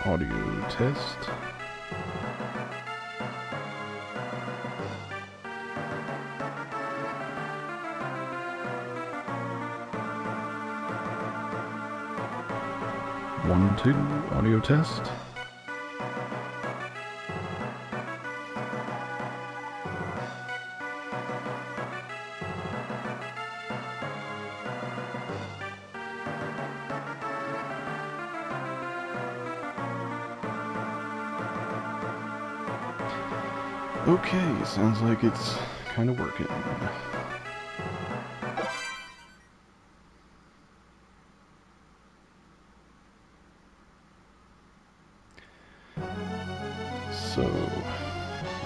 Audio test. One, two, audio test. Okay, sounds like it's kind of working. So,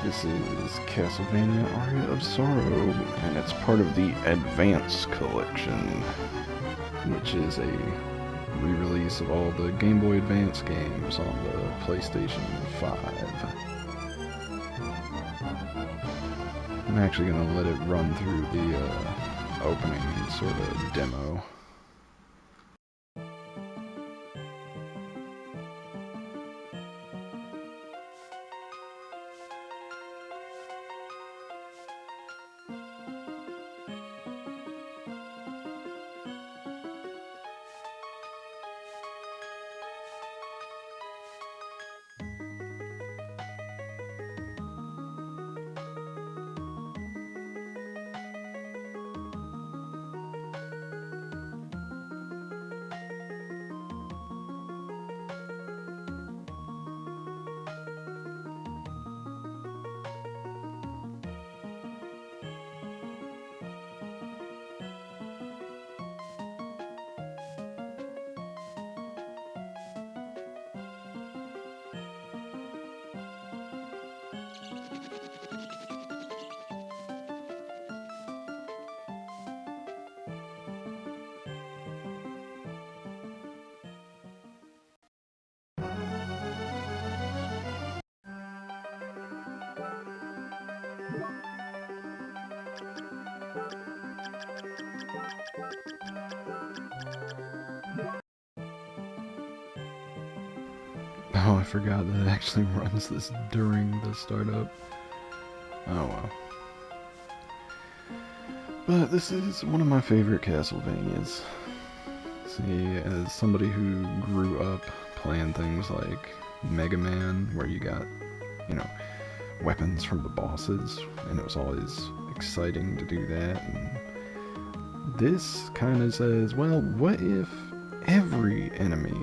this is Castlevania Aria of Sorrow, and it's part of the Advance Collection, which is a re-release of all the Game Boy Advance games on the PlayStation 5. I'm actually going to let it run through the opening sort of demo. Oh, I forgot that it actually runs this during the startup. Oh well. But this is one of my favorite Castlevanias. See, as somebody who grew up playing things like Mega Man, where you got, you know, weapons from the bosses, and it was always exciting to do that, and this kind of says, well, what if every enemy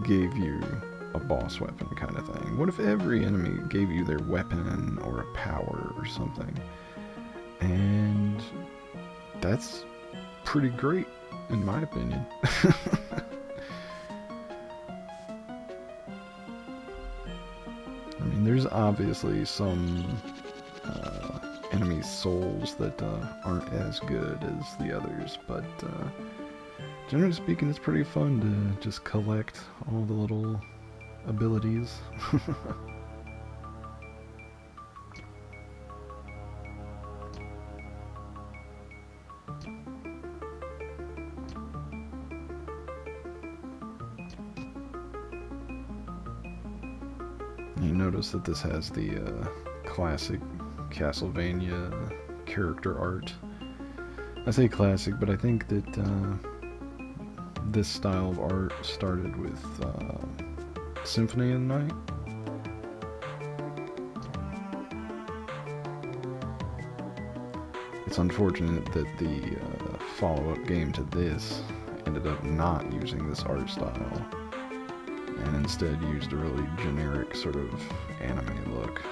gave you a boss weapon kind of thing? What if every enemy gave you their weapon or a power or something? And that's pretty great, in my opinion. I mean, there's obviously some enemy souls that aren't as good as the others, but generally speaking, it's pretty fun to just collect all the little abilities. You notice that this has the classic Castlevania character art. I say classic, but I think that this style of art started with Symphony of the Night. It's unfortunate that the follow-up game to this ended up not using this art style, and instead used a really generic sort of anime look.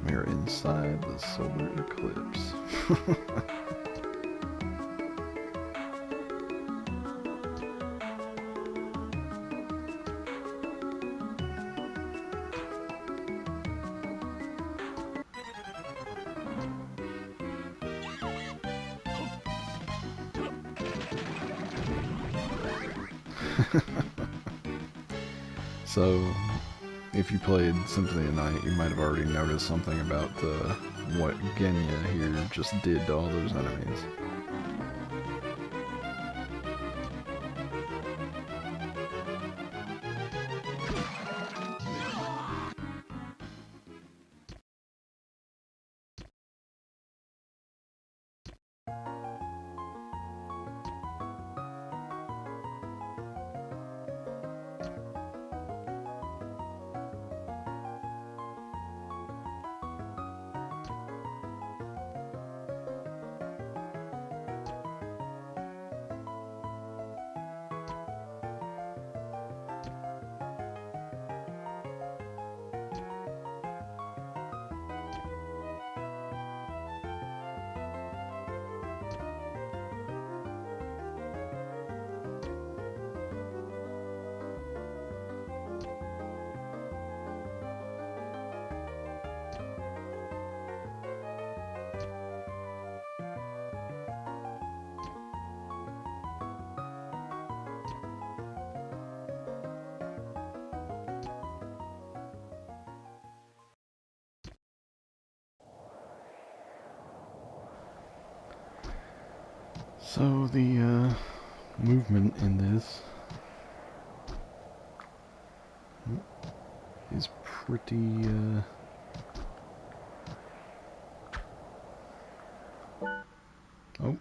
We're inside the solar eclipse. So, if you played Symphony of Night, you might have already noticed something about what Genya here just did to all those enemies. So the movement in this is pretty oh,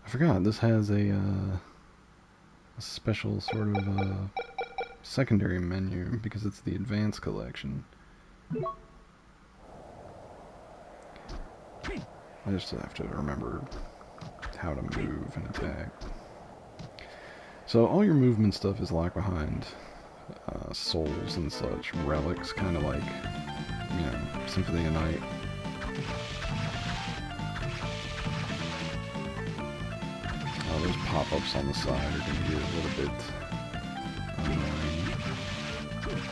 I forgot this has a special sort of secondary menu because it's the advanced collection. I just have to remember how to move and attack. So all your movement stuff is locked behind souls and such, relics, kind of like, you know, Symphony of Night. Those pop-ups on the side are going to get a little bit annoying.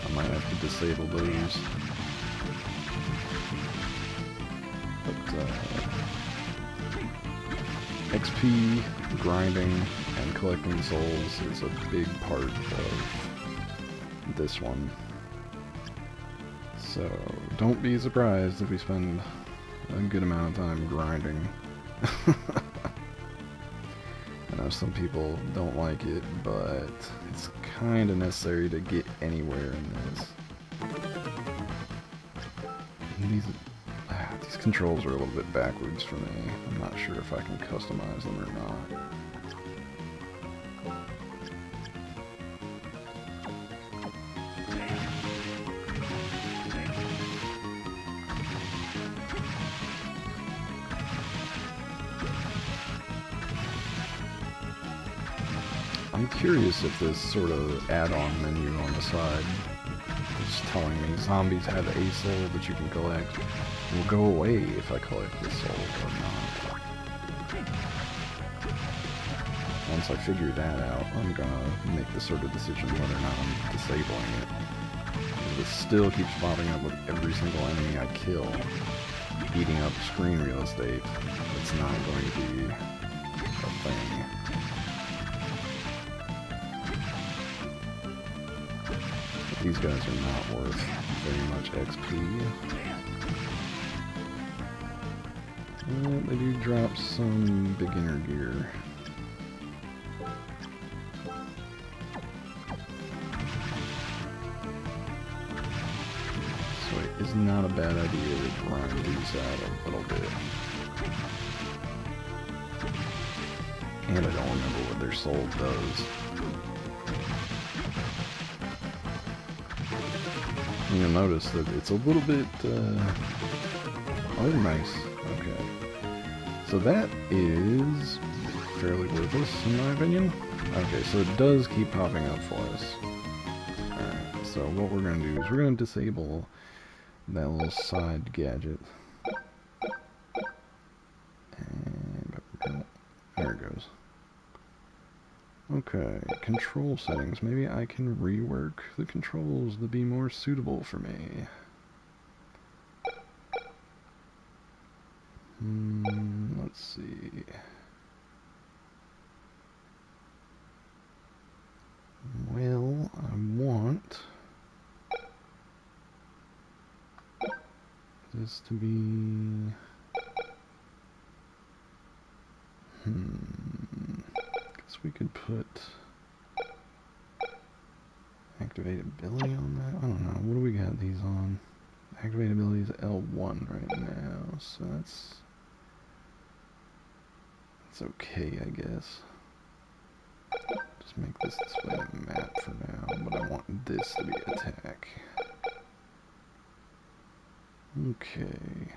I might have to disable those. But XP, grinding, and collecting souls is a big part of this one. So don't be surprised if we spend a good amount of time grinding. I know some people don't like it, but it's kind of necessary to get anywhere in this. These controls are a little bit backwards for me. I'm not sure if I can customize them or not. I'm curious if this sort of add-on menu on the side is telling me zombies have a soul that you can collect will go away if I collect this soul or not. Once I figure that out, I'm gonna make the sort of decision whether or not I'm disabling it. If it still keeps popping up with every single enemy I kill, eating up screen real estate, it's not going to be a thing. These guys are not worth very much XP. They do drop some beginner gear. So it is not a bad idea to grind these out a little bit. And I don't remember what their soul does. You'll notice that it's a little bit, oh, nice, okay. So that is fairly worthless, in my opinion. Okay, so it does keep popping up for us. Alright, so what we're going to do is we're going to disable that little side gadget. And there it goes. Okay, control settings. Maybe I can rework the controls to be more suitable for me. Let's see. this to be... Guess we could put activate ability on that. I don't know. What do we got these on? Activate ability is L1 right now, so that's okay, I guess. Just make this display a map for now, but I want this to be attack. Okay.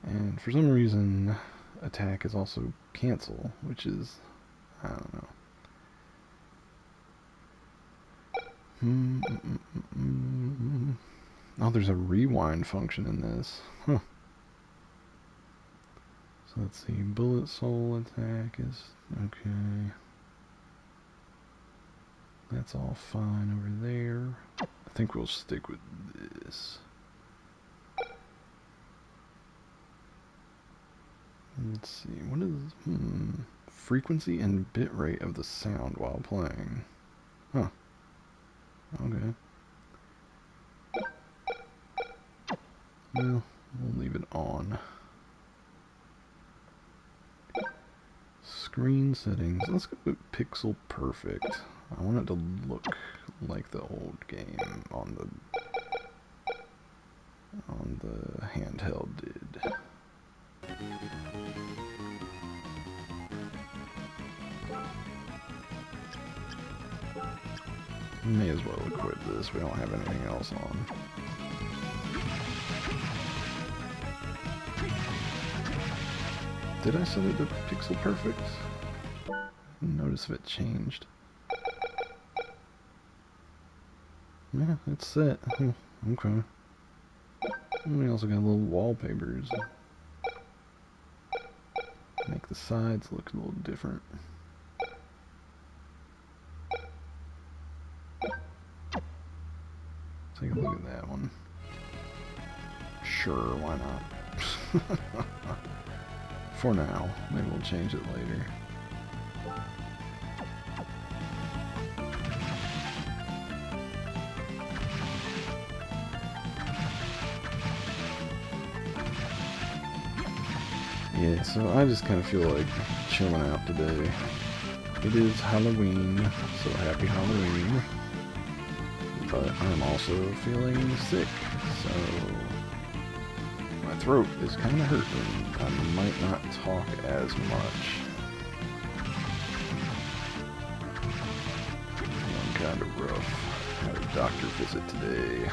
And for some reason, attack is also cancel, which is, I don't know. Oh, there's a rewind function in this. Huh. So let's see, bullet soul attack is okay. That's all fine over there. I think we'll stick with this. Let's see, what is, frequency and bitrate of the sound while playing. Huh. Okay. Well, we'll leave it on. Screen settings. Let's go with pixel perfect. I want it to look like the old game on the handheld did. May as well equip this. We don't have anything else on. Did I set it to pixel perfect? Didn't notice if it changed. Yeah, it's set. Okay. And we also got little wallpapers. Make the sides look a little different. Take a look at that one. Sure, why not? For now. Maybe we'll change it later. Yeah, so I just kind of feel like chilling out today. It is Halloween, so happy Halloween. But I'm also feeling sick, so my throat is kind of hurting. I might not talk as much. I'm kind of rough. Had a doctor visit today.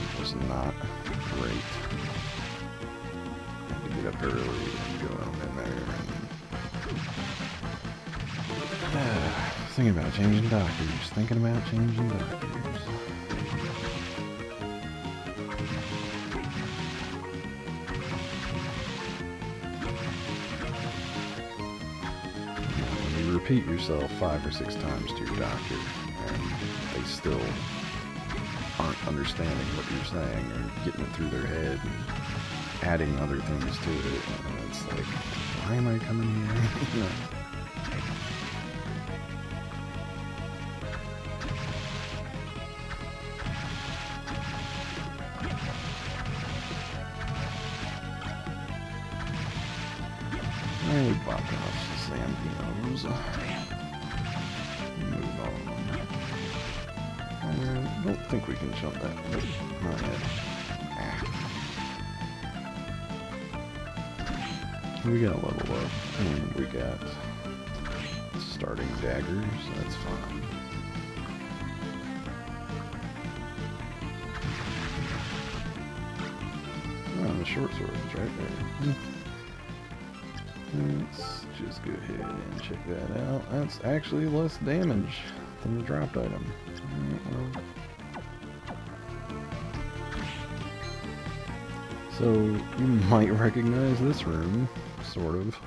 It was not great. Had to get up early and go in there and thinking about changing doctors. Thinking about changing doctors. When you repeat yourself 5 or 6 times to your doctor and they still aren't understanding what you're saying or getting it through their head and adding other things to it, and it's like, why am I coming here? And we block off the Zambinos. Move on. I don't think we can jump that. Nope, not yet. We got a level up, and we got starting daggers, so that's fine. Oh, the short sword is right there. Let's just go ahead and check that out. That's actually less damage than the dropped item. Alright, well. So, you might recognize this room, sort of,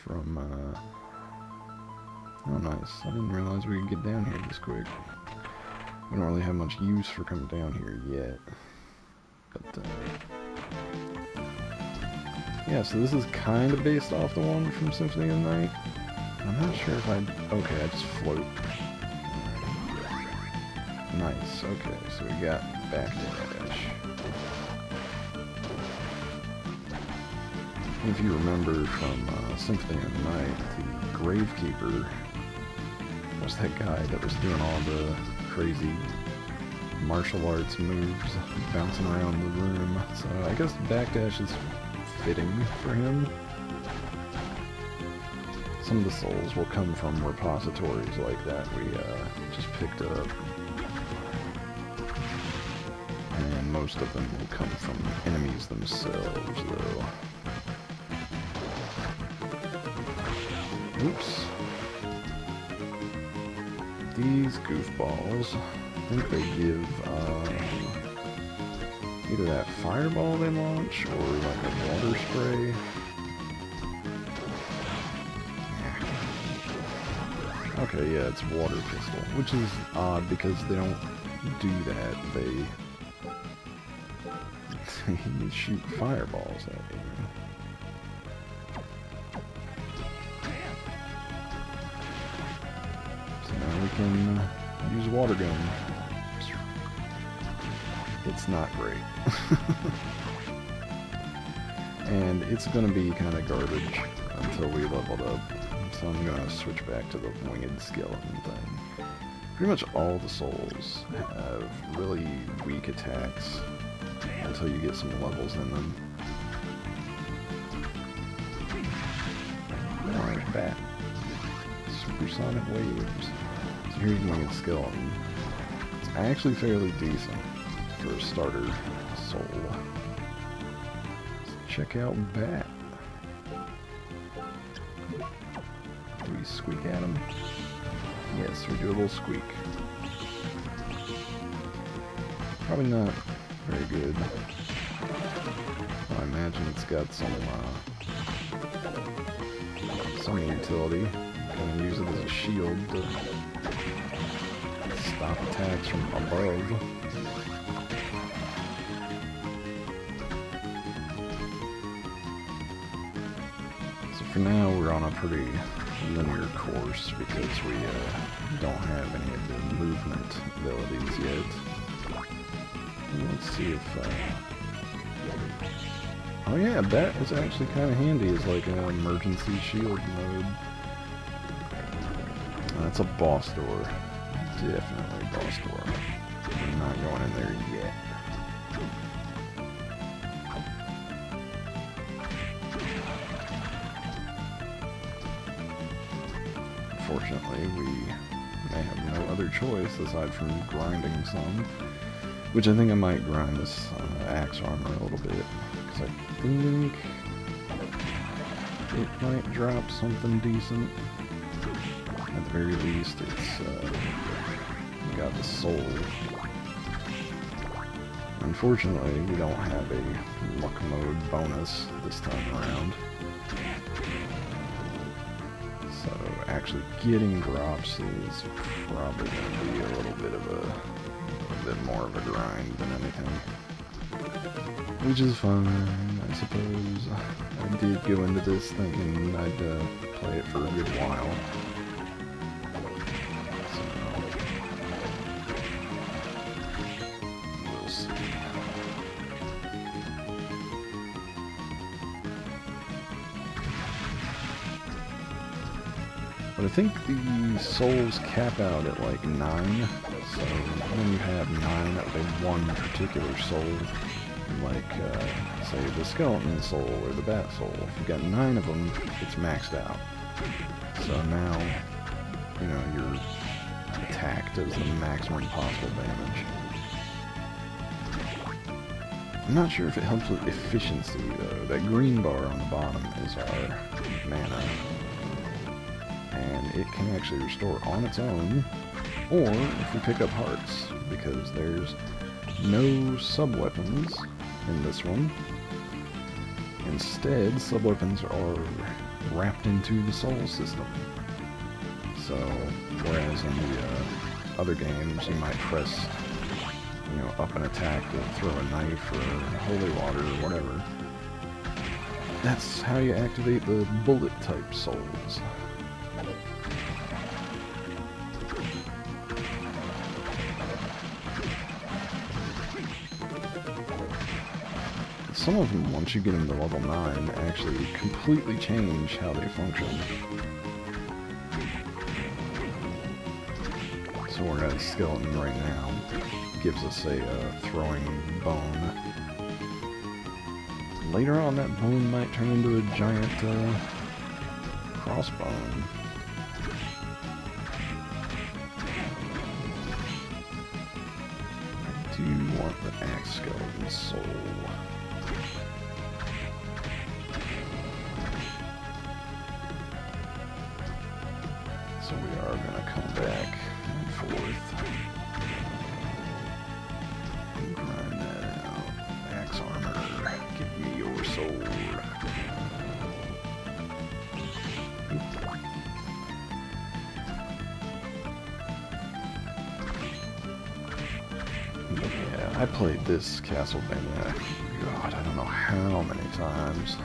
from, oh nice, I didn't realize we could get down here this quick. We don't really have much use for coming down here yet. But, yeah, so this is kind of based off the one from Symphony of the Night. I'm not sure if okay, I just float. Nice, okay, so we got backdash. If you remember from Symphony of the Night, the Gravekeeper was that guy that was doing all the crazy martial arts moves, bouncing around the room. So I guess backdash is fitting for him. Some of the souls will come from repositories like that we just picked up. And most of them will come from enemies themselves, though. Oops. These goofballs, I think they give either that fireball they launch or like a water spray. Okay, yeah, it's water pistol, which is odd because they don't do that. They shoot fireballs at you. So now we can use a water gun. It's not great. And it's going to be kind of garbage until we leveled up. So I'm going to switch back to the winged skeleton thing. Pretty much all the souls have really weak attacks until you get some levels in them. Alright, bat. Supersonic waves. So here's winged skeleton. It's actually fairly decent for a starter soul. Let's check out bat. Do we squeak at him? Yes, we do a little squeak. Probably not very good. I imagine it's got some utility. I'm gonna use it as a shield to stop attacks from above. So for now, we're on a pretty linear course because we don't have any of the movement abilities yet. Let's see if oh yeah, that is actually kind of handy as like an emergency shield mode. That's a boss door. Definitely a boss door. I'm not going in there yet. Unfortunately, we may have no other choice aside from grinding some. Which I think I might grind this axe armor a little bit. Because I think it might drop something decent. At the very least, it's got the soul. Unfortunately, we don't have a luck mode bonus this time around. So actually getting drops is probably going to be a little bit more of a grind than anything. Which is fine, I suppose. I did go into this thinking I'd play it for a good while. So, we'll see. But I think the souls cap out at like 9, so when you have 9 of a one particular soul, like say the skeleton soul or the bat soul, if you've got 9 of them, it's maxed out. So now, you know, your attack does the maximum possible damage. I'm not sure if it helps with efficiency though. That green bar on the bottom is our mana. And it can actually restore on its own, or if we pick up hearts, because there's no sub-weapons in this one. Instead, sub-weapons are wrapped into the soul system. So, whereas in the other games, you might press, you know, up an attack to throw a knife or holy water or whatever. That's how you activate the bullet-type souls. some of them, once you get into level 9, actually completely change how they function. So we're at a skeleton right now. Gives us a throwing bone. Later on, that bone might turn into a giant crossbone. I do want the axe skeleton soul. So we are going to come back and forth. Grind that out. Axe armor. Give me your sword. Yeah, I played this Castlevania, God, I don't know how many times.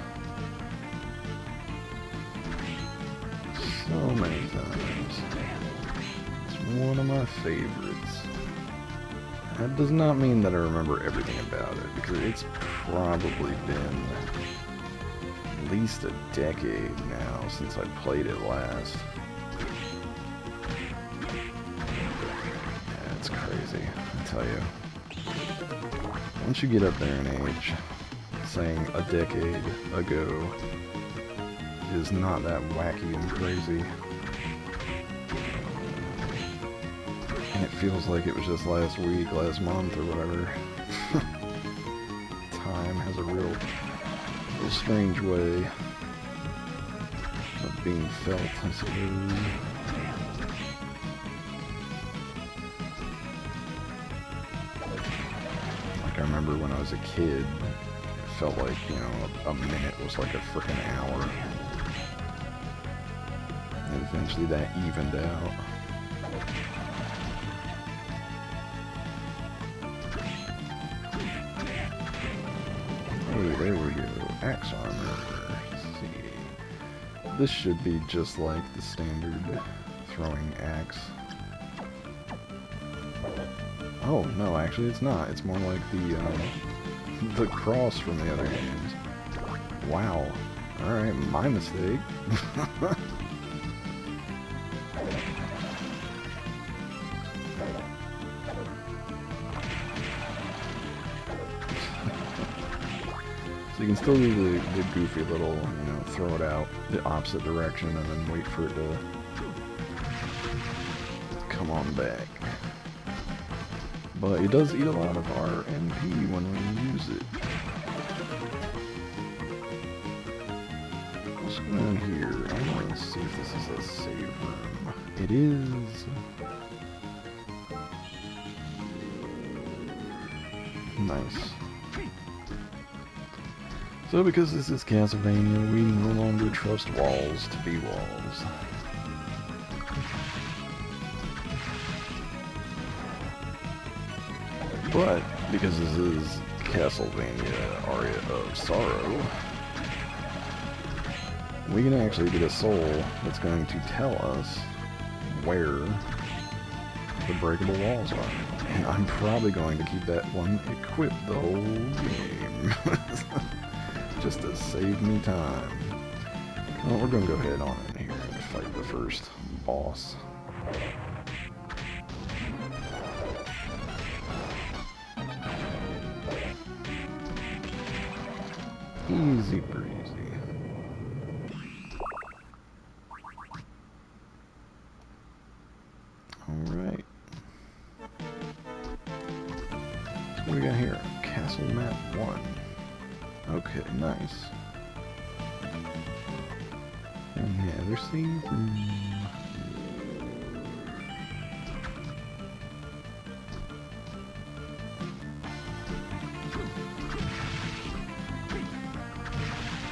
So many times. It's one of my favorites. That does not mean that I remember everything about it, because it's probably been at least a decade now since I played it last. Yeah, it's crazy, I tell you. Once you get up there in age, saying a decade ago is not that wacky and crazy. And it feels like it was just last week, last month, or whatever. Time has a real strange way of being felt, I suppose. Like I remember when I was a kid, it felt like, you know, a minute was like a frickin' hour. And eventually that evened out. Hey, there we go. Axe armor. Let's see. This should be just like the standard throwing axe. Oh, no, actually it's not. It's more like the cross from the other games. Wow. Alright, my mistake. So you can still do the goofy little, you know, throw it out the opposite direction and then wait for it to come on back. But it does eat a lot of our MP when we use it. Let's go down here. I want to see if this is a save room. It is. Nice. So because this is Castlevania, we no longer trust walls to be walls. But because this is Castlevania Aria of Sorrow, we can actually get a soul that's going to tell us where the breakable walls are. And I'm probably going to keep that one equipped the whole game. Just to save me time. Well, we're going to go ahead on in here and fight the first boss. Easy breezy. Alright. So what do we got here? Castle Map 1. Okay, nice. And the other save room.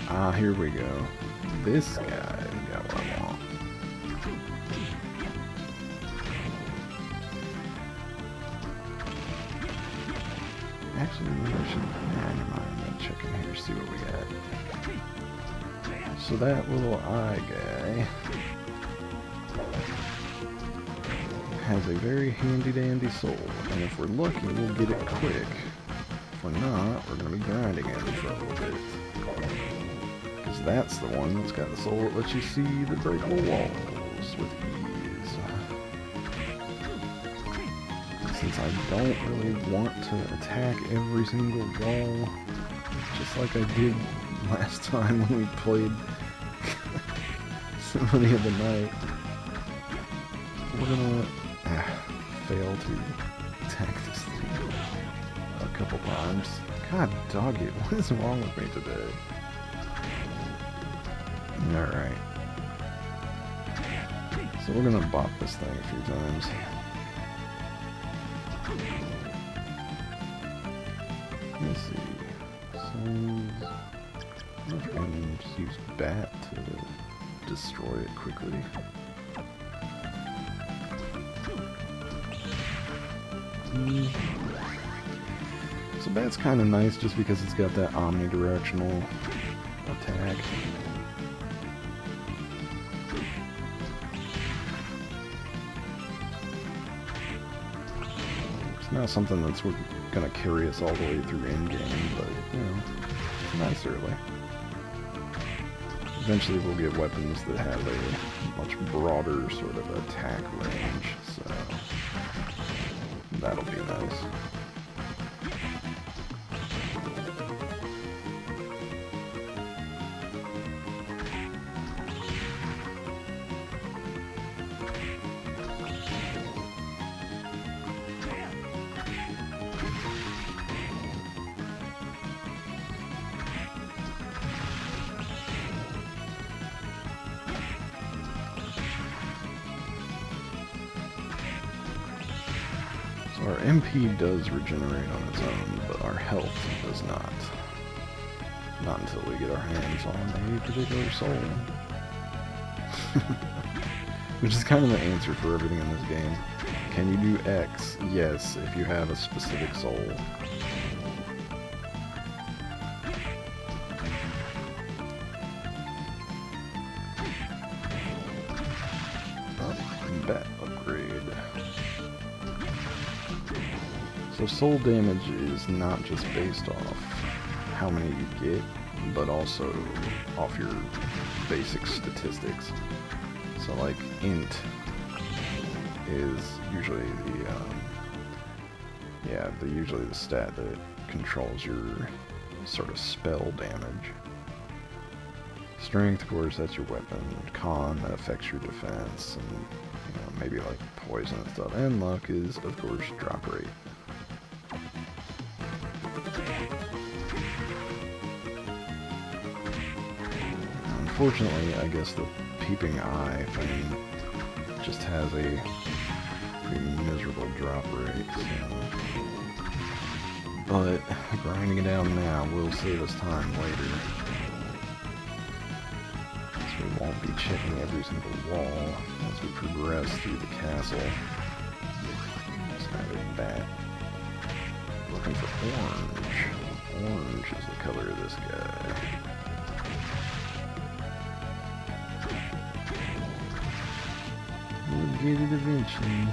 Ah, here we go. This guy got what I want. Actually, maybe I should. Never mind. I'm gonna check in here, see what we got. So that little eye guy has a very handy dandy soul, and if we're lucky, we'll get it quick If we're not, we're going to be grinding at it for a little bit. Because that's the one that's got the soul that lets you see the breakable walls with ease. Since I don't really want to attack every single wall, just like I did last time when we played Symphony of the Night, we're gonna fail to attack this thing a couple times. God dog it, what is wrong with me today? Alright. So we're gonna bop this thing a few times. Let's see. So, I don't know if I can just use bat to destroy it quickly. So bat's kind of nice just because it's got that omnidirectional attack. It's not something that's gonna carry us all the way through endgame, but, you know, it's nice early. Eventually we'll get weapons that have a much broader sort of attack range, so that'll be nice. Our MP does regenerate on its own, but our health does not. Not until we get our hands on a particular soul. Which is kind of the answer for everything in this game. Can you do X? Yes, if you have a specific soul. Bat upgrade. So soul damage is not just based off how many you get, but also off your basic statistics. So like int is usually the usually the stat that controls your sort of spell damage. Strength, of course, that's your weapon. Con, that affects your defense, and you know, maybe like poison and stuff. And luck is, of course, drop rate. Unfortunately, I guess the peeping eye thing just has a pretty miserable drop rate, so. But grinding it down now will save us time later. So we won't be checking every single wall as we progress through the castle. Just added that. Looking for orange. Orange is the color of this guy. We'll get it eventually.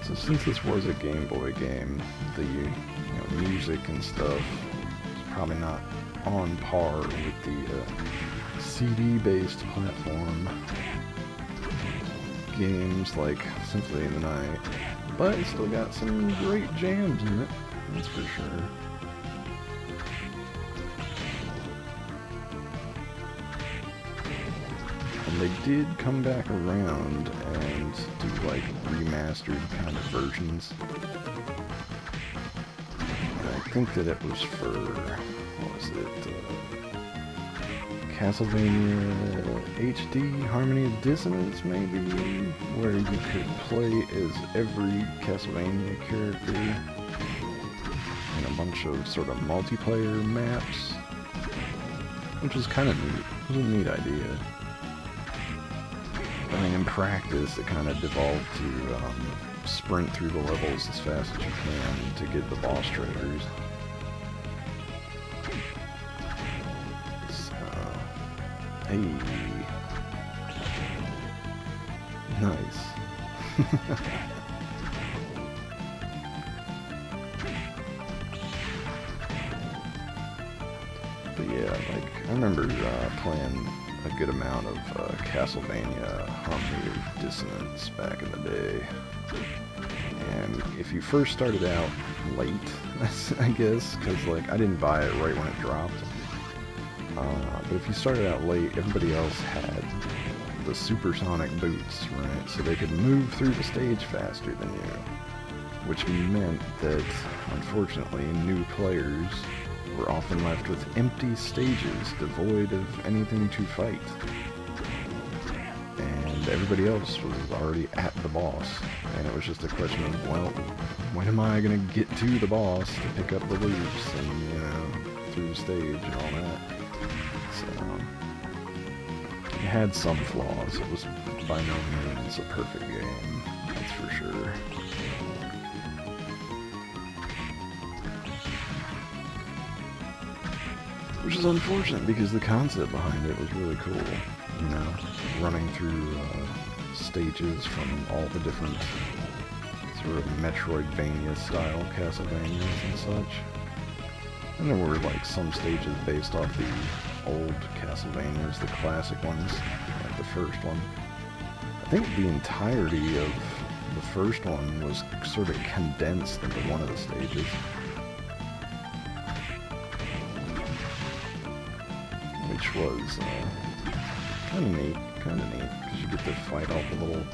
So since this was a Game Boy game, the music and stuff is probably not on par with the CD-based platform games like Symphony of the Night, but it's still got some great jams in it, that's for sure. And they did come back around and do like remastered kind of versions. I think that it was for, what was it, Castlevania HD, Harmony of Dissonance maybe, where you could play as every Castlevania character in a bunch of sort of multiplayer maps, which was kind of neat. It was a neat idea. I mean, in practice, it kind of devolved to sprint through the levels as fast as you can to get the boss treasures. Hey. Nice. But yeah, like, I remember playing a good amount of Castlevania Harmony of Dissonance back in the day. And if you first started out late, I guess, because like I didn't buy it right when it dropped. But if you started out late, everybody else had the supersonic boots, right? So they could move through the stage faster than you. Which meant that, unfortunately, new players were often left with empty stages devoid of anything to fight. And everybody else was already at the boss. And it was just a question of, well, when am I going to get to the boss to pick up the loops and, you know, through the stage and all that. So, it had some flaws. It was by no means a perfect game, that's for sure. Which is unfortunate because the concept behind it was really cool. You know, running through stages from all the different sort of Metroidvania style Castlevanias and such. And there were like some stages based off the old Castlevanias, the classic ones, like the first one. I think the entirety of the first one was sort of condensed into one of the stages. Which was kind of neat, because you get to fight all the little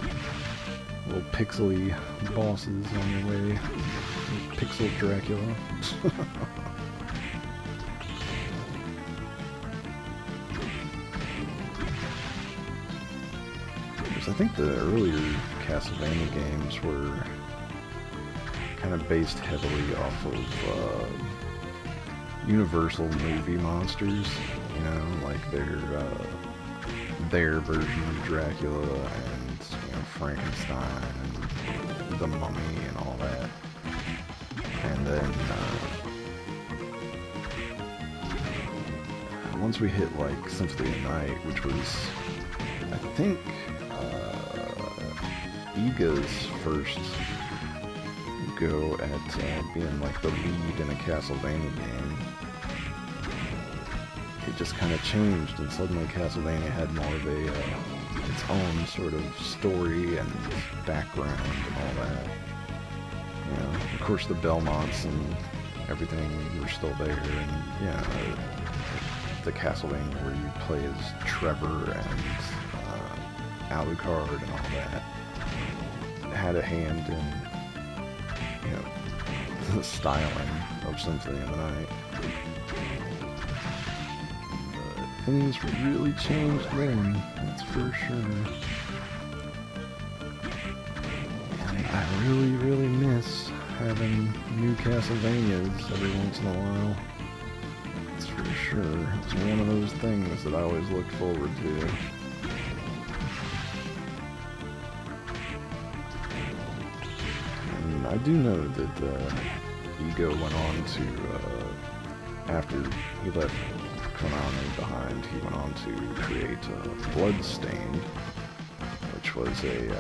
pixely bosses on your way. Pixel Dracula. I think the earlier Castlevania games were kind of based heavily off of Universal movie monsters, you know, like their version of Dracula and, you know, Frankenstein and the Mummy and all that. And then once we hit like Symphony of the Night, which was, I think, Iga's first go at being like the lead in a Castlevania game. It just kind of changed, and suddenly Castlevania had more of a its own sort of story and background and all that. You know, of course the Belmonts and everything were still there, and yeah, the Castlevania where you play as Trevor and Alucard and all that had a hand in, you know, the styling of Symphony of the Night. But things really changed then, that's for sure. And I really miss having new Castlevanias every once in a while. That's for sure. It's one of those things that I always looked forward to. I do know that Ego went on to, after he left Konami behind, he went on to create Bloodstained, which was a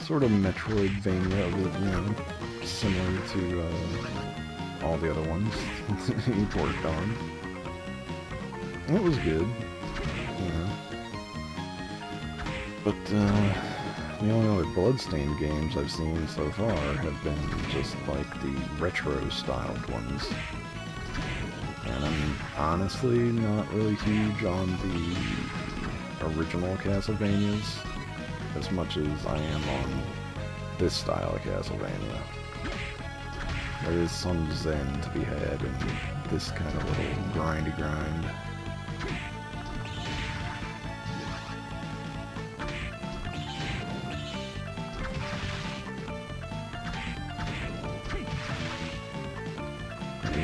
sort of Metroidvania, you know, similar to all the other ones he worked on. And it was good, you know. But, the only other Bloodstained games I've seen so far have been just like the retro-styled ones. And I'm honestly not really huge on the original Castlevanias as much as I am on this style of Castlevania. There is some zen to be had in this kind of little grindy grind.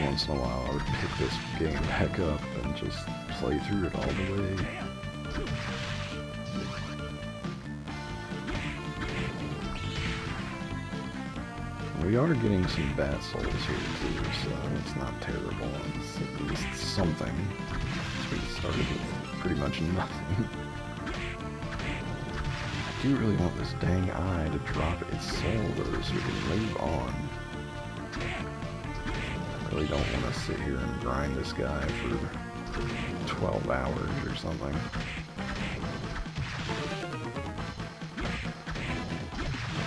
Once in a while I would pick this game back up and just play through it all the way. We are getting some Bat Souls here too, so it's not terrible. It's at least something. We started with pretty much nothing. I do really want this dang eye to drop its soul though, so we can move on. I really don't want to sit here and grind this guy for 12 hours or something.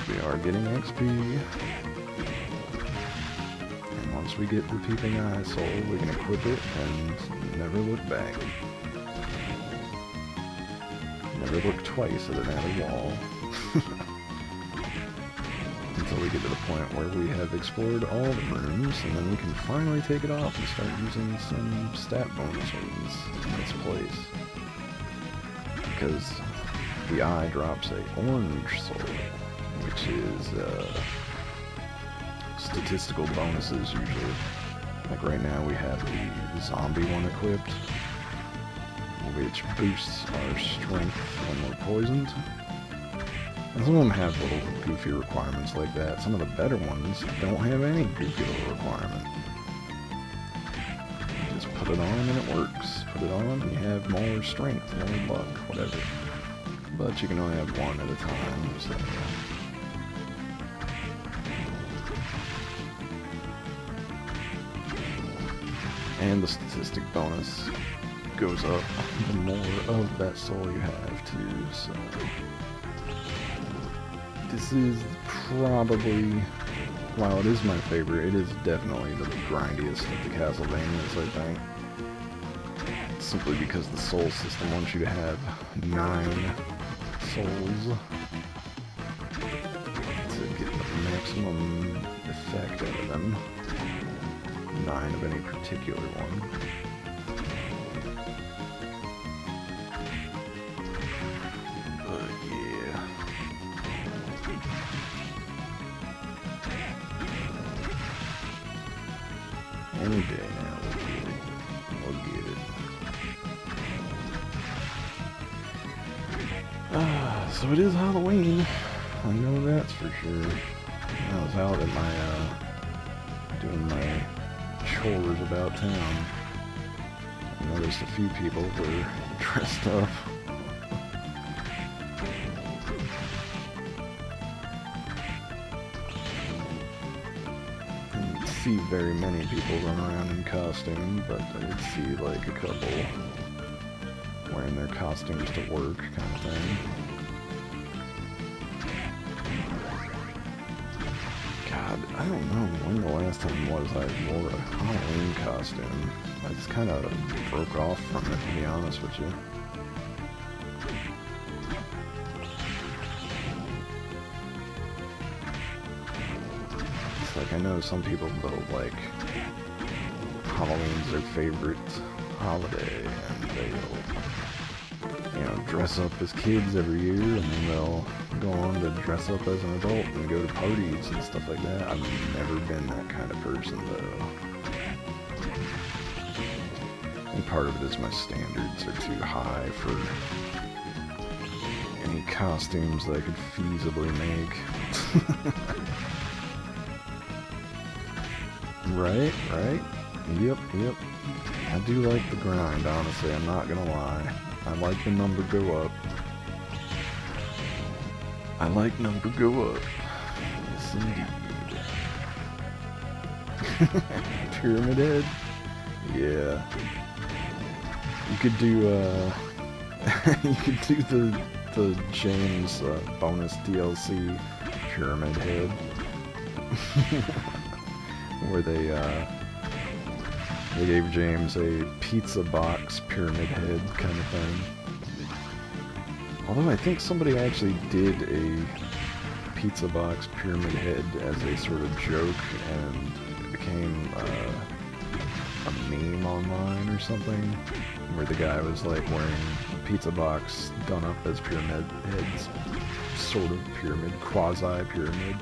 We are getting XP. And once we get the Peeping Eye Soul, we can equip it and never look back. Never look twice at an outer wall. Until we get to the point where we have explored all the rooms, and then we can finally take it off and start using some stat bonuses in its place. Because the eye drops a orange soul, which is statistical bonuses usually. Like right now we have the zombie one equipped, which boosts our strength when we're poisoned. And some of them have little goofy requirements like that. Some of the better ones don't have any goofy little requirement. You just put it on and it works. Put it on and you have more strength, more luck, whatever. But you can only have one at a time, so... And the statistic bonus goes up the more of that soul you have too, so... This is probably, while it is my favorite, it is definitely the grindiest of the Castlevanias, I think. Simply because the soul system wants you to have 9 souls to get the maximum effect out of them. 9 of any particular one. Any day now, we'll get it. So it is Halloween. I know that's for sure. I was out at my, doing my chores about town. I noticed a few people were dressed up. See very many people run around in costume, but I did see like a couple wearing their costumes to work kind of thing. God, I don't know when the last time was I wore a Halloween costume. I just kind of broke off from it, to be honest with you. Like, I know some people though, like, Halloween's their favorite holiday, and they'll, you know, dress up as kids every year, and then they'll go on to dress up as an adult and go to parties and stuff like that. I've never been that kind of person, though. And part of it is my standards are too high for any costumes that I could feasibly make. Right, right. Yep. I do like the grind, honestly, I'm not gonna lie. I like the number go up. I like number go up. Yes, indeed. Pyramid Head? Yeah. You could do, you could do the James bonus DLC Pyramid Head. Where they gave James a pizza box pyramid head kind of thing. Although I think somebody actually did a pizza box pyramid head as a sort of joke, and it became a meme online or something, where the guy was like wearing a pizza box done up as pyramid heads, sort of pyramid, quasi-pyramid.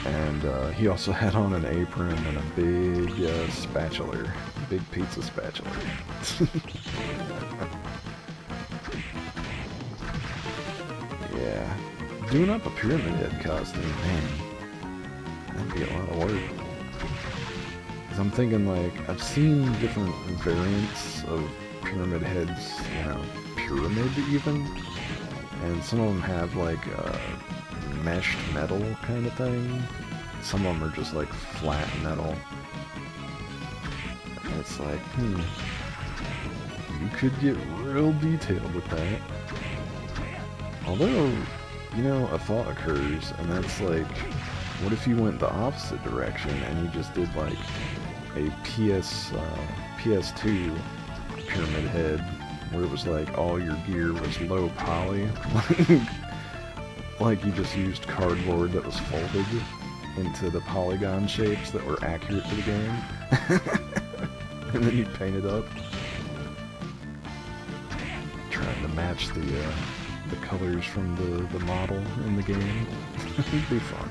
And he also had on an apron and a big spatula, big pizza spatula. Yeah, doing up a pyramid head costume, man, that'd be a lot of work. I'm thinking, like, I've seen different variants of pyramid heads, you know, pyramid even, and some of them have, like, meshed metal kind of thing. Some of them are just, like, flat metal. And it's like, you could get real detailed with that. Although, you know, a thought occurs, and that's like, what if you went the opposite direction and you just did like a PS2 pyramid head, where it was like all your gear was low poly, like you just used cardboard that was folded into the polygon shapes that were accurate to the game, and then you paint it up, trying to match the colors from the model in the game. It'd be fun.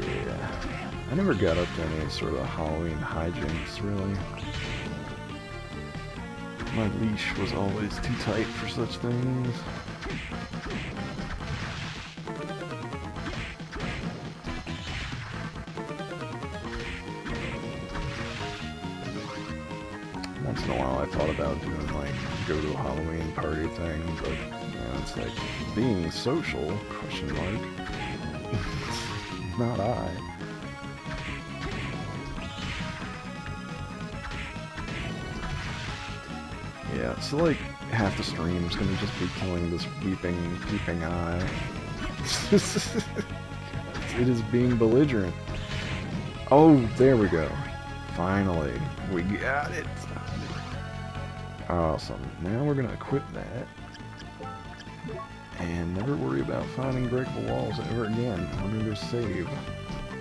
Yeah, I never got up to any sort of Halloween hijinks, really. My leash was always too tight for such things. Once in a while I thought about doing like go to a Halloween party thing, but you know, it's like being social, question mark. Not I. Yeah, so like half the stream's gonna just be killing this peeping eye. It is being belligerent. Oh, there we go. Finally, we got it. Awesome. Now we're gonna equip that and never worry about finding breakable walls ever again. We're gonna go save,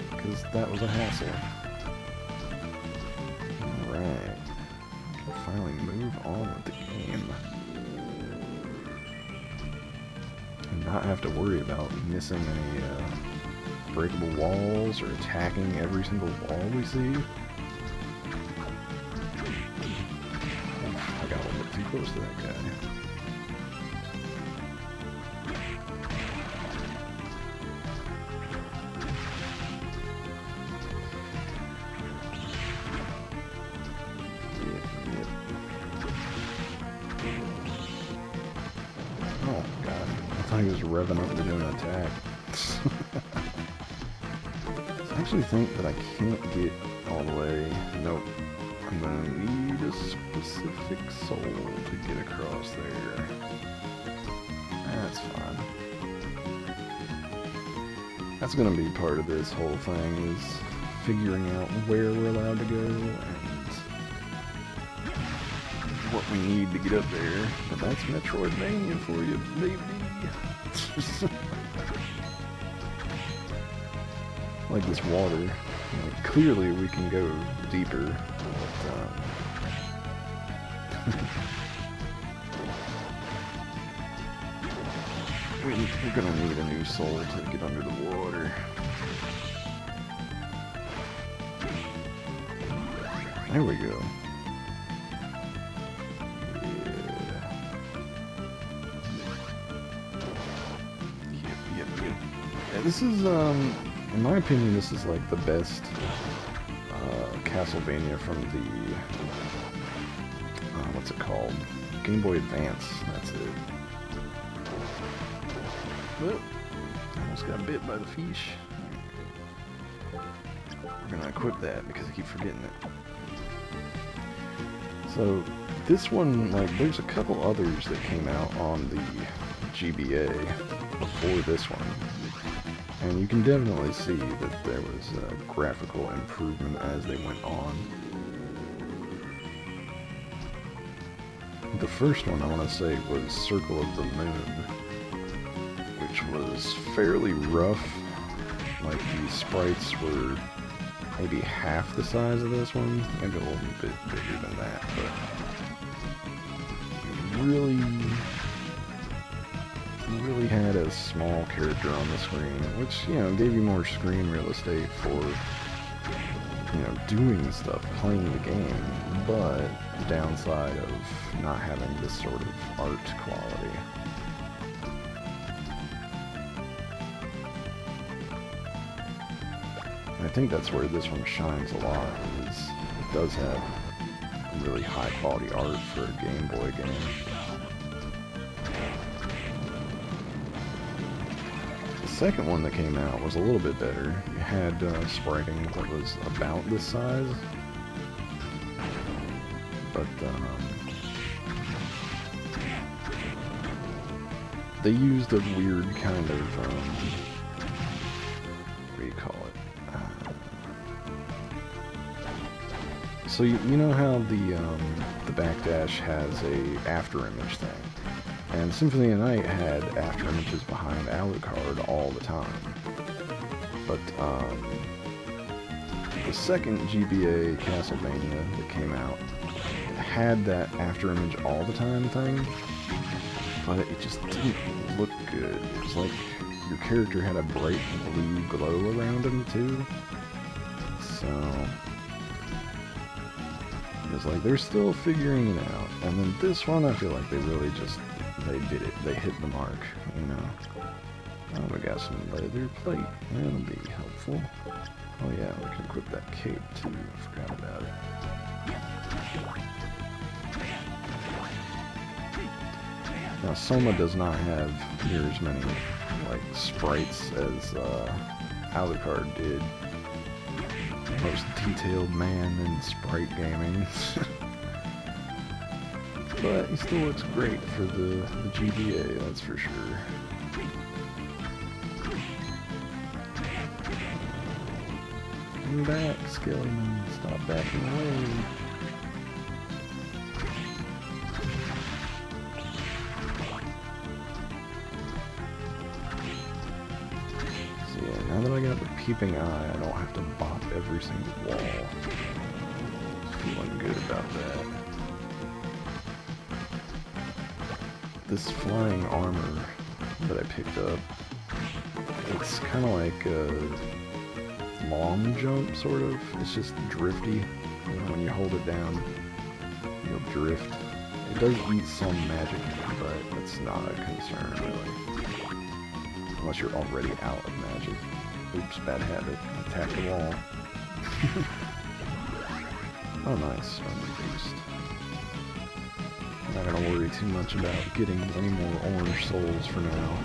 because that was a hassle. Alright. Finally move on with the game. And not have to worry about missing any breakable walls or attacking every single wall we see. I got a little bit too close to that guy. Oh god, I thought he was revving up to do an attack. I actually think that I can't get all the way. Nope. I'm gonna need a specific soul to get across there. That's fine. That's gonna be part of this whole thing, is figuring out where we're allowed to go and what we need to get up there. But that's Metroidvania for you, baby. Like this water. Like, clearly we can go deeper. But, we're gonna need a new soul to get under the water. There we go. Yep. Yeah, this is, in my opinion, this is like the best Castlevania from the, what's it called? Game Boy Advance, that's it. Well, almost got bit by the fish. We're gonna equip that because I keep forgetting it. So, this one, like, there's a couple others that came out on the GBA before this one. And you can definitely see that there was a graphical improvement as they went on. The first one I want to say was Circle of the Moon, which was fairly rough. Like, the sprites were maybe half the size of this one, maybe a little bit bigger than that, but really had a small character on the screen, which, you know, gave you more screen real estate for, you know, doing stuff, playing the game, but the downside of not having this sort of art quality. think that's where this one shines a lot, is it does have really high quality art for a Game Boy game. The second one that came out was a little bit better. It had spriting that was about this size, but they used a weird kind of what do you call it? So you know how the backdash has a after image thing, and Symphony of the Night had after images behind Alucard all the time. But the second GBA Castlevania that came out had that after image all the time thing, but it just didn't look good. It was like your character had a bright blue glow around him too. So it was like they're still figuring it out. And then this one, I feel like they really just, they did it. They hit the mark, you know. Oh, we got some leather plate. That'll be helpful. Oh yeah, we can equip that cape too. I forgot about it. Now, Soma does not have near as many, like, sprites as Alucard did. Most detailed man in sprite gaming. But he still looks great for the GBA, that's for sure. Come back, Skeleton. Stop backing away. Now that I got the peeping eye, I don't have to bop every single wall. Feeling good about that. This flying armor that I picked up, it's kind of like a long jump, sort of. It's just drifty. You know, when you hold it down, you'll drift. It does eat some magic, but it's not a concern, really. Unless you're already out of magic. Oops, bad habit. Attack the wall. Oh, nice. Armor boost. I'm not gonna worry too much about getting any more orange souls for now.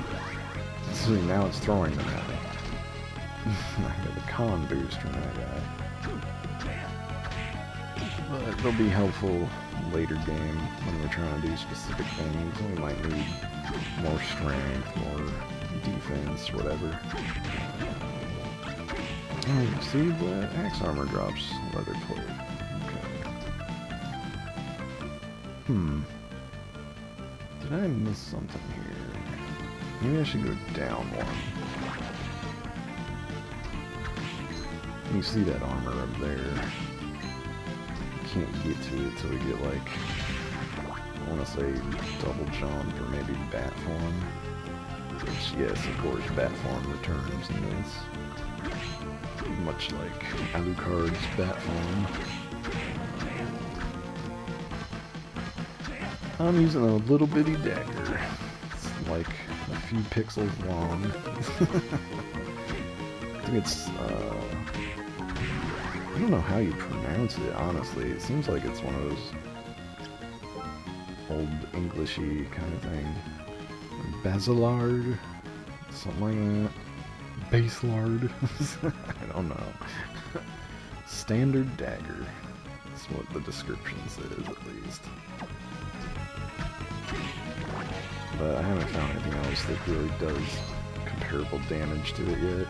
See, now it's throwing them at me. I got the con boost from that guy. But they'll be helpful later game when we're trying to do specific things. We might need more strength, more defense, whatever. Oh, see, the axe armor drops leather plate. Okay. Did I miss something here? Maybe I should go down one. You see that armor up there. Can't get to it till we get, like, I want to say double jump or maybe bat form. Which, yes, of course, bat form returns in this. Much like Alucard's bat form. I'm using a little bitty dagger. It's like a few pixels long. I think it's, I don't know how you pronounce it, honestly. It seems like it's one of those old Englishy kind of thing. Basilard? Something like that. Baselard? I don't know. Standard dagger. That's what the description says, at least. But I haven't found anything else that really does comparable damage to it yet.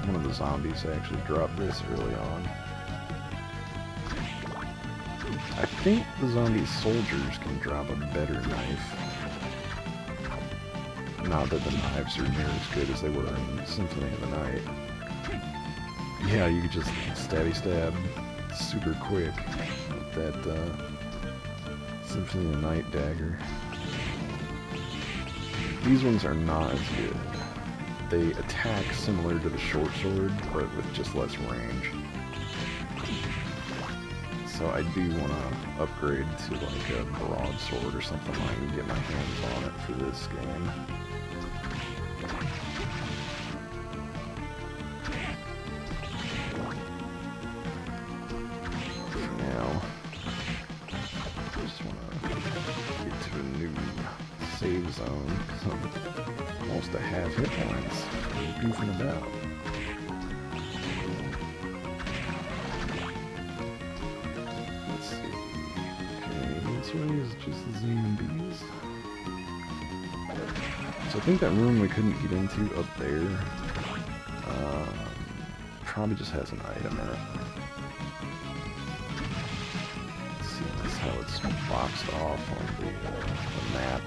One of the zombies actually dropped this early on. I think the zombie soldiers can drop a better knife. Not that the knives are near as good as they were in Symphony of the Night. Yeah, you could just stabby stab super quick with that Symphony of the Night dagger. These ones are not as good. They attack similar to the short sword, but with just less range. So I do want to upgrade to like a broadsword or something like that and get my hands on it for this game. save zone. So almost a half hit points. Goofing about. Let's see. Okay, this way is just the zombies. So I think that room we couldn't get into up there probably just has an item in it. Let's see, that's how it's boxed off on the map.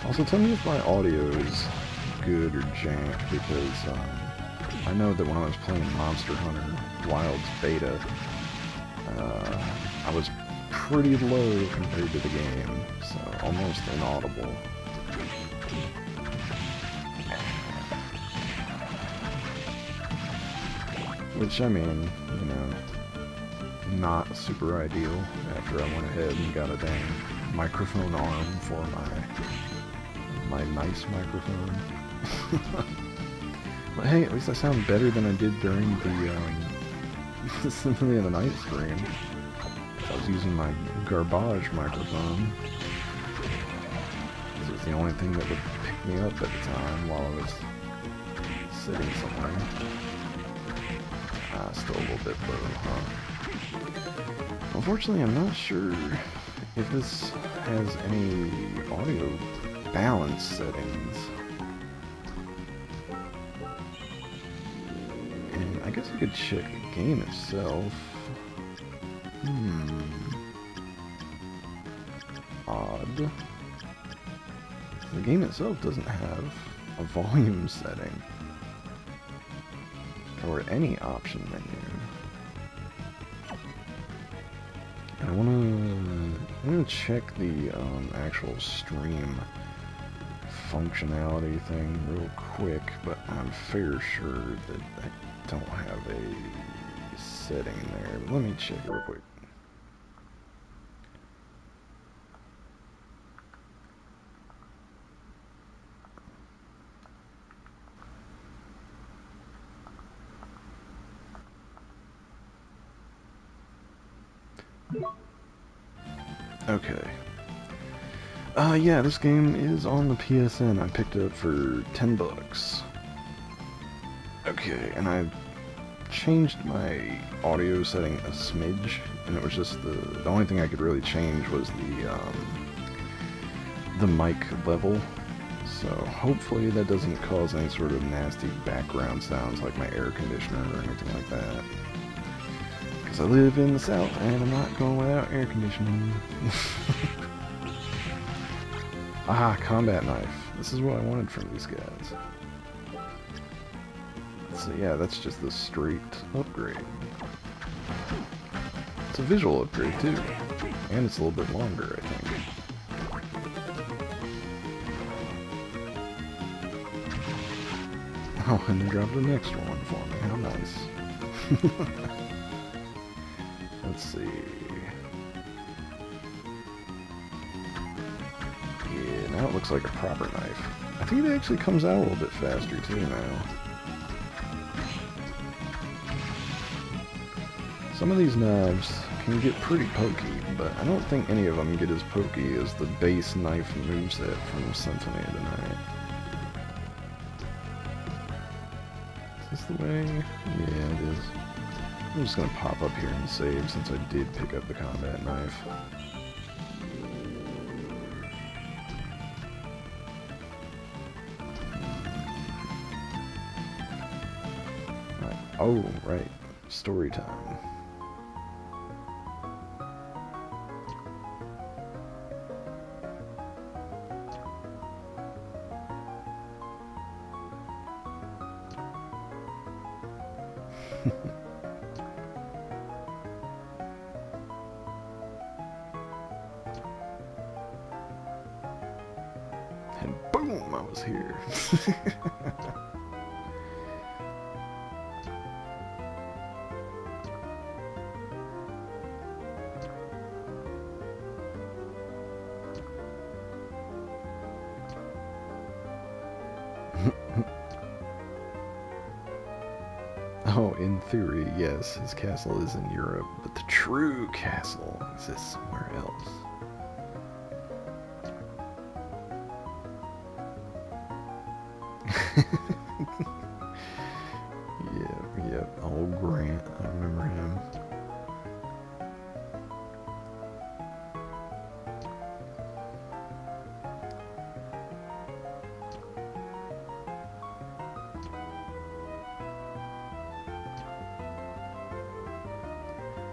Also, tell me if my audio is good or jank, because I know that when I was playing Monster Hunter Wilds Beta, I was pretty low compared to the game, so almost inaudible. Which, I mean, you know, not super ideal after I went ahead and got a dang microphone arm for my nice microphone. But hey, at least I sound better than I did during the Symphony of the Night stream. I was using my garbage microphone. It was the only thing that would pick me up at the time while I was sitting somewhere. Still a little bit low, huh? Unfortunately, I'm not sure if this has any audio balance settings. And I guess I could check the game itself. Odd. The game itself doesn't have a volume setting or any option menu. And I'm gonna check the actual stream functionality thing real quick, but I'm fair sure that I don't have a setting there. But let me check it real quick. Okay. Yeah, this game is on the PSN. I picked it up for 10 bucks. Okay, and I changed my audio setting a smidge, and it was just the only thing I could really change was the mic level. So hopefully that doesn't cause any sort of nasty background sounds like my air conditioner or anything like that. Because I live in the South, and I'm not going without air conditioning. Ah, combat knife. This is what I wanted from these guys. So yeah, that's just the straight upgrade. It's a visual upgrade too. And it's a little bit longer, I think. Oh, and they dropped the next one for me. How nice. Let's see. Yeah, now it looks like a proper knife. I think it actually comes out a little bit faster too now. Some of these knives can get pretty pokey, but I don't think any of them get as pokey as the base knife moveset from Symphony of the Night. Is this the way? Yeah, it is. I'm just gonna pop up here and save since I did pick up the combat knife. Right. Oh, right. Story time. And boom, I was here. Oh, in theory, yes, his castle is in Europe, but the true castle exists somewhere else. Yep. Old Grant. I remember him.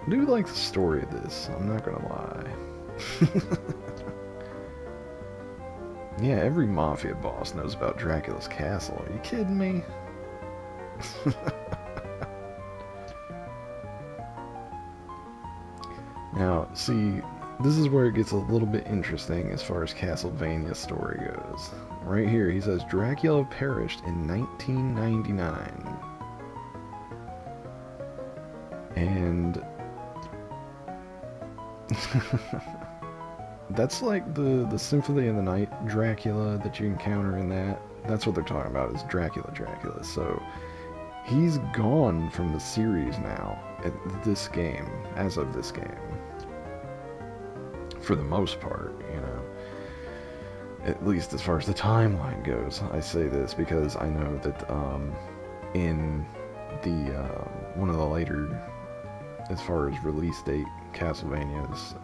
I do like the story of this, I'm not gonna lie. Yeah, every mafia boss knows about Dracula's castle. Are you kidding me? Now, see, this is where it gets a little bit interesting as far as Castlevania's story goes. Right here, he says Dracula perished in 1999. And that's like the Symphony of the Night Dracula that you encounter in that. That's what they're talking about, is Dracula. So he's gone from the series now at this game, as of this game. For the most part, you know. At least as far as the timeline goes. I say this because I know that in the one of the later, as far as release date, Castlevanias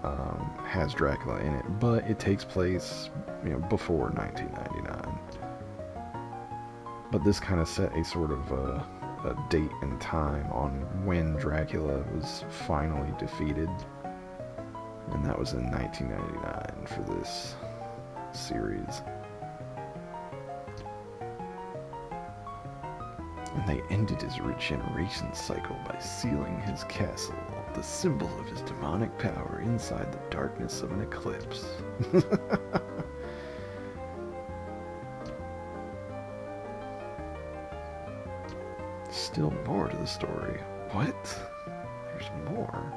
has Dracula in it, but it takes place, you know, before 1999. But this kind of set a sort of a date and time on when Dracula was finally defeated, and that was in 1999 for this series. And they ended his regeneration cycle by sealing his castle, the symbol of his demonic power, inside the darkness of an eclipse. Still more to the story. What? There's more.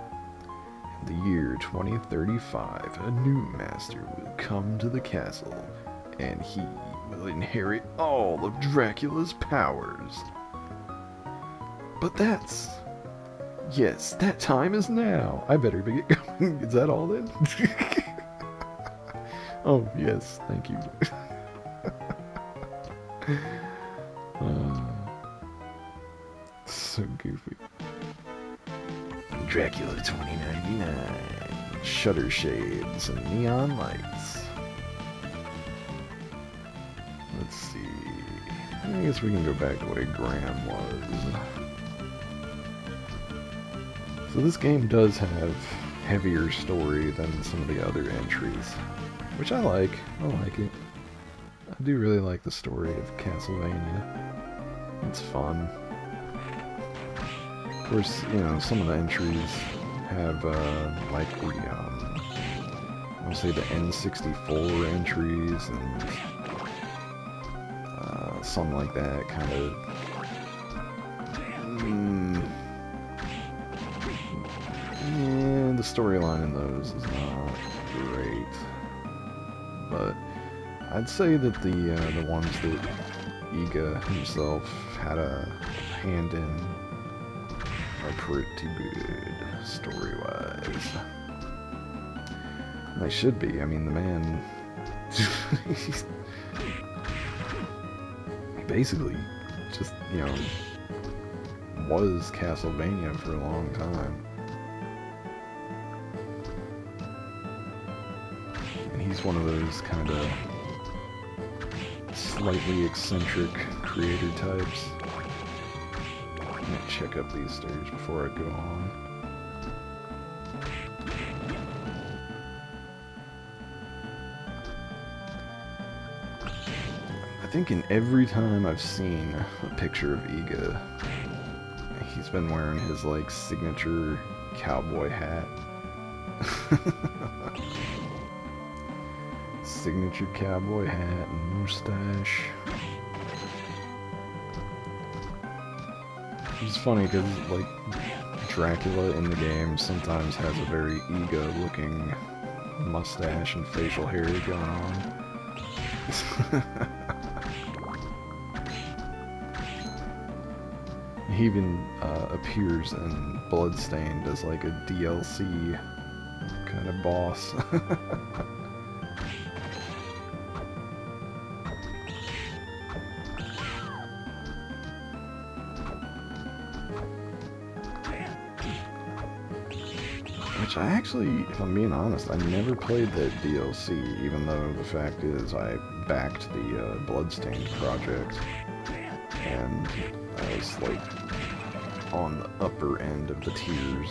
In the year 2035, a new master will come to the castle, and he will inherit all of Dracula's powers. But that's... Yes, that time is now. I better get going. Is that all then? Oh, yes, thank you. So goofy. Dracula 2099. Shutter shades and neon lights. Let's see. I guess we can go back to the way Graham was. So this game does have heavier story than some of the other entries, which I like. I like it. I do really like the story of Castlevania. It's fun. Of course, you know, some of the entries have, like the, I want to say the N64 entries and, something like that, kind of, yeah, the storyline in those is not great, but I'd say that the ones that Iga himself had a hand in are pretty good, story-wise. And they should be. I mean, the man... he basically just, you know, was Castlevania for a long time. And he's one of those kind of slightly eccentric creator types. I'm gonna check up these stairs before I go on. I think in every time I've seen a picture of Iga, he's been wearing his, like, signature cowboy hat. Signature cowboy hat and mustache. It's funny because, like, Dracula in the game sometimes has a very Iga-looking mustache and facial hair going on. He even appears in Bloodstained as, like, a DLC kind of boss. Which I actually, if I'm being honest, I never played that DLC, even though the fact is I backed the Bloodstained project, and I was like on the upper end of the tiers.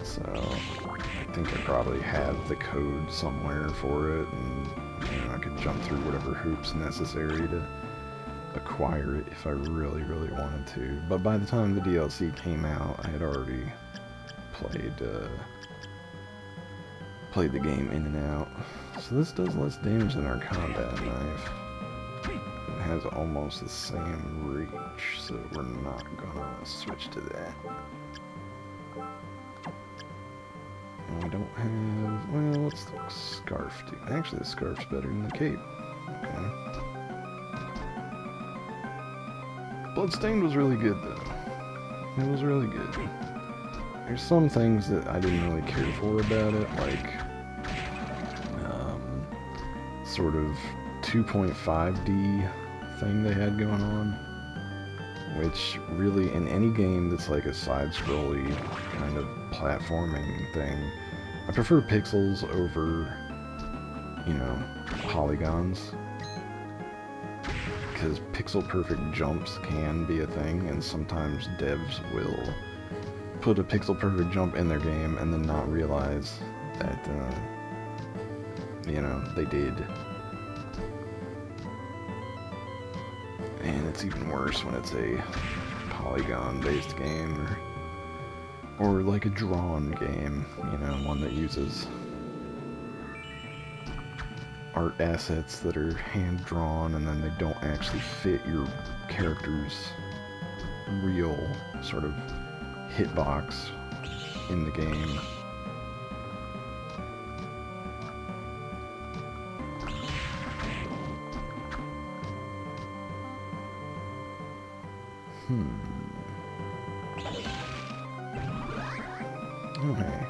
So I think I probably have the code somewhere for it, and you know, I could jump through whatever hoops necessary to acquire it if I really, really wanted to. But by the time the DLC came out, I had already played the game in and out. So this does less damage than our combat knife. It has almost the same reach, so we're not gonna switch to that. And we don't have... well, what's the scarf do? Actually, the scarf's better than the cape. Okay. Bloodstained was really good, though. It was really good. There's some things that I didn't really care for about it, like sort of 2.5D thing they had going on, which really in any game that's like a side-scrolly kind of platforming thing, I prefer pixels over, you know, polygons, because pixel-perfect jumps can be a thing, and sometimes devs will put a pixel-perfect jump in their game and then not realize that, you know, they did. And it's even worse when it's a polygon-based game, or like a drawn game, you know, one that uses art assets that are hand-drawn and then they don't actually fit your character's real sort of hitbox in the game. Okay.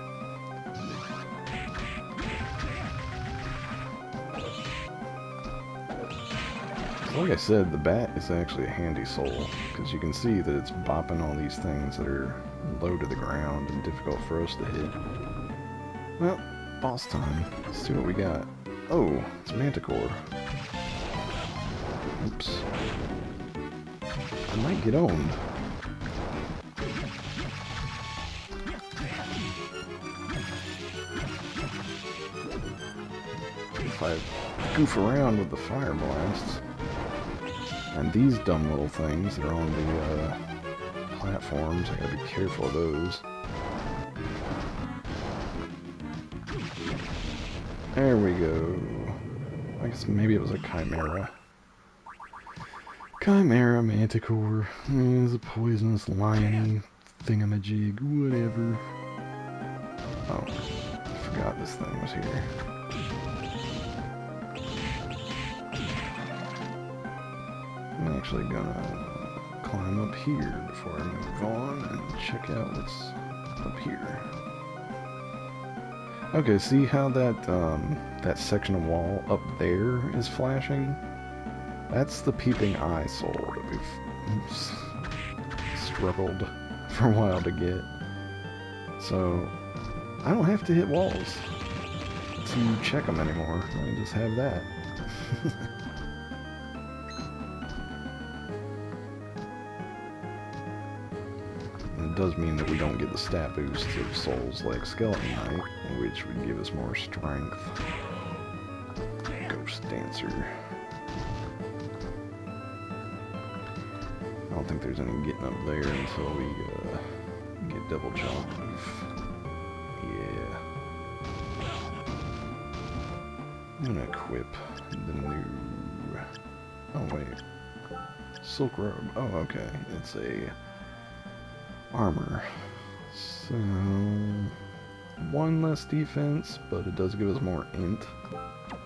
Like I said, the bat is actually a handy soul, because you can see that it's bopping all these things that are low to the ground and difficult for us to hit. Well, boss time. Let's see what we got. Oh, it's Manticore. Oops. I might get owned. If I goof around with the fire blasts. And these dumb little things that are on the platforms, I gotta be careful of those. There we go. I guess maybe it was a chimera. Chimera, manticore, it's a poisonous lion thingamajig, whatever. Oh, I forgot this thing was here. I'm actually gonna climb up here before I move on and check out what's up here. Okay, see how that that section of wall up there is flashing? That's the peeping eye soul that we've struggled for a while to get. So I don't have to hit walls to check them anymore. I just have that. It does mean that we don't get the stat boost of souls like Skeleton Knight, which would give us more strength. Ghost Dancer. I don't think there's any getting up there until we get double jump. Yeah. I'm gonna equip the new... oh wait. Silk Robe. Oh, okay. It's a... armor. So... one less defense, but it does give us more int.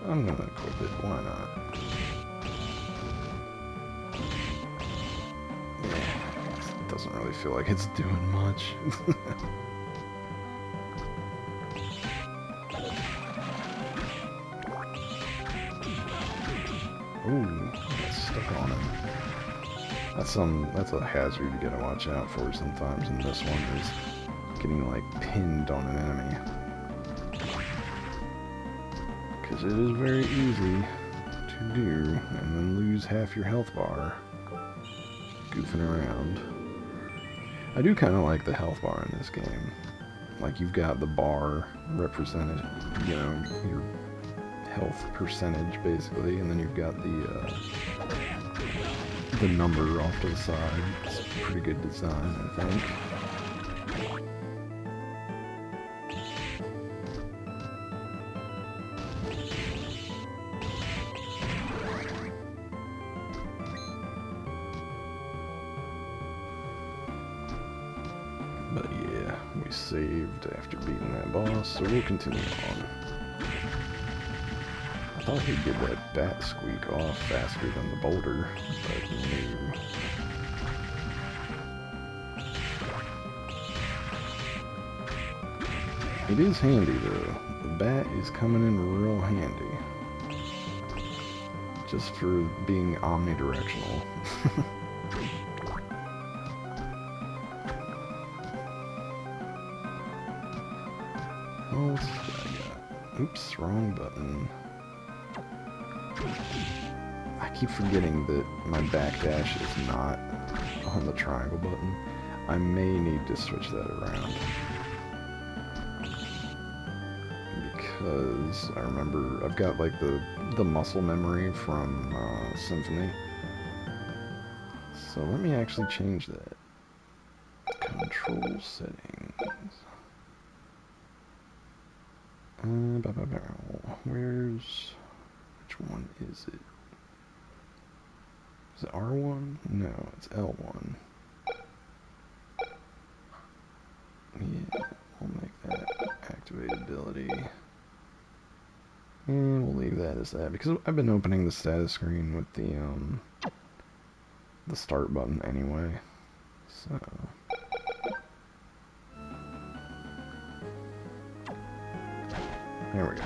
I'm gonna equip it, why not? Yeah, it doesn't really feel like it's doing much. Ooh, got stuck on him. That's a hazard you gotta watch out for sometimes, and this one is getting like pinned on an enemy. Because it is very easy to do and then lose half your health bar goofing around. I do kind of like the health bar in this game. Like, you've got the bar represented, you know, your health percentage basically, and then you've got the number off to the side. It's a pretty good design, I think. But yeah, we saved after beating that boss, so we'll continue on. I thought he'd get that bat squeak off faster than the boulder, but no. It is handy though. The bat is coming in real handy. Just for being omnidirectional. Oh, what's this guy got? Oops, wrong button. I keep forgetting that my backdash is not on the triangle button. I may need to switch that around. Because I remember I've got like the muscle memory from Symphony. So let me actually change that. Control settings. Where's... which one is it? Is it R1? No, it's L1. Yeah, we'll make that activate ability. And we'll leave that as that, because I've been opening the status screen with the start button anyway. So... there we go.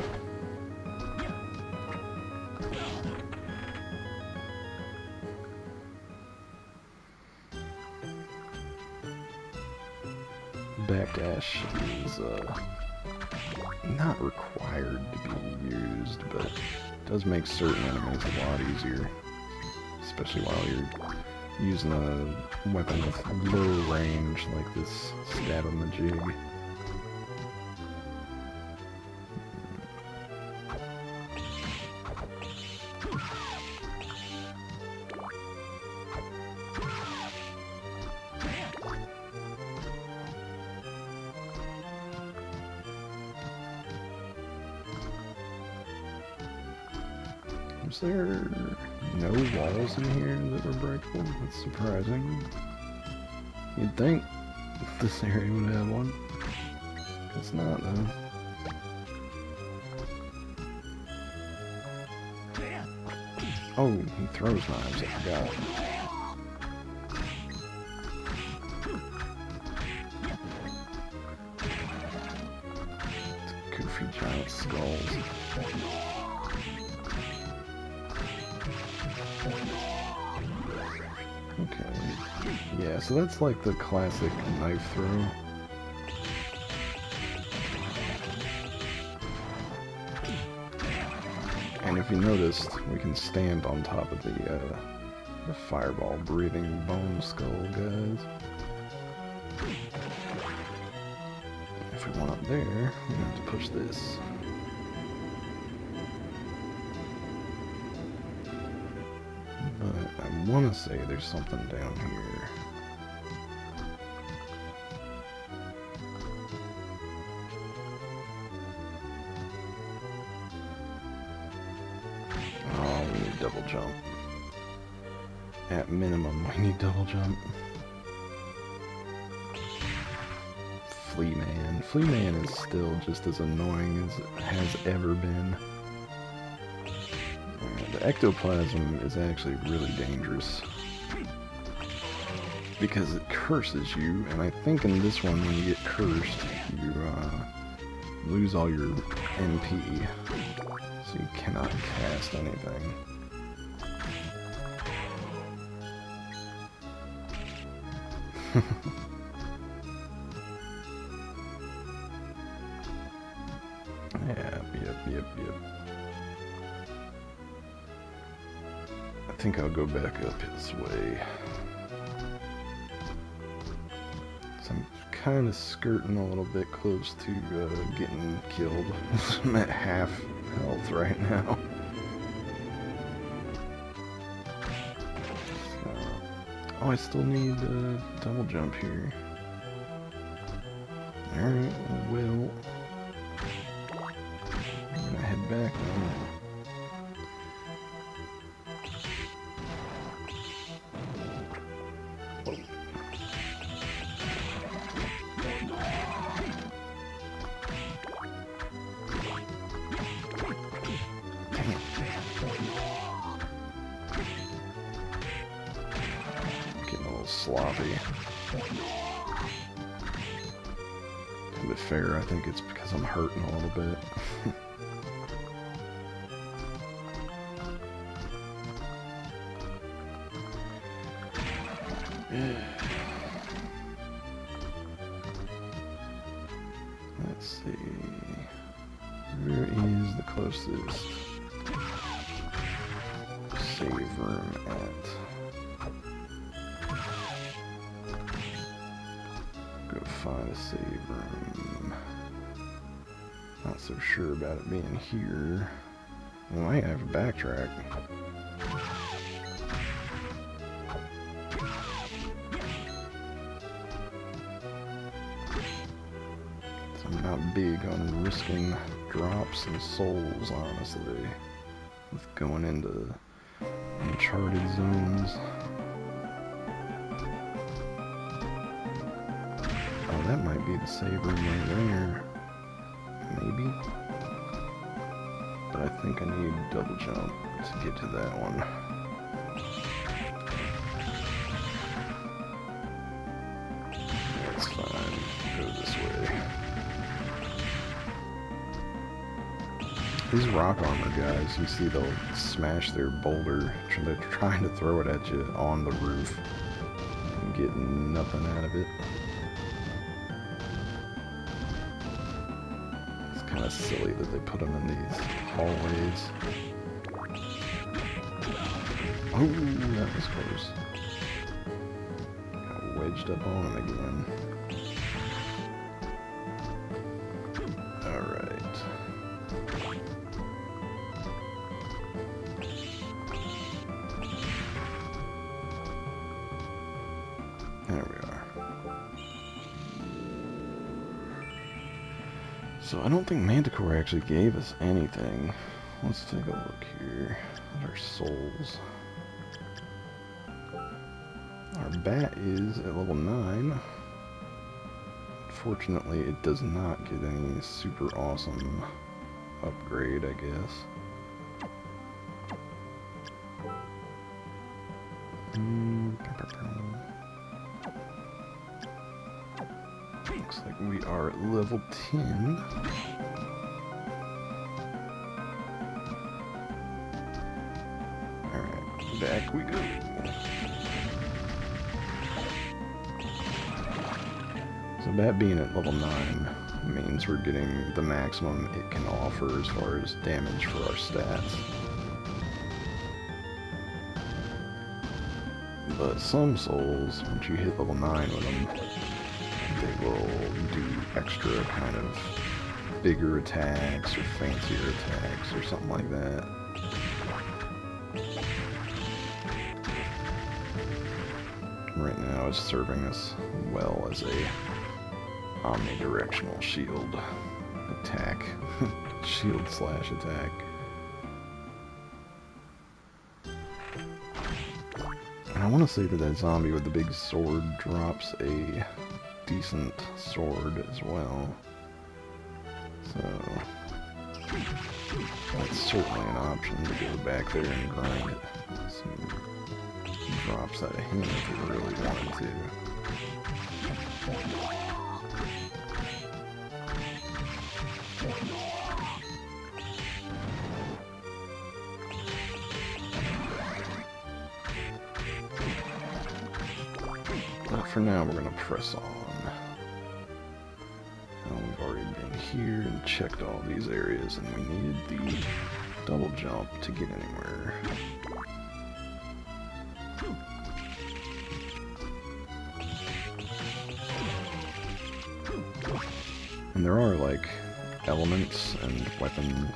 Backdash is not required to be used, but does make certain enemies a lot easier, especially while you're using a weapon with low range like this stab 'em a jig. Was there no walls in here that were breakable? That's surprising. You'd think this area would have one. It's not, though. Oh, he throws knives, I forgot. Goofy giant skulls. Okay, yeah, so that's like the classic knife throw. And if you noticed, we can stand on top of the fireball breathing bone skull guys. If we want up there, we have to push this. But I want to say there's something down here. Oh, we need double jump. At minimum, we need double jump. Flea Man. Flea Man is still just as annoying as it has ever been. The ectoplasm is actually really dangerous because it curses you, and I think in this one when you get cursed you lose all your MP, so you cannot cast anything. Yep, yep. I think I'll go back up his way. So I'm kind of skirting a little bit close to getting killed. I'm at half health right now. So, oh, I still need a double jump here. Alright, well, I'm gonna head back now. Getting a little sloppy. To be fair, I think it's because I'm hurting a little bit. Let's see. Where is the closest save room at? Go find a save room. Not so sure about it being here. I might have to backtrack. So I'm not big on risking drops and souls, honestly, with going into uncharted zones. Oh, that might be the save room right there. Maybe. But I think I need double jump to get to that one. That's fine. Go this way. These rock armor guys, you see they'll smash their boulder. They're trying to throw it at you on the roof and get nothing out of it. Kind of silly that they put them in these hallways. Oh, that was close. Got wedged up on him again. Alright. There we are. So I don't think Manticore actually gave us anything. Let's take a look here at our souls. Our bat is at level 9. Unfortunately, it does not get any super awesome upgrade, I guess. Looks like we are at level 10. Alright, back we go. So that being at level 9 means we're getting the maximum it can offer as far as damage for our stats. But some souls, once you hit level 9 with them, they will do extra kind of bigger attacks or fancier attacks or something like that. Right now it's serving us well as a omnidirectional shield attack. Shield slash attack. And I want to say that that zombie with the big sword drops a decent sword as well. So that's certainly an option to go back there and grind it. Some drops out of him if we really wanted to. But for now, we're going to press on. We've already been here and checked all these areas, and we needed the double jump to get anywhere. And there are, like, elements and weapon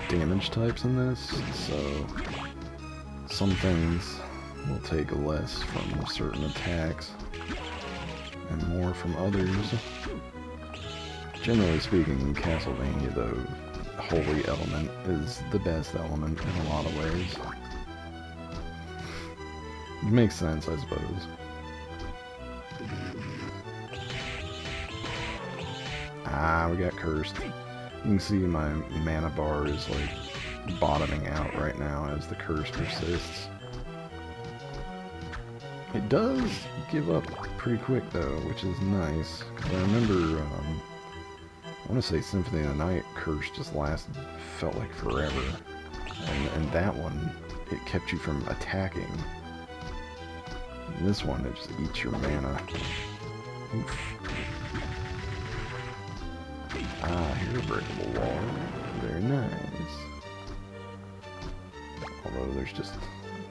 damage types in this, so some things will take less from certain attacks and more from others. Generally speaking, in Castlevania, though, Holy Element is the best element in a lot of ways. It makes sense, I suppose. Ah, we got cursed. You can see my mana bar is, like, bottoming out right now as the curse persists. It does give up pretty quick, though, which is nice. Because I remember, I want to say Symphony of the Night curse just felt like forever. And that one, it kept you from attacking. And this one, it just eats your mana. Oof. Ah, here's a breakable wall. Very nice. Although there's just a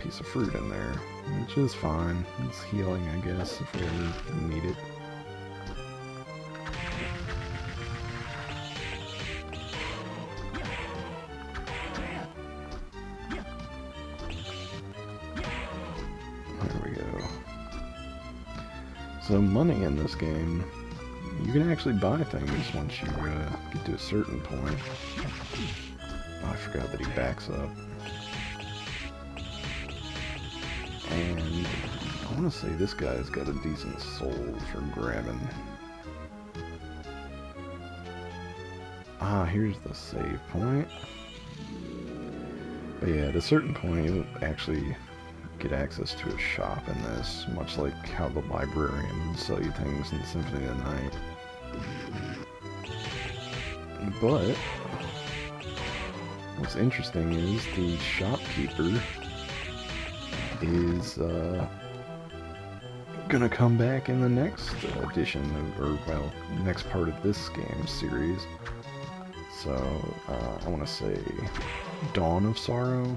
piece of fruit in there, which is fine. It's healing, I guess, if we ever need it. There we go. So money in this game, you can actually buy things once you get to a certain point. Oh, I forgot that he backs up. And I want to say this guy's got a decent soul for grabbing. Ah, here's the save point. But yeah, at a certain point, you'll actually get access to a shop in this, much like how the librarian would sell you things in Symphony of the Night. But what's interesting is the shopkeeper is gonna come back in the next edition, or well, next part of this game series. So I want to say Dawn of Sorrow,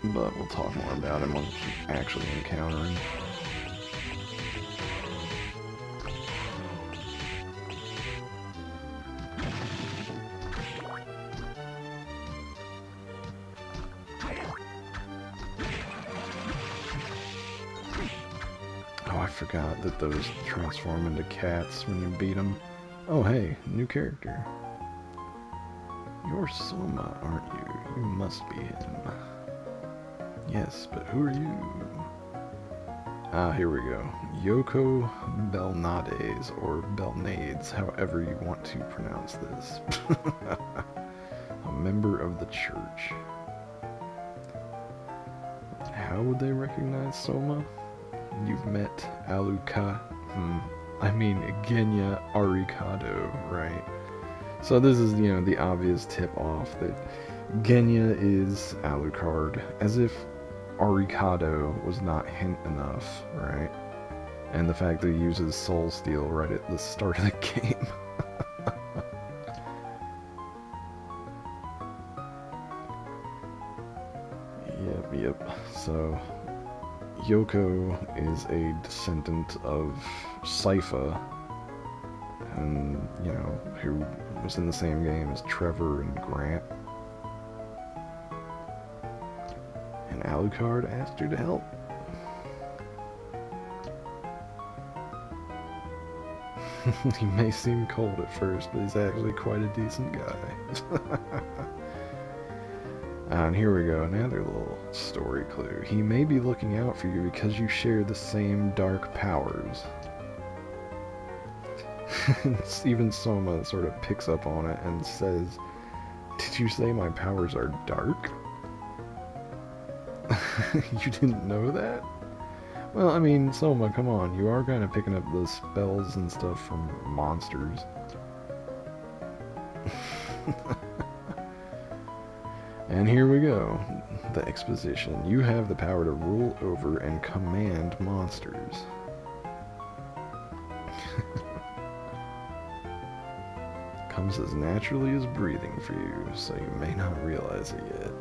but we'll talk more about him once we actually encounter him. Oh, I forgot that those transform into cats when you beat them. Oh hey, new character. You're Soma, aren't you? You must be him. Yes, but who are you? Ah, here we go. Yoko Belnades, or Belnades, however you want to pronounce this. A member of the church. How would they recognize Soma? You've met Genya Arikado, right? So this is, the obvious tip-off that Genya is Alucard, as if Arikado was not hint enough, right? And the fact that he uses Soul Steel right at the start of the game. Yep. So, Yoko is a descendant of Sypha, and, who was in the same game as Trevor and Grant. And Alucard asked her to help. He may seem cold at first, but he's actually quite a decent guy. And here we go, another little story clue. He may be looking out for you because you share the same dark powers. Even Soma sort of picks up on it and says, "Did you say my powers are dark?" You didn't know that? Well, I mean, Soma, come on, you are kind of picking up the spells and stuff from monsters. And here we go, the exposition. You have the power to rule over and command monsters. comes as naturally as breathing for you, so you may not realize it yet.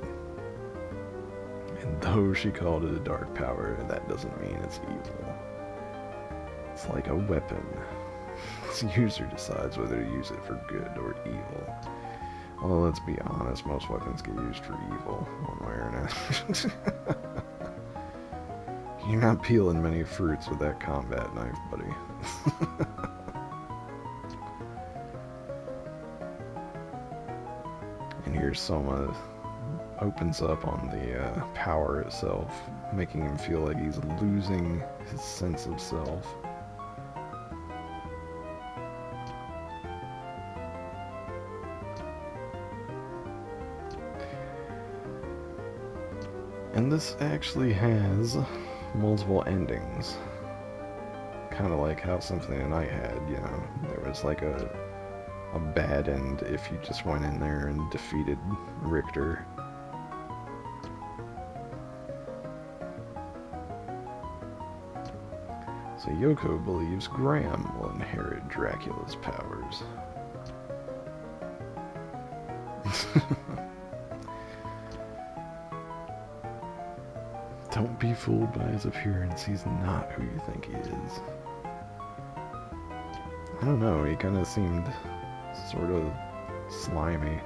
And though she called it a dark power, that doesn't mean it's evil. It's like a weapon. Its user decides whether to use it for good or evil. Although, let's be honest, most weapons get used for evil, one way or another. You're not peeling many fruits with that combat knife, buddy. And here Soma opens up on the power itself, making him feel like he's losing his sense of self. And this actually has multiple endings. Kind of like how Symphony of the Night had, you know, there was like a bad end if you just went in there and defeated Richter. So Yoko believes Graham will inherit Dracula's powers. Don't be fooled by his appearance, he's not who you think he is. I don't know, he kind of seemed sort of slimy.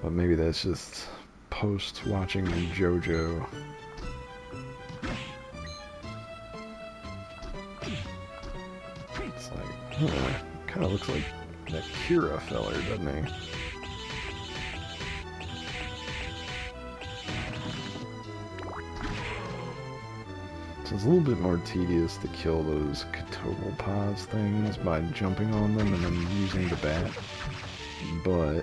But maybe that's just post-watching JoJo. It's like, kind of looks like that Kira feller, doesn't he? So it's a little bit more tedious to kill those Catoblepas things by jumping on them and then using the bat. But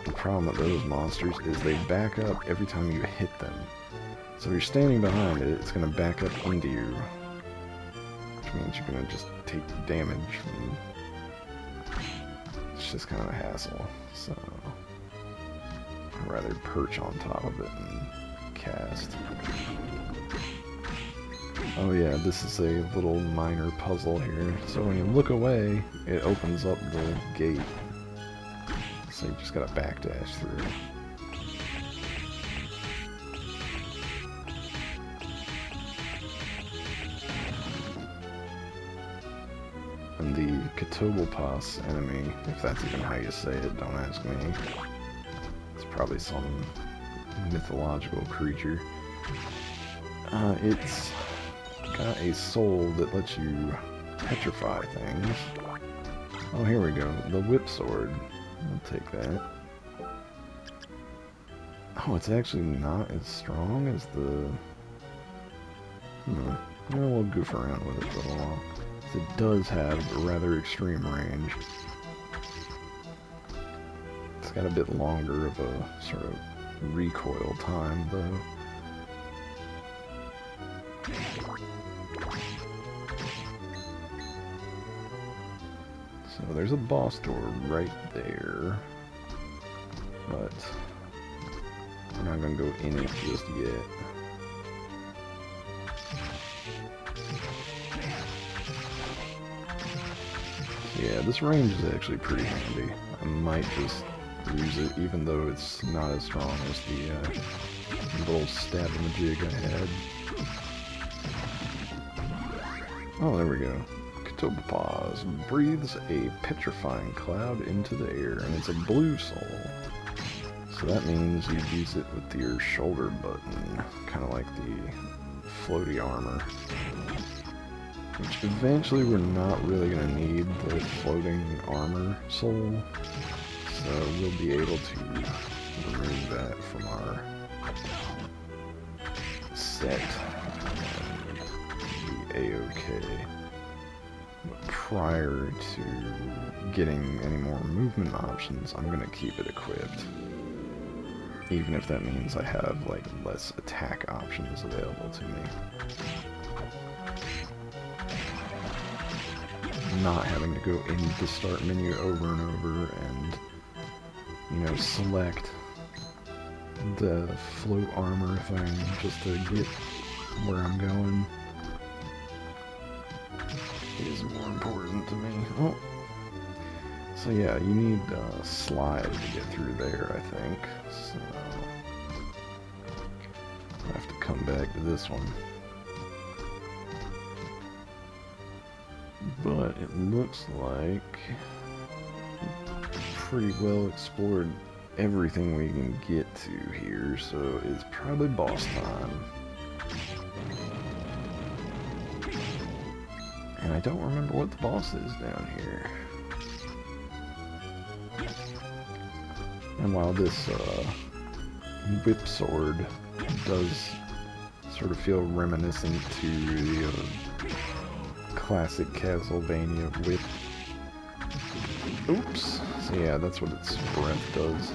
the problem with those monsters is they back up every time you hit them. So if you're standing behind it, it's going to back up into you. Which means you're going to just take damage. And it's just kind of a hassle. So I'd rather perch on top of it and cast. Oh yeah, this is a little minor puzzle here. So when you look away, it opens up the gate. So you just gotta backdash through. And the Catoblepas enemy, if that's even how you say it, don't ask me. It's probably some mythological creature. It's got a soul that lets you petrify things. Oh, here we go. The whip sword. I'll take that. Oh, it's actually not as strong as the... Well, we'll goof around with it for a little while. It does have a rather extreme range. It's got a bit longer of a sort of recoil time, though. So there's a boss door right there, but we're not going to go in it just yet. Yeah, this range is actually pretty handy. I might just use it, even though it's not as strong as the little stab in the jig I had. Oh, there we go. Catoblepas breathes a petrifying cloud into the air, and it's a blue soul. So that means you use it with your shoulder button, kind of like the floaty armor. Which eventually we're not really going to need the floating armor soul, so we'll be able to remove that from our set and be a-okay. But prior to getting any more movement options, I'm going to keep it equipped. Even if that means I have like less attack options available to me. Not having to go into the start menu over and over and, you know, select the float armor thing just to get where I'm going. is more important to me. Oh, so yeah, you need slide to get through there, I think. So I have to come back to this one. But it looks like pretty well explored everything we can get to here, so it's probably boss time. And I don't remember what the boss is down here. And while this whip sword does sort of feel reminiscent to the classic Castlevania whip. Oops. So yeah, that's what its breath does.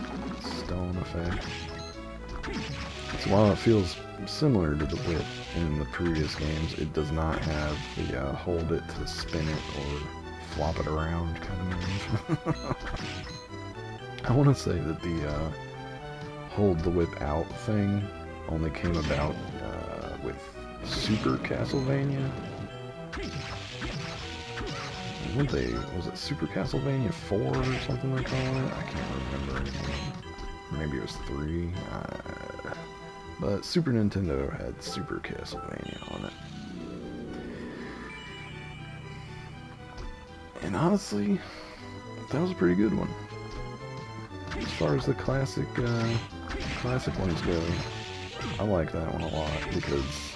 Stone effect. So while it feels similar to the whip in the previous games, it does not have the hold it to spin it or flop it around kind of move. I want to say that the hold the whip out thing only came about with Super Castlevania. Was it Super Castlevania 4 or something they call it? I can't remember anymore. Maybe it was 3. But Super Nintendo had Super Castlevania on it. And honestly, that was a pretty good one. As far as the classic ones go, I like that one a lot because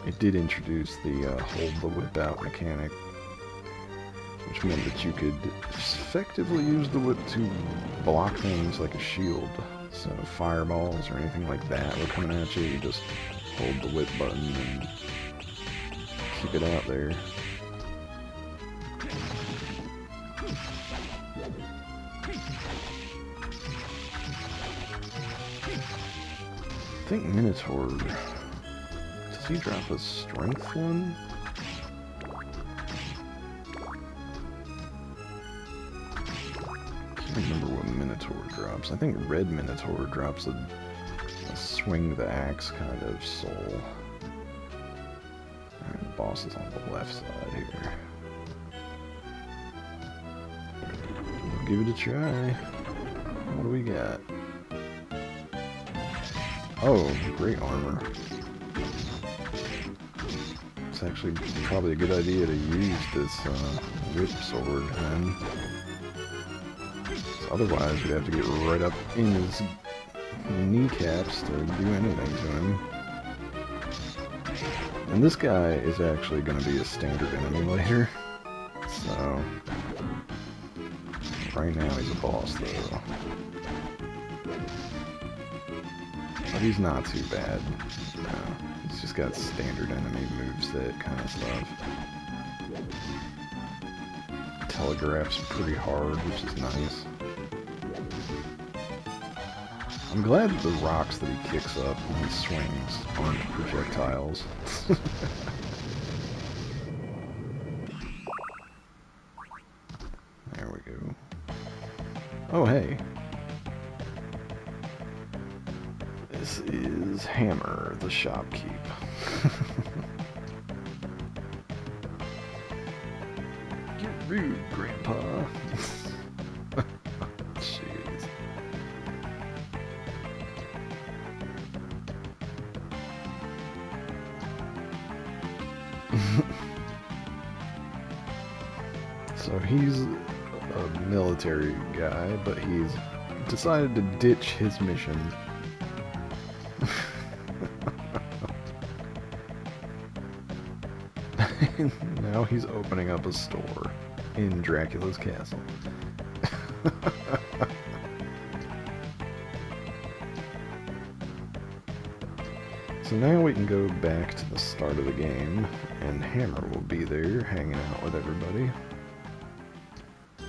it did introduce the hold the whip out mechanic, which meant that you could effectively use the whip to block things like a shield. So fireballs or anything like that were coming at you, you just hold the whip button and keep it out there. I think Minotaur, does he drop a strength one? I can't remember what Minotaur drops. I think Red Minotaur drops a swing the axe kind of soul. Alright, the boss is on the left side here. We'll give it a try. What do we got? Oh, great armor. It's actually probably a good idea to use this whip sword, then. Otherwise, we'd have to get right up in his kneecaps to do anything to him. And this guy is actually going to be a standard enemy later. So, right now he's a boss, though. But he's not too bad. No, he's just got standard enemy moveset kind of stuff. Telegraphs pretty hard, which is nice. I'm glad that the rocks that he kicks up when he swings aren't projectiles. There we go. Oh, hey. This is Hammer, the shopkeep. You're rude, Grandpa. Jeez. So he's a military guy, but he's decided to ditch his mission. Now he's opening up a store in Dracula's castle. So now we can go back to the start of the game, and Hammer will be there hanging out with everybody.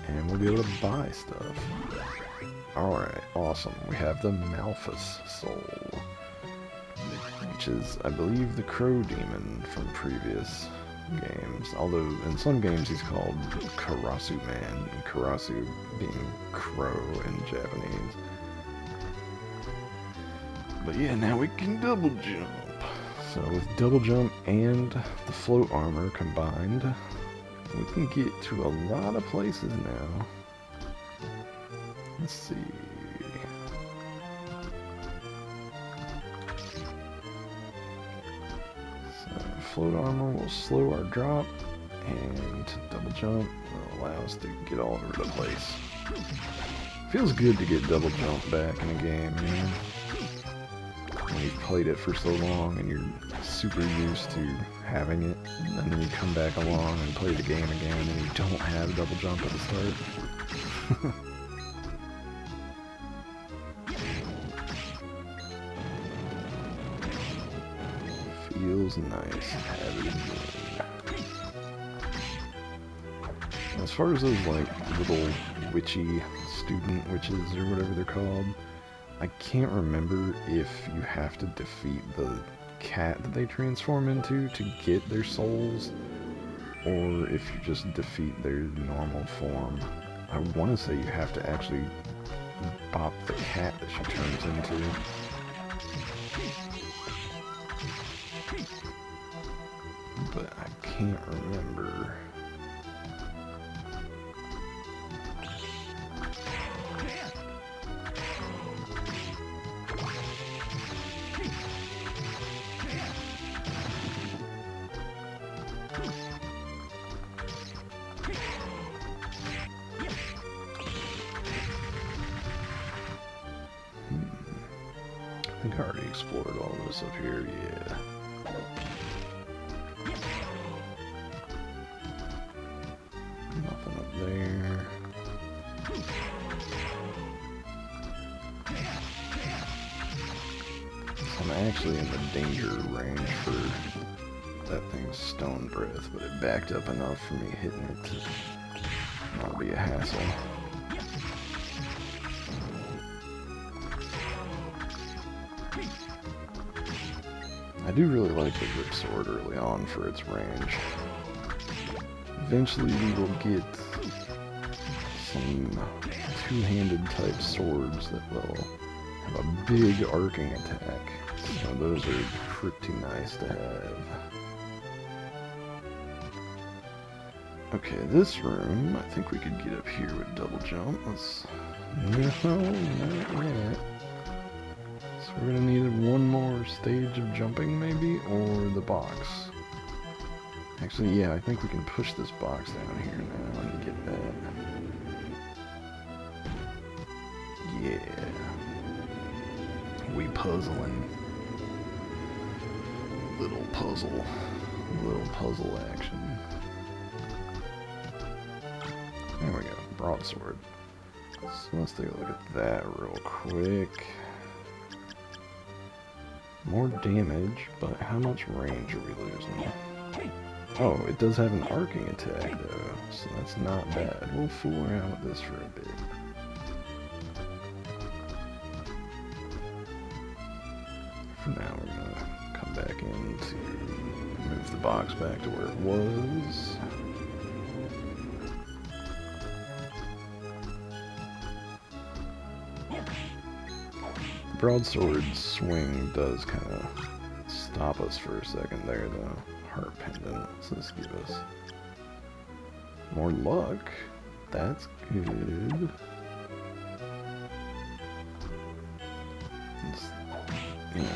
And we'll be able to buy stuff. Alright, awesome. We have the Malphus Soul, which is, I believe, the Crow Demon from previous games. Although, in some games he's called Karasu Man, Karasu being crow in Japanese. But yeah, now we can double jump. So with double jump and the float armor combined, We can get to a lot of places now. Let's see. So, float armor will slow our drop, and double jump will allow us to get all over the place. Feels good to get double jump back in a game, you know? When you've played it for so long and you're super used to having it, and then you come back along and play the game again and you don't have double jump at the start. Feels nice to have it again. As far as those like little witchy student witches or whatever they're called, I can't remember if you have to defeat the cat that they transform into to get their souls, or if you just defeat their normal form. I want to say you have to actually bop the cat that she turns into. But I can't remember. I think I already explored all this up here, yeah. Nothing up there. So I'm actually in the danger range for that thing's stone breath, but it backed up enough for me hitting it to not be a hassle. I do really like the Rip Sword early on for its range. Eventually we will get some two-handed type swords that will have a big arcing attack. So those are pretty nice to have. Okay, this room, I think we could get up here with double jump. Let's... No, not yet. So we're gonna need one more stage of jumping, maybe, or the box. Actually, yeah, I think we can push this box down here now and get that. Yeah. We puzzling. Little puzzle action. There we go, broadsword. So let's take a look at that real quick. More damage, but how much range are we losing? Oh, it does have an arcing attack though, so that's not bad. We'll fool around with this for a bit. For now, we're gonna come back in to move the box back to where it was. The broadsword swing does kind of stop us for a second there, though. Heart pendant. So let's give us more luck. That's good. It's, you know,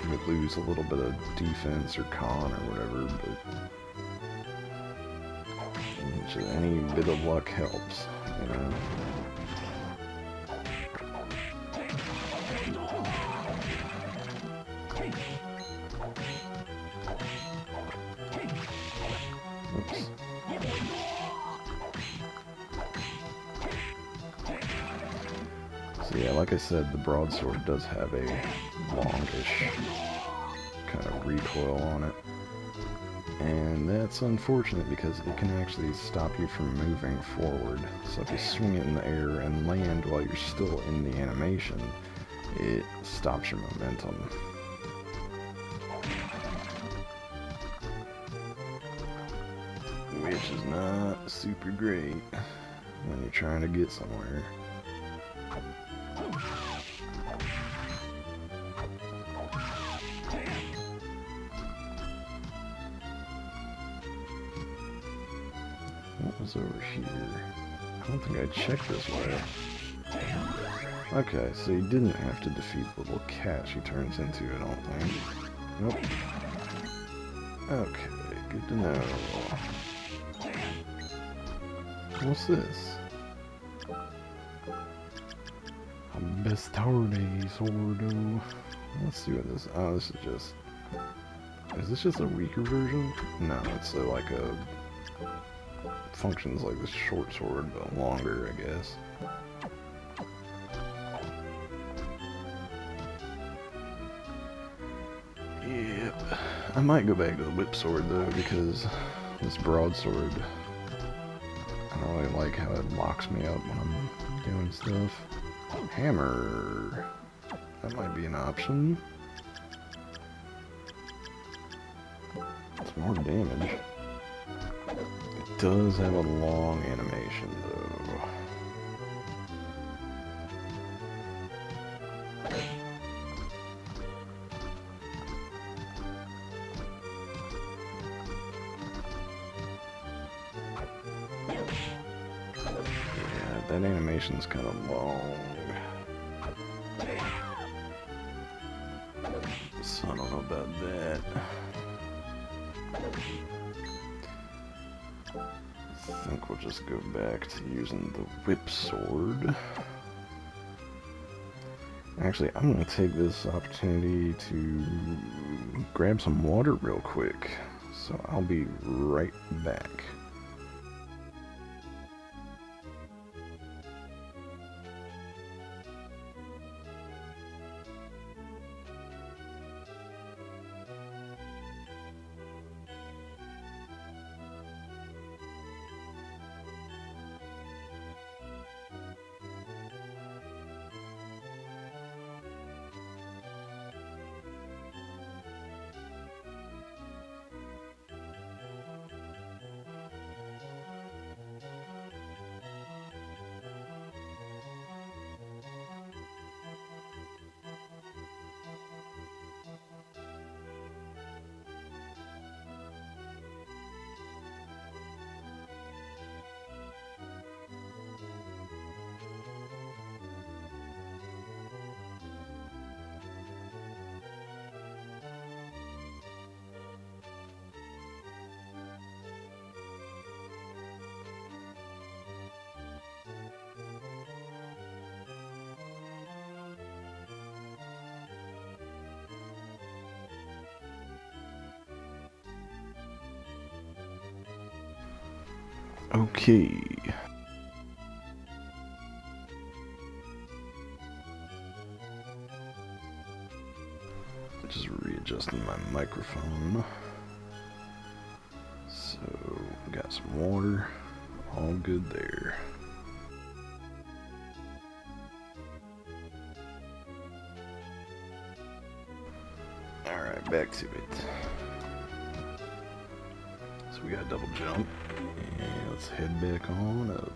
we lose a little bit of defense or con or whatever, but any bit of luck helps, you know. So yeah, like I said, the broadsword does have a longish kind of recoil on it. And that's unfortunate because it can actually stop you from moving forward. So if you swing it in the air and land while you're still in the animation, it stops your momentum. Which is not super great when you're trying to get somewhere. was over here. I don't think I checked this way. Okay, so you didn't have to defeat the little cat she turns into, I don't think. Nope. Okay, good to know. What's this? A Bastarde Sordo. Let's see what this... Oh, this is just... Is this just a weaker version? No, it's like a... Functions like this short sword, but longer, I guess. Yep. I might go back to the whip sword, though, because this broadsword... I don't really like how it locks me up when I'm doing stuff. Hammer. That might be an option. It's more damage. It does have a long animation, though. Yeah, that animation's kind of long. So I don't know about that. I think we'll just go back to using the whip sword. Actually, I'm going to take this opportunity to grab some water real quick. So I'll be right back. Okay. Just readjusting my microphone. So, got some water. All good there. Alright, back to it. So we got a double jump. And let's head back on up.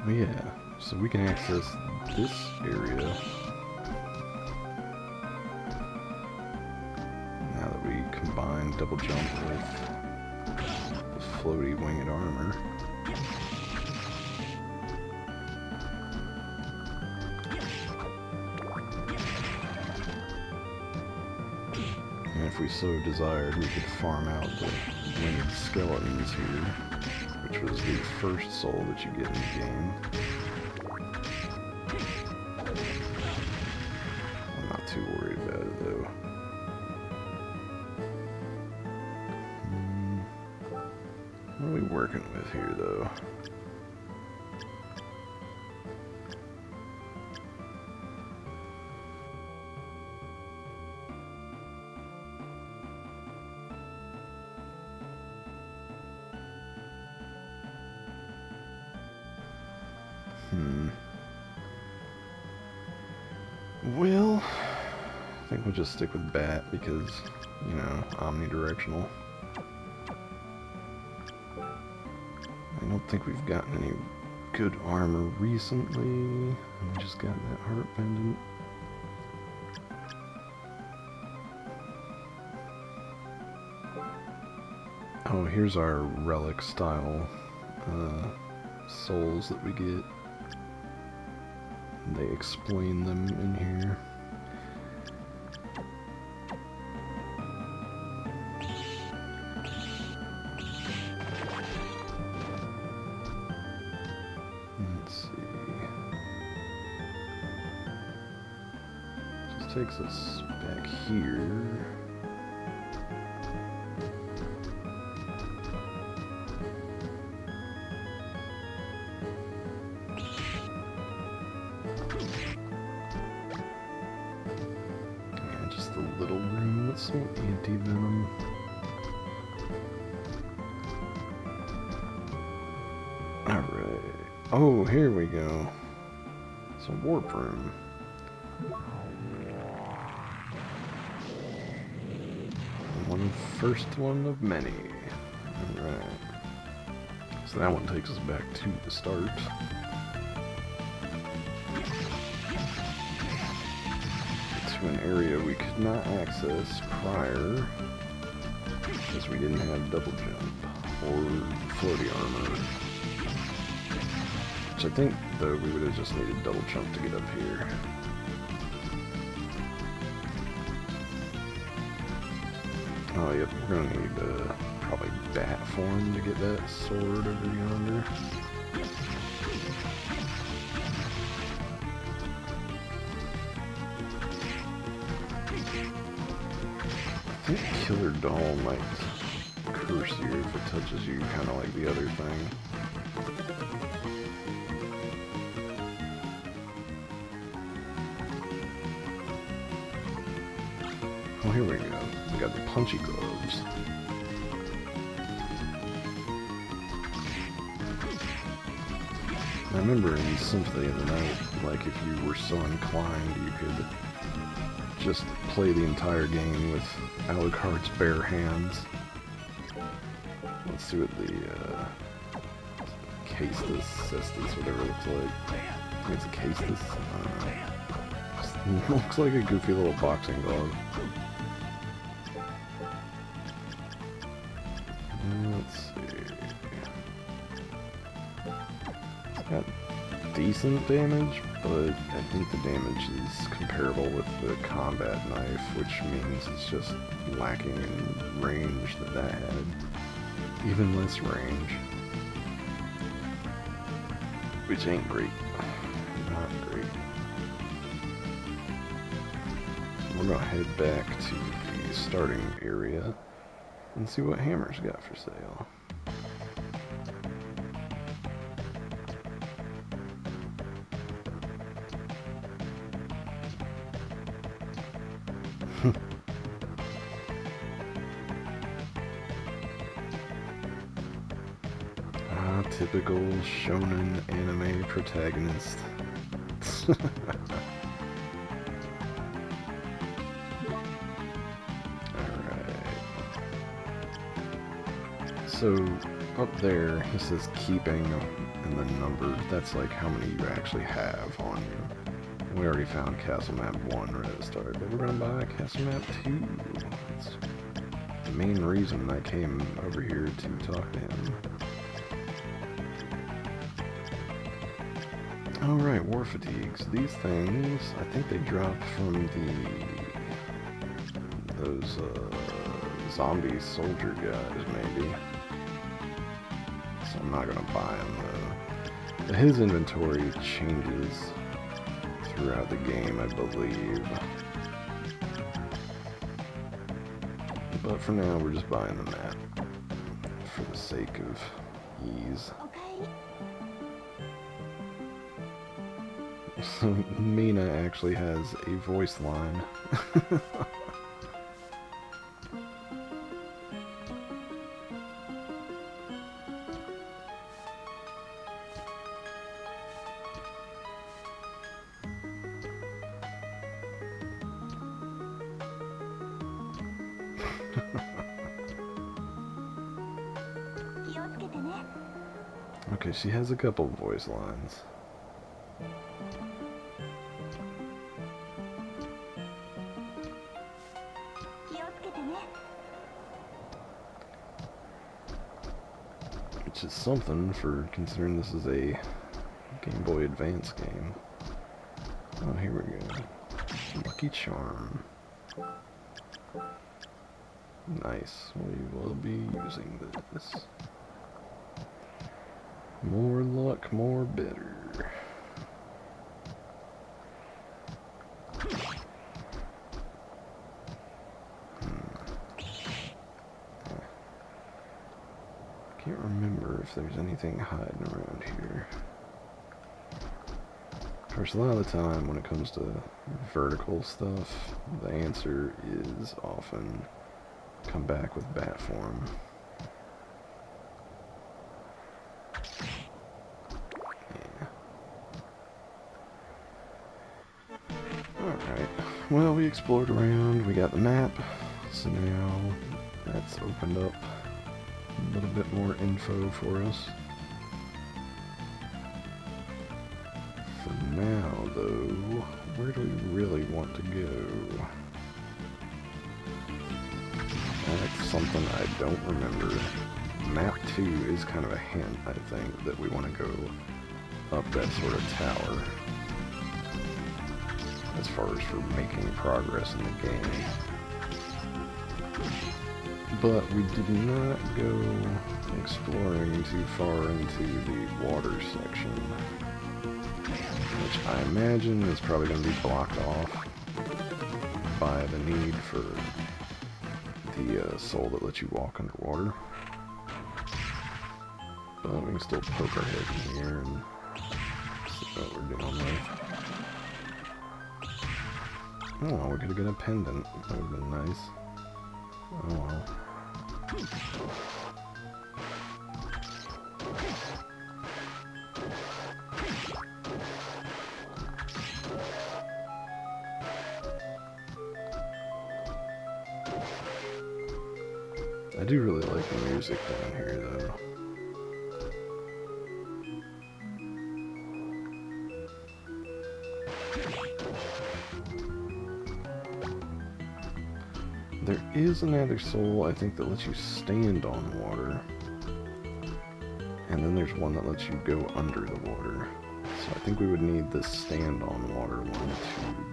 Oh yeah, so we can access this area now that we combine double jump with the floaty winged armor. And if we so desired, we could farm out the winged skeletons here, which was the first soul that you get in the game. I'm not too worried about it though. What are we working with here though? Well, I think we'll just stick with bat because, you know, omnidirectional. I don't think we've gotten any good armor recently. I just got that heart pendant. Oh, here's our relic style souls that we get. They explain them in here. Let's see. Just takes us back here. Little room with some anti-venom. Alright. Oh, here we go. It's a warp room. First one of many. Alright. So that one takes us back to the start. To an area we could not access prior because we didn't have double jump or floaty armor. Which I think, though, we would have just needed double jump to get up here. Oh, yep, we're gonna need probably bat form to get that sword over yonder. I think Killer Doll might curse you if it touches you, kind of like the other thing. Oh, here we go. We got the punchy gloves. I remember in Symphony of the Night, like, if you were so inclined, you could just play the entire game with Alucard's bare hands. Let's see what the Castus, Cestus, whatever it looks like. I think it's a Castus. It looks like a goofy little boxing glove. Let's see. It's got decent damage, but I think the damage is comparable with the combat knife, which means it's just lacking in range that had. Even less range. Which ain't great. Not great. So we're gonna head back to the starting area and see what Hammer's got for sale. Typical shonen anime protagonist. Alright. So, up there, it says keeping and the number. That's like how many you actually have on you. We already found Castle Map 1 right at the start, but we're gonna buy Castle Map 2. That's the main reason I came over here to talk to him. Alright, war fatigues. These things, I think they dropped from those zombie soldier guys, maybe. So I'm not gonna buy them though. But his inventory changes throughout the game, I believe. But for now, we're just buying the map for the sake of ease. So Mina actually has a voice line. Okay, she has a couple voice lines. Which is something for considering this is a Game Boy Advance game. Oh, here we go. Lucky Charm. Nice. We will be using this. More luck, more better. Can't remember if there's anything hiding around here. Of course, a lot of the time when it comes to vertical stuff, the answer is often come back with bat form. Yeah. Alright, well, we explored around, we got the map, so now that's opened up a little bit more info for us. For now, though, where do we really want to go? That's something I don't remember. Map 2 is kind of a hint, I think, that we want to go up that sort of tower. As far as for making progress in the game. But we did not go exploring too far into the water section, which I imagine is probably going to be blocked off by the need for the soul that lets you walk underwater. But we can still poke our head in here and see what we're dealing with. Oh, we could have got a pendant. That would have been nice. Oh well. I do really like the music down here, though. There is another soul, I think, that lets you stand on water. And then there's one that lets you go under the water. So I think we would need the stand on water one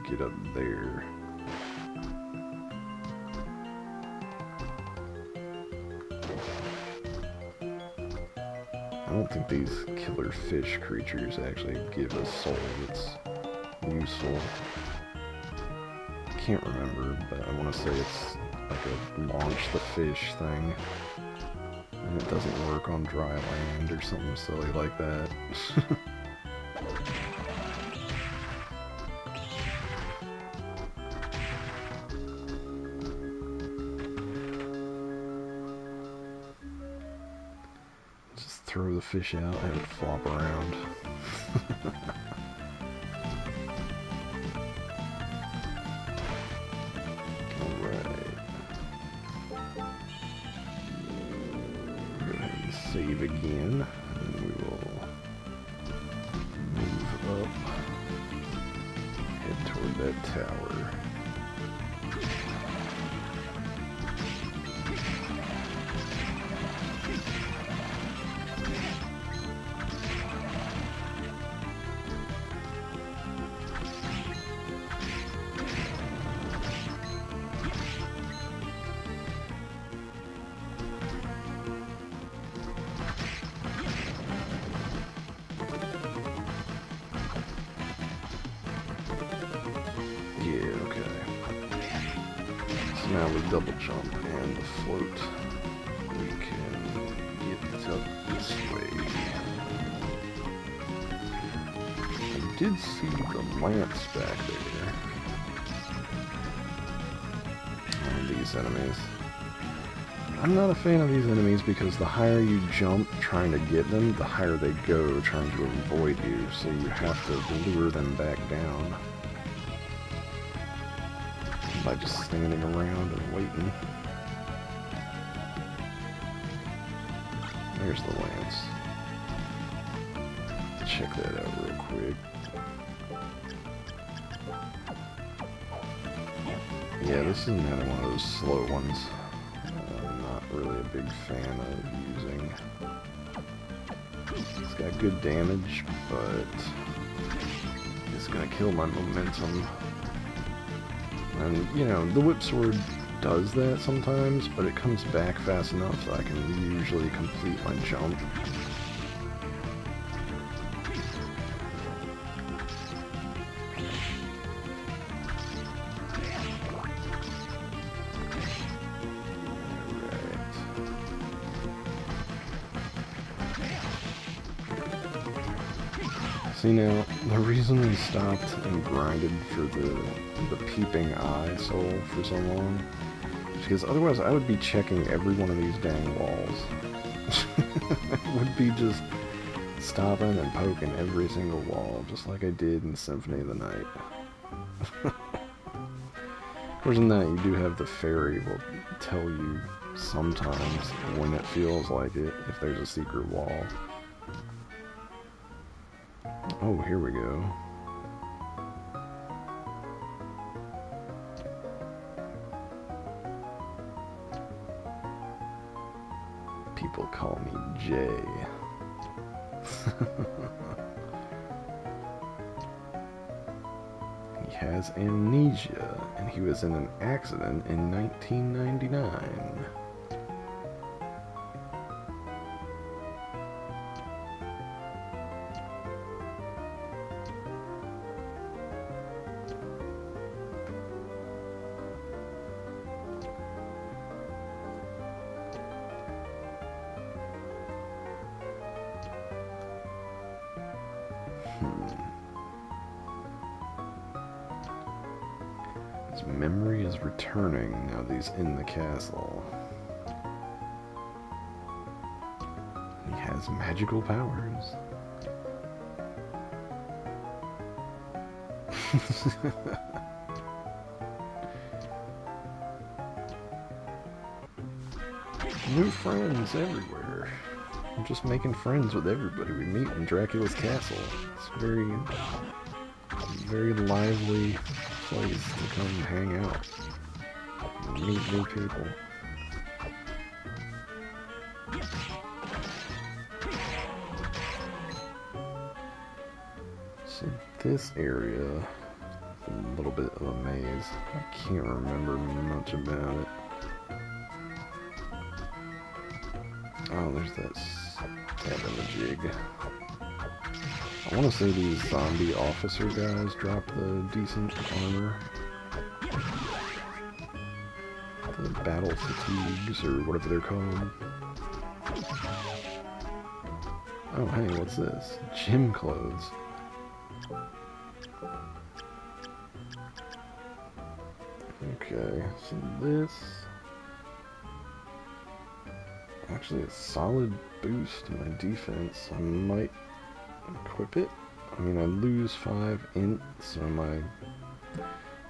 to get up there. I don't think these killer fish creatures actually give a soul that's useful. I can't remember, but I want to say it's like a launch the fish thing. And it doesn't work on dry land or something silly like that. Just throw the fish out and it flop around. Save again, and we will move up, head toward that tower. Now with double jump and the float, we can get up this way. I did see the lance back there. And these enemies. I'm not a fan of these enemies because the higher you jump trying to get them, the higher they go trying to avoid you, so you have to lure them back down by just standing around and waiting. There's the lance. check that out real quick. Yeah, this is another one of those slow ones. I'm not really a big fan of using. It's got good damage, but it's gonna kill my momentum. And, you know, the whip sword does that sometimes, but it comes back fast enough that I can usually complete my jump. See now, the reason we stopped and grinded for the peeping eye soul for so long is because otherwise I would be checking every one of these dang walls. I would be just stopping and poking every single wall, just like I did in Symphony of the Night. Of course, in that you do have the fairy will tell you sometimes when it feels like it, if there's a secret wall. Oh, here we go. People call me Jay. He has amnesia, and he was in an accident in 1999. His memory is returning now that he's in the castle. He has magical powers. New friends everywhere. I'm just making friends with everybody we meet in Dracula's castle. It's very, very lively place to come hang out and meet new people. So this area is a little bit of a maze. I can't remember much about it. Oh, there's that jig. I want to say these zombie officer guys drop the decent armor. The battle fatigues, or whatever they're called. Oh, hey, what's this? Gym clothes. Okay, so this... actually a solid boost to my defense. I might equip it. I mean, I lose 5 int, so my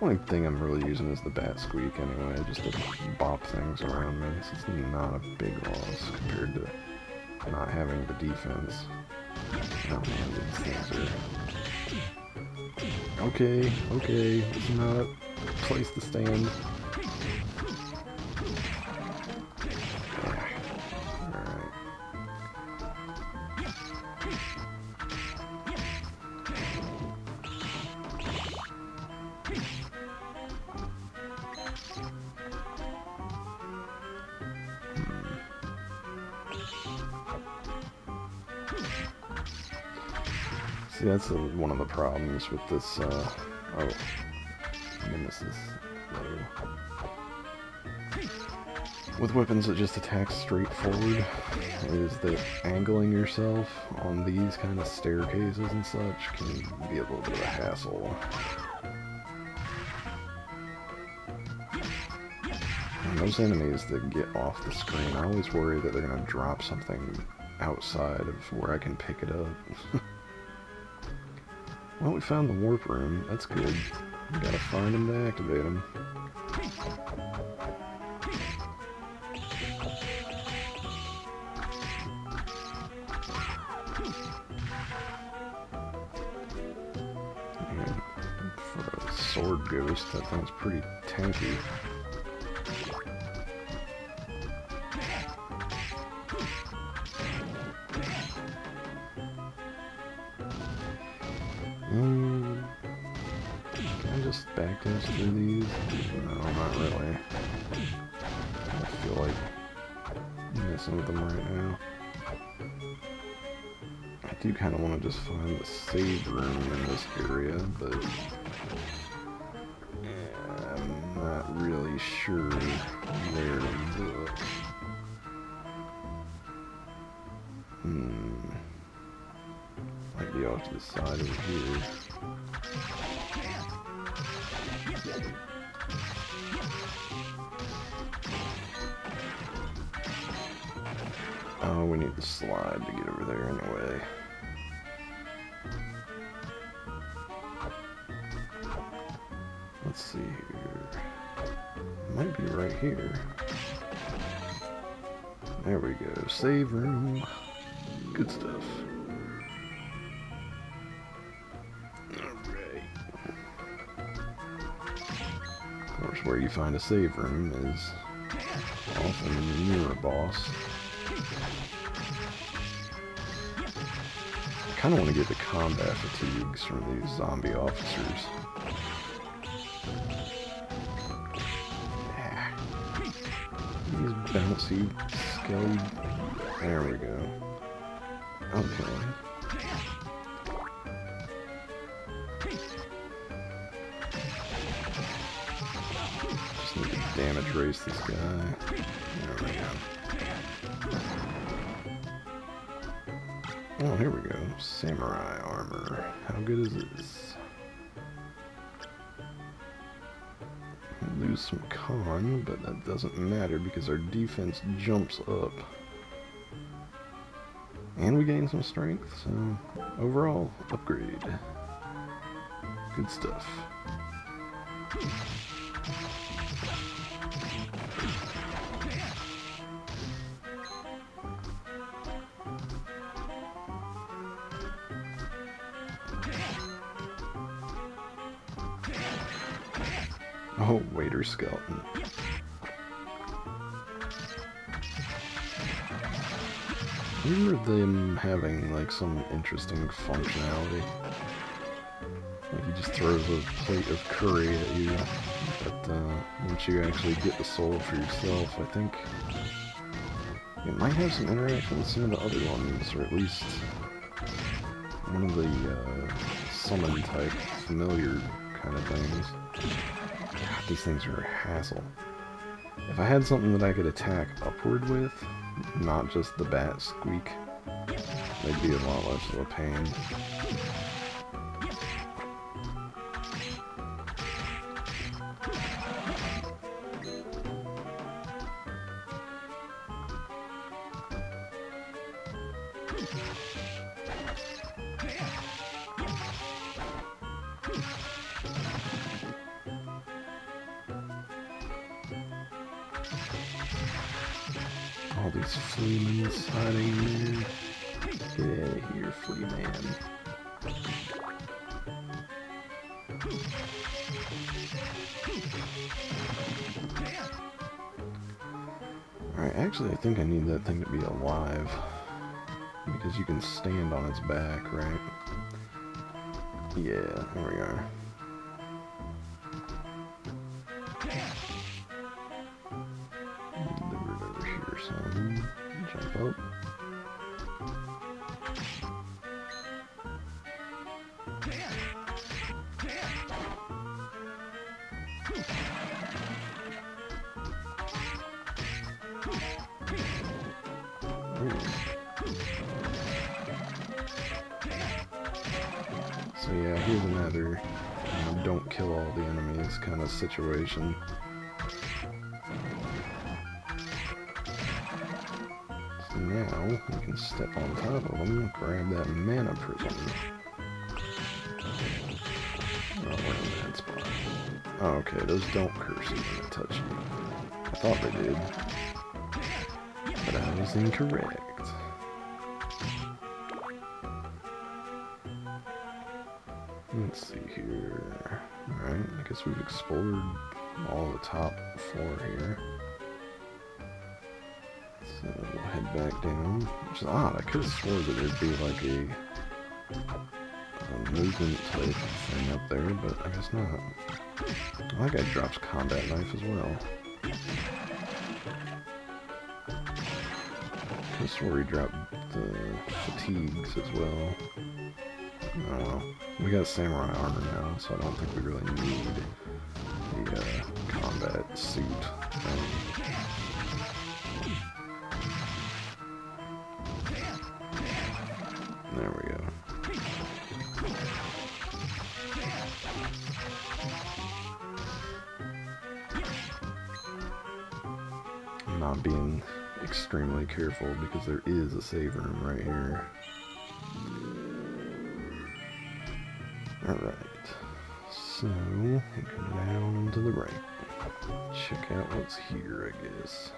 only thing I'm really using is the bat squeak anyway, just to bop things around me. So it's not a big loss compared to not having the defense. Oh man, these things are... Okay, it's not a place to stand. See, that's one of the problems with this, oh, Nemesis, with weapons that just attack straight forward, is that angling yourself on these kind of staircases and such can be a little bit of a hassle. And those enemies that get off the screen, I always worry that they're going to drop something outside of where I can pick it up. Well, we found the warp room. That's good. We gotta find him to activate him. sword ghost. That thing's pretty tanky. Can I just backdash through these? No, not really. I feel like messing with them right now. I do kind of want to just find the save room in this area, but yeah, I'm not really sure where to look. Might be off to the side over here. Oh, we need the slide to get over there anyway. Let's see here. Might be right here. There we go. Save room. Good stuff. Alright. Of course, where you find a save room is often near a boss. I kind of want to get the combat fatigues from these zombie officers. Yeah. These bouncy, skelly... There we go. Okay. Just need to damage race this guy. There we go. Oh, here we go. Samurai armor. How good is this? We'll lose some con, but that doesn't matter because our defense jumps up. And we gain some strength, so overall, upgrade. Good stuff. Oh, waiter skeleton. I remember them having like some interesting functionality. Like he just throws a plate of curry at you, but once you actually get the soul for yourself, I think it might have some interaction with some of the other ones, or at least one of the summon type familiar kind of things. God, these things are a hassle. If I had something that I could attack upward with, not just the bat squeak, they'd be a lot less of a pain. All these fleamans hiding in there. Get out of here, flea man. Alright, actually I think I need that thing to be alive. Because you can stand on its back, right? Yeah, there we are. Over here, son. Jump up. So yeah, here's another don't kill all the enemies kind of situation. So now we can step on top of them, grab that mana prism. Oh, we're in that spot. Oh, okay, those don't curse you when they touch you. I thought they did, but I was incorrect. Let's see here. Alright, Alright, I guess we've explored all the top floor here. So we'll head back down, which is odd. I could have swore that there'd be like a movement type thing up there, but I guess not. Oh, that guy drops combat knife as well. I could have swore he dropped the fatigues as well. Oh well. We got samurai armor now, so I don't think we really need the combat suit thing. There we go. I'm not being extremely careful because there is a save room right here. Alright, so we go down to the right. Check out what's here, I guess.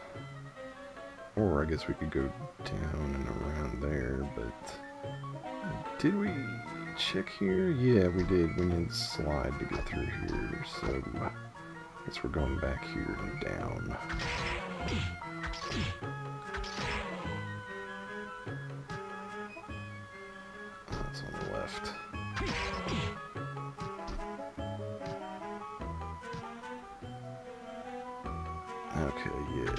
Or I guess we could go down and around there, but did we check here? Yeah, we did. We need to slide to get through here, so I guess we're going back here and down. That's on the left. Okay, yeah.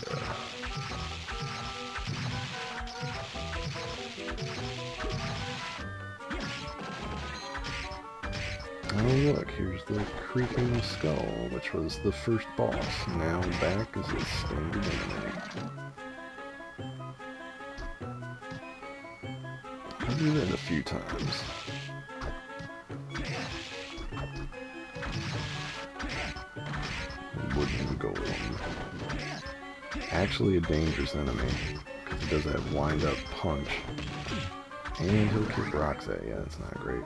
Oh look, here's the creaking skull, which was the first boss, now back as a standard enemy. I'll do that a few times. Wooden golem. Actually a dangerous enemy, because he does that wind-up punch. And he'll kick rocks at you, that's not great.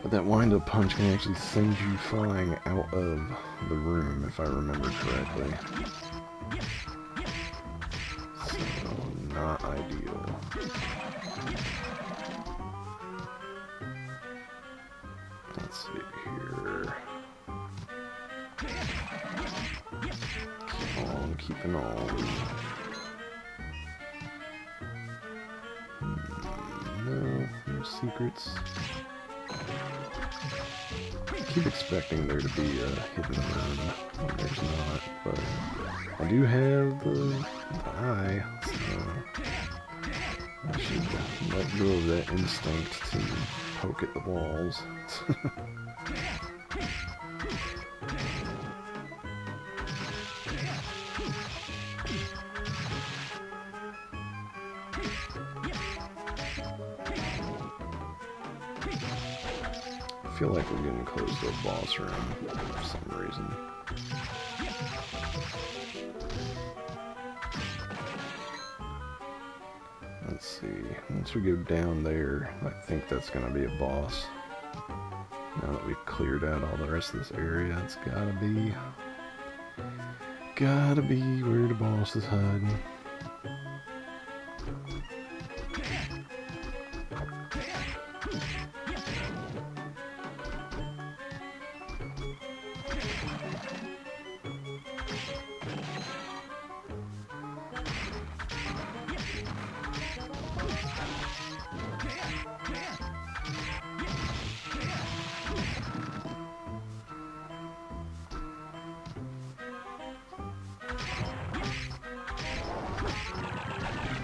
But that wind-up punch can actually send you flying out of the room, if I remember correctly. So, not ideal. Let's see here. Keep on keeping on. No secrets. I keep expecting there to be a hidden room, and there's not, but I do have the eye, so I should let go of that instinct to poke at the walls. I feel like we're getting close to a boss room for some reason. Let's see. Once we go down there, I think that's going to be a boss. Now that we've cleared out all the rest of this area, it's gotta be where the boss is hiding.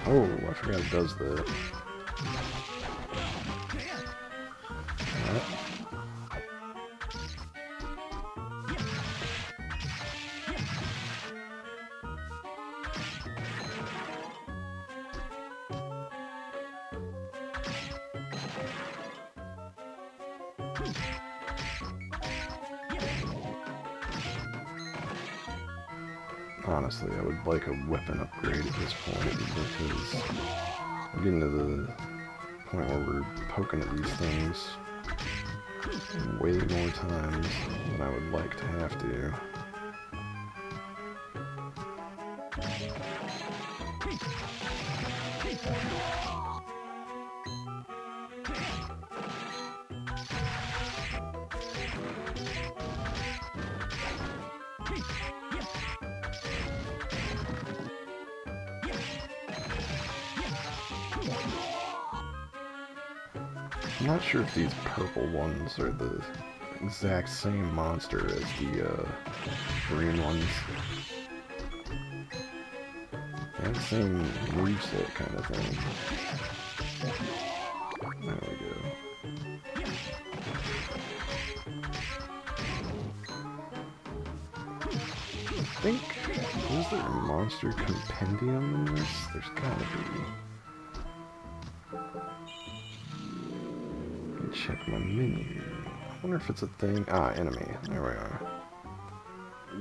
Oh, I forgot it does that. Alright. Honestly, I would like a weapon upgrade at this point, because we're getting to the point where we're poking at these things way more times than I would like to have to. I'm not sure if these purple ones are the exact same monster as the green ones. They have the same moveset kind of thing. There we go. I think, is there a monster compendium in this? There's gotta be. Let me check my menu. I wonder if it's a thing. Ah, enemy. There we are.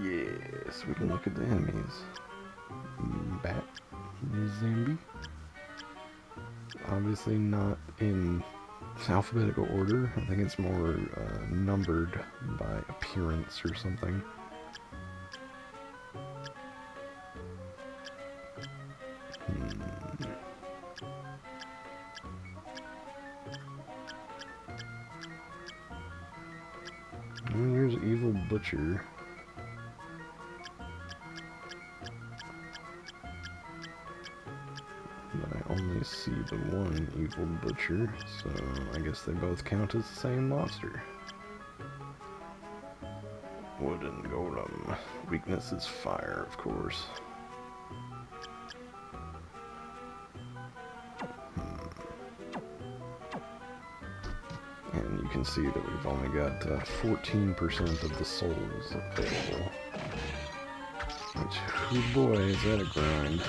Yes, we can look at the enemies. Bat. Zombie. Obviously not in alphabetical order. I think it's more numbered by appearance or something. Here's Evil Butcher. But I only see the one Evil Butcher, so I guess they both count as the same monster. Wooden Golem. Weakness is fire, of course. And you can see that we've only got 14% of the souls available. Which, oh boy, is that a grind.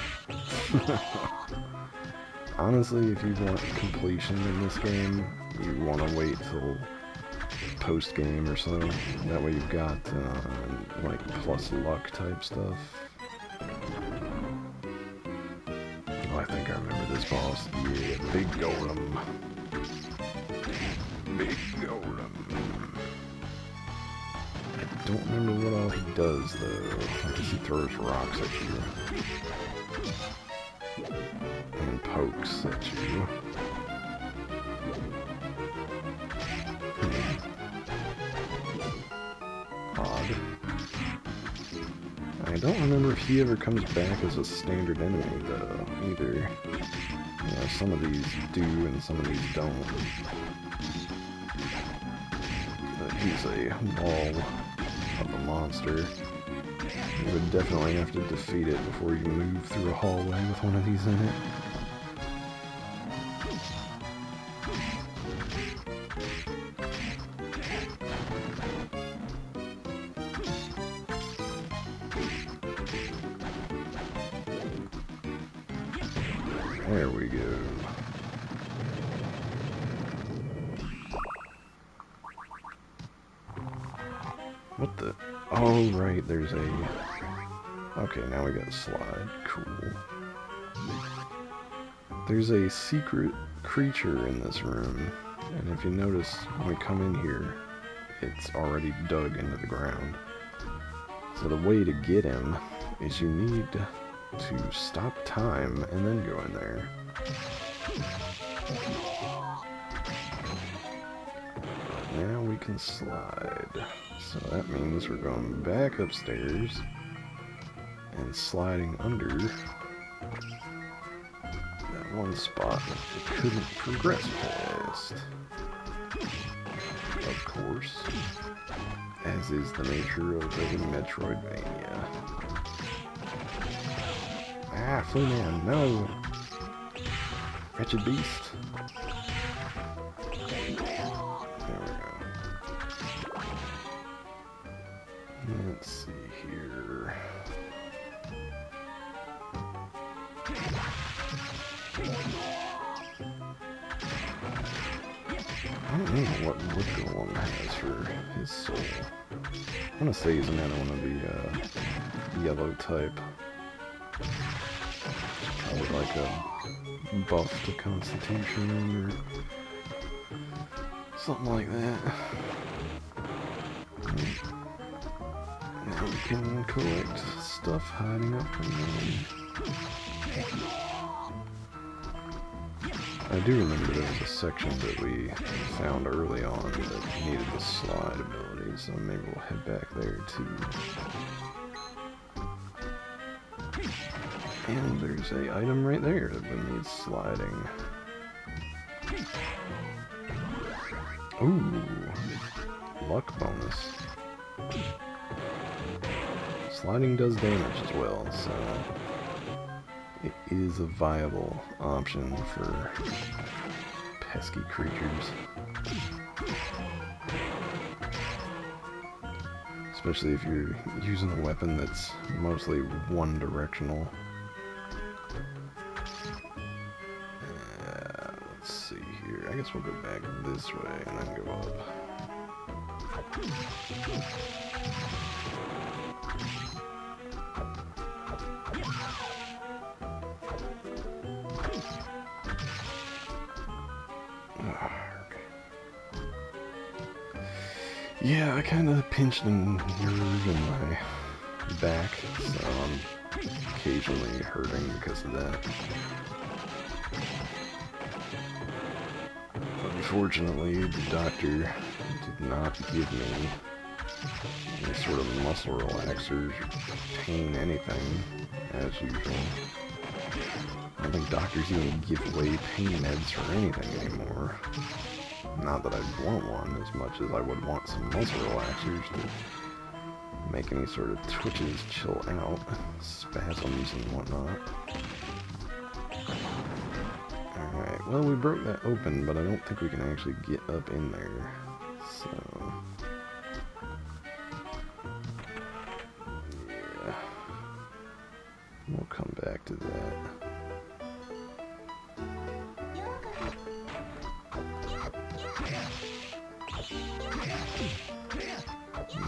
Honestly, if you want completion in this game, you want to wait till post-game or so. That way you've got, like, plus luck type stuff. Oh, I think I remember this boss. Yeah, Big Golem. Big Golem. I don't remember what all he does, though. I guess he throws rocks at you. And pokes at you. Odd. I don't remember if he ever comes back as a standard enemy, though, either. You know, some of these do and some of these don't. But he's a wall of a monster. You would definitely have to defeat it before you move through a hallway with one of these in it. There we go. What the? Oh, right, there's a... Okay, now we got a slide. Cool. There's a secret creature in this room, and if you notice, when we come in here, it's already dug into the ground. So the way to get him is you need to stop time and then go in there. Now we can slide. So that means we're going back upstairs and sliding under that one spot that we couldn't progress past. Of course, as is the nature of a Metroidvania. Ah, Flea Man, no! Wretched beast. There we go. Let's see here. I don't know what Wood Golem has for his soul. I'm gonna say he's another one of the yellow type. Probably like a buff to Constitution or something like that. Now we can collect stuff hiding up from them. I do remember there was a section that we found early on that needed the slide ability, so maybe we'll head back there too. And there's a item right there that needs sliding. Ooh, luck bonus. Sliding does damage as well, so it is a viable option for pesky creatures. Especially if you're using a weapon that's mostly one-directional. Let's see here. I guess we'll go back this way and then go up. Yeah, I kind of pinched a nerve in my back, so I'm occasionally hurting because of that. Unfortunately, the doctor did not give me any sort of muscle relaxers, pain, anything, as usual. I don't think doctors even give away pain meds for anything anymore. Not that I'd want one as much as I would want some muscle relaxers to make any sort of twitches chill out, spasms and whatnot. Alright, well we broke that open, but I don't think we can actually get up in there, so... yeah. We'll come back to that.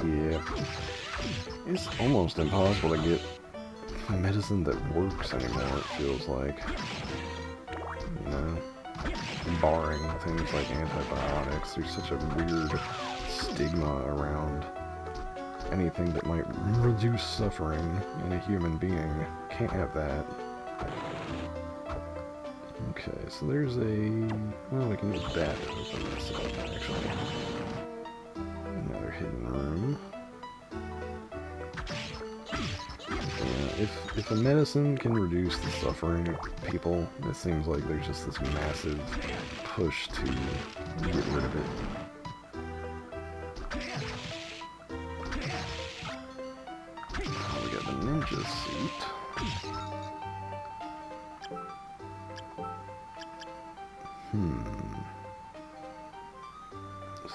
Yeah, it's almost impossible to get medicine that works anymore, it feels like. You know, barring things like antibiotics, there's such a weird stigma around anything that might reduce suffering in a human being. Can't have that. Okay, so there's a... well, we can use that to open this up, actually. Another hidden room. Yeah, if a medicine can reduce the suffering of people, it seems like there's just this massive push to get rid of it. Oh, we got the ninja suit.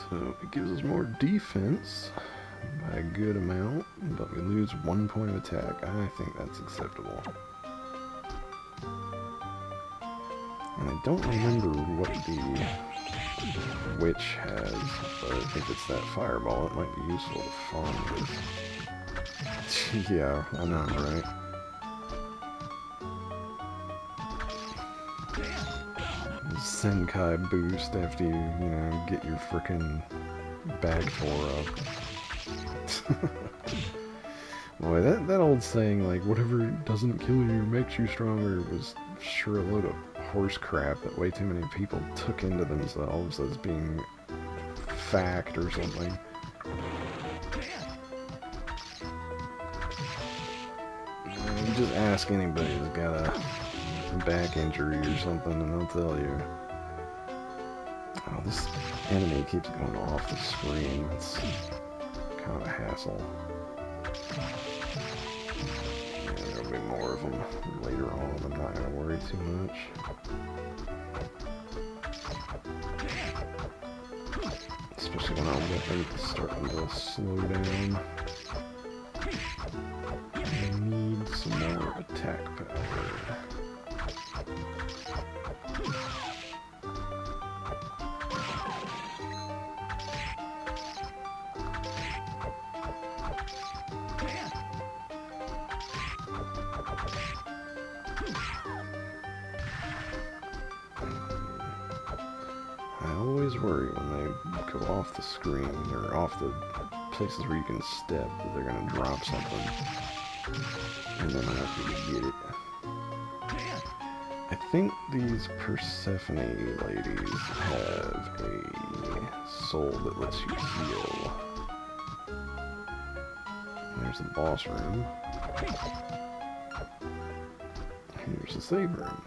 So it gives us more defense by a good amount, but we lose 1 point of attack. I think that's acceptable. And I don't remember what the witch has, but if it's that fireball, it might be useful to farm with. Yeah, I know, right? Senkai boost after you know, get your frickin' bag tore up. Boy, that old saying, like, whatever doesn't kill you makes you stronger, was sure a load of horse crap that way too many people took into themselves as being fact or something. You just ask anybody who's got a back injury or something and they'll tell you. Oh, this enemy keeps going off the screen. It's kind of a hassle. Yeah, there'll be more of them later on. I'm not going to worry too much. Especially when our weapon's starting to slow down. I need some more attack power. I always worry when they go off the screen or off the places where you can step that they're gonna drop something and then I have to get it. I think these Persephone ladies have a soul that lets you heal. There's the boss room. Here's the save room.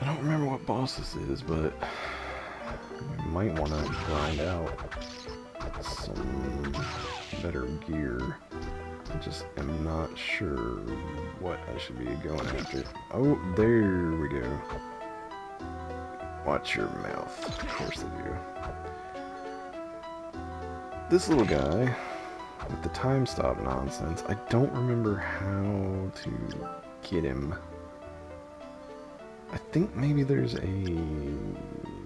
I don't remember what boss this is, but I might want to grind out some better gear. I just am not sure what I should be going after. Oh, there we go. Watch your mouth. Of course they do. This little guy with the time stop nonsense, I don't remember how to get him. I think maybe there's a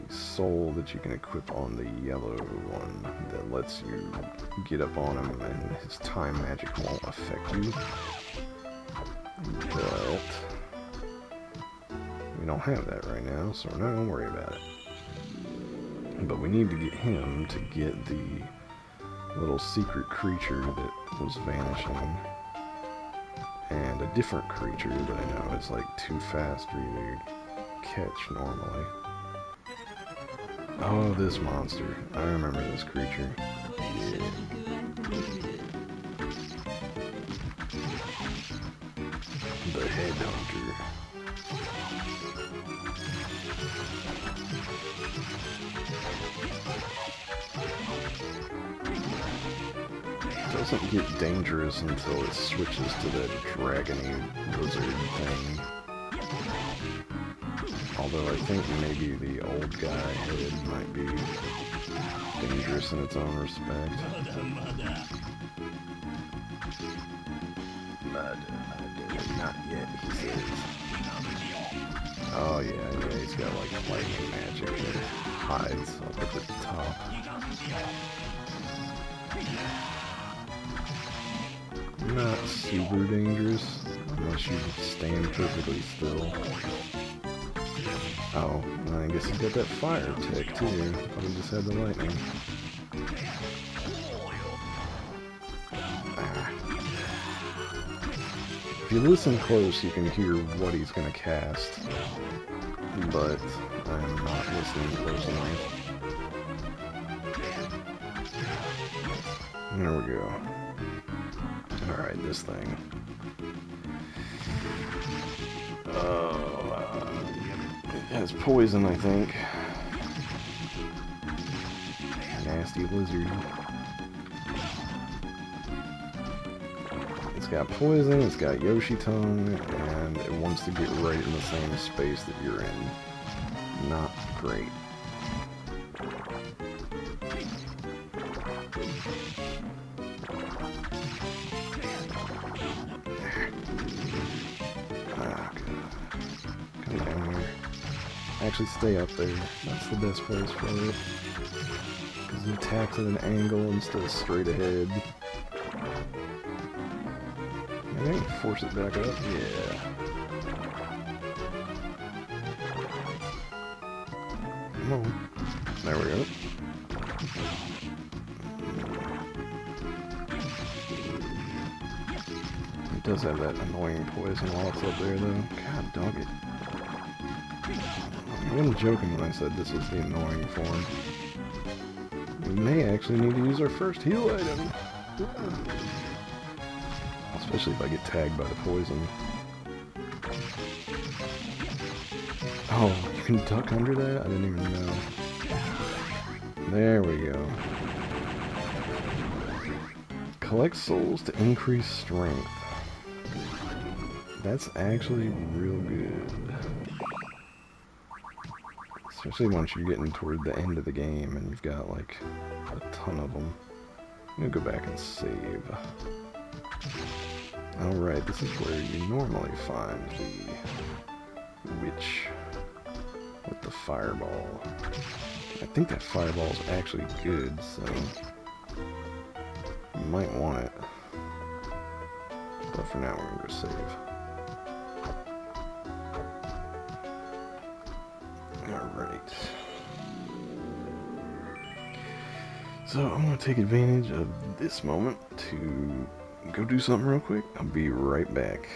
soul that you can equip on the yellow one that lets you get up on him and his time magic won't affect you. But we don't have that right now, so we're not going to worry about it. But we need to get him to get the little secret creature that was vanishing. And a different creature that I know is like too fast for you to catch normally. Oh, this monster. I remember this creature. Yeah. The Headhunter. Doesn't get dangerous until it switches to that dragony lizard thing. Although I think maybe the old guy head might be dangerous in its own respect. Mud, not yet, he says. Oh yeah, he's got like lightning magic that hides up at the top. Not super dangerous, unless you stand perfectly still. Oh, I guess he's got that fire tech too. I thought he just had the lightning. Ah. If you listen close, you can hear what he's gonna cast. But I am not listening close enough. There we go. Alright, this thing. It has poison, I think. Nasty lizard. It's got poison, it's got Yoshi tongue, and it wants to get right in the same space that you're in. Not great. Actually stay up there. That's the best place for it. Because he attacks at an angle instead of straight ahead. Maybe I can force it back up. Yeah. Come on. There we go. It does have that annoying poison while it's up there though. God dog it. I wasn't joking when I said this was the annoying form. We may actually need to use our first heal item. Especially if I get tagged by the poison. Oh, you can duck under that? I didn't even know. There we go. Collect souls to increase strength. That's actually real good. Especially once you're getting toward the end of the game and you've got like a ton of them. I'm gonna go back and save. Alright, this is where you normally find the witch with the fireball. I think that fireball is actually good, so you might want it. But for now, we're gonna go save. Alright. So I'm going to take advantage of this moment to go do something real quick. I'll be right back.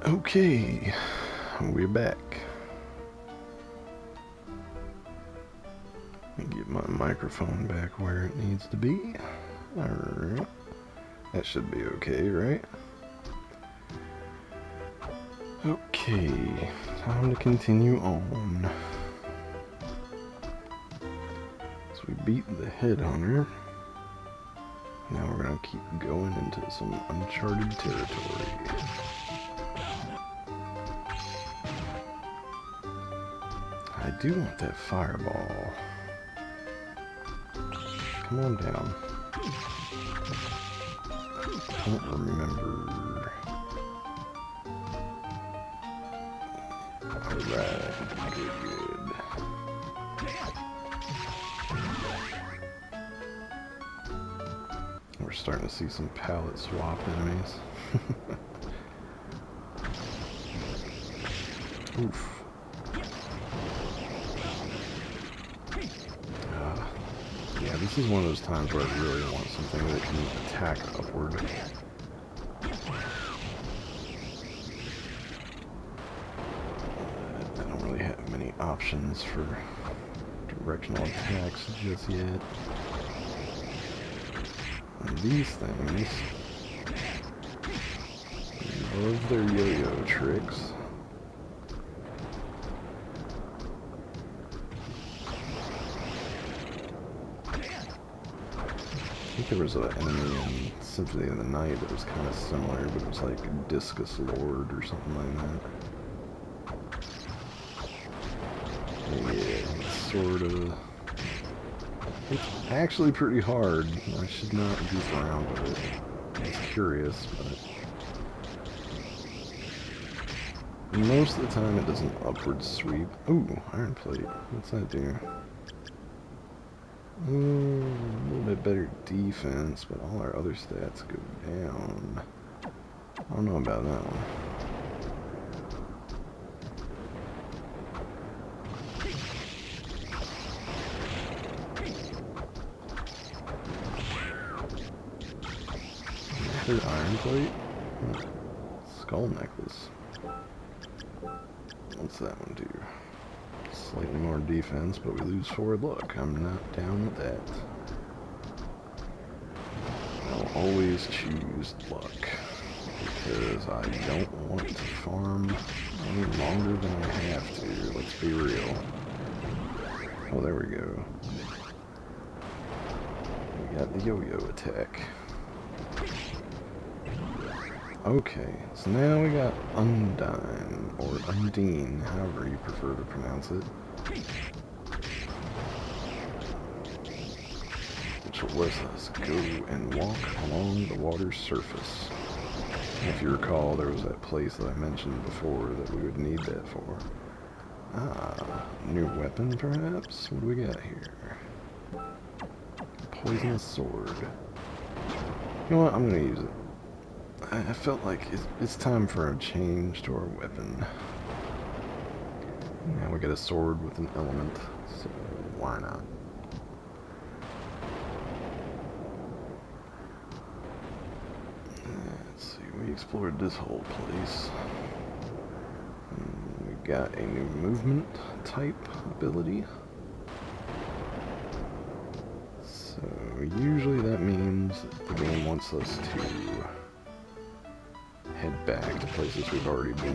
Okay, we're back. Let me get my microphone back where it needs to be. Alright. That should be okay, right? Okay, time to continue on. So we beat the headhunter. Now we're gonna keep going into some uncharted territory. I do want that fireball. Come on down. I don't remember. Alright, good. We're starting to see some palette swap enemies. Oof. Yeah, this is one of those times where I really want something that can attack upward. I don't really have many options for directional attacks just yet. And these things love their yo-yo tricks. I think there was an enemy in Symphony of the Night that was kind of similar, but it was like a Discus Lord or something like that. Yeah, it's sort of... It's actually pretty hard. I should not goof around with it. I was curious, but... most of the time it does an upward sweep. Ooh, iron plate. What's that do? A little bit better defense, but all our other stats go down. I don't know about that one. Another iron plate? Skull necklace. What's that one do? Slightly more defense, but we lose forward luck. I'm not down with that. I'll always choose luck, because I don't want to farm any longer than I have to. Let's be real. Oh, there we go. We got the yo-yo attack. Okay, so now we got Undine, or Undine, however you prefer to pronounce it. Which lets us go and walk along the water's surface. If you recall, there was that place that I mentioned before that we would need that for. Ah, new weapon perhaps? What do we got here? Poisonous sword. You know what, I'm gonna use it. I felt like it's time for a change to our weapon. Now we get a sword with an element, so why not? Let's see, we explored this whole place. We got a new movement type ability. So usually that means the game wants us to head back to places we've already been.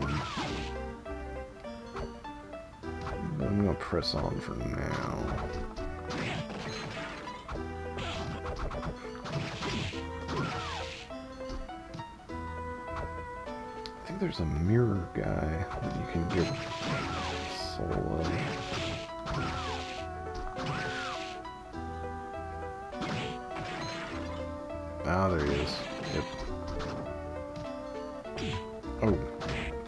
But I'm gonna press on for now. I think there's a mirror guy that you can get solo. Ah, there he is. Yep. Oh,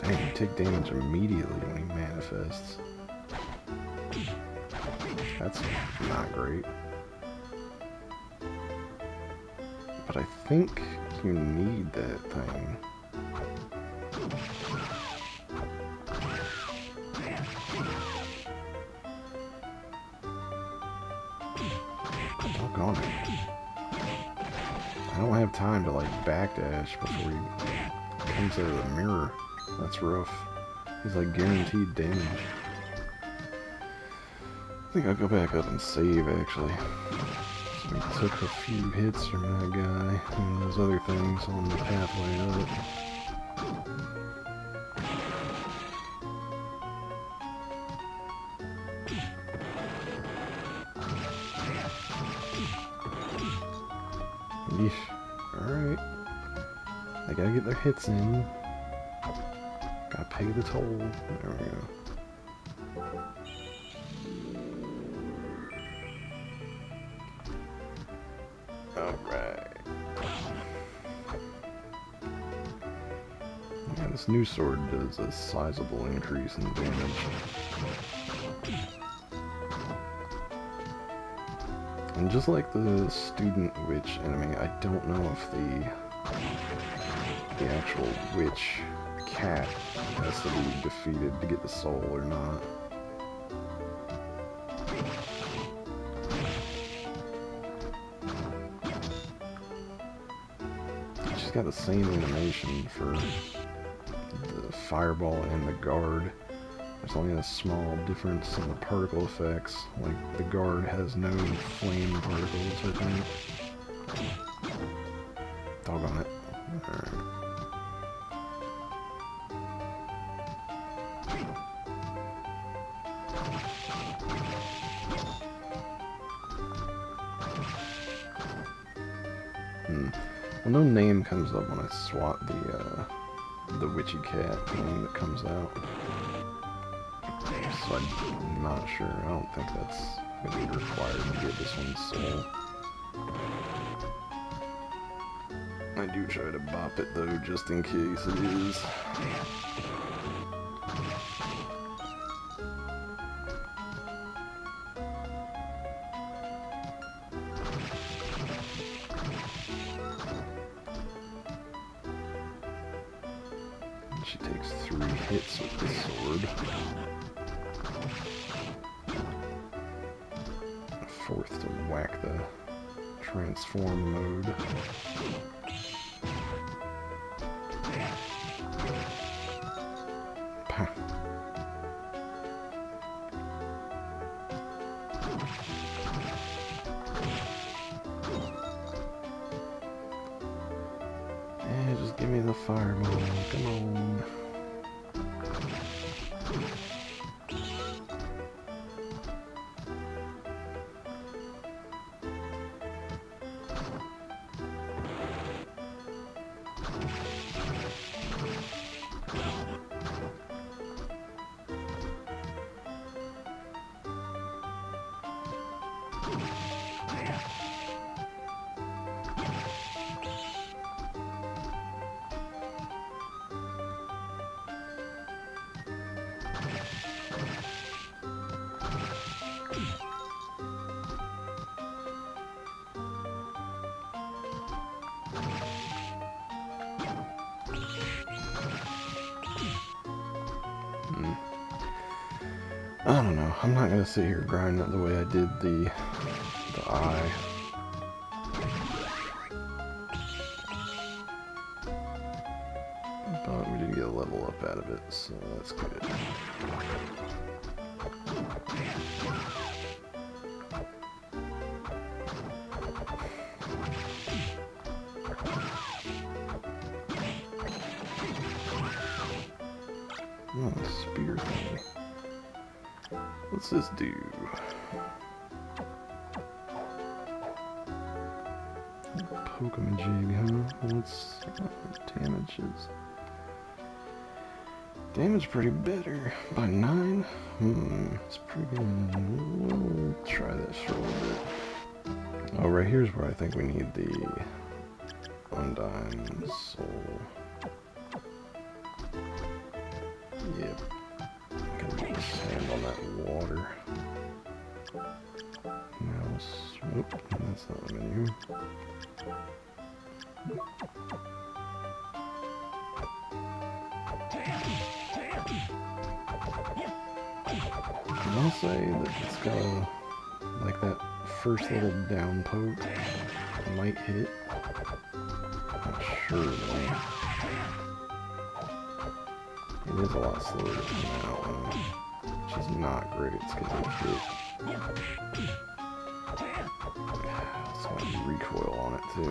dang, you take damage immediately when he manifests. That's not great. But I think you need that thing. Doggone it. I don't have time to like backdash before he comes out of the mirror. That's rough. He's like guaranteed damage. I think I'll go back up and save, actually. So we took a few hits from that guy and those other things on the pathway up. Yeesh. Alright. They gotta get their hits in. Gotta pay the toll. There we go. Alright. Yeah, this new sword does a sizable increase in damage. And just like the student witch enemy, I don't know if the actual witch cat has to be defeated to get the soul or not. She's got the same animation for the fireball and the guard. There's only a small difference in the particle effects. Like, the guard has no flame particles, I think. Doggone it. Alright. Well, no name comes up when I swat the witchy cat thing that comes out. So I'm not sure. I don't think that's going to be required to get this one's soul. I do try to bop it though, just in case it is. She takes 3 hits with the sword. A 4th to whack the transform mode. Pah. Yeah, just give me the fireball, come on. I don't know. I'm not gonna sit here grinding it the way I did the eye. But we did get a level up out of it, so that's good. Oh, spear thing. What's this do? Pokemon jig, huh? What's damages? Damage pretty better by 9. It's pretty good. We'll try this for a little bit. Oh, right here's where I think we need the Undyne Soul. Yep. Gotta get his hand on that water. Mouse. Oop, that's not the menu. I'll say that it's got a, like that first little down poke might hit. Not sure though. It is a lot slower to come out, which is not great. It's getting hit. It's got recoil on it too.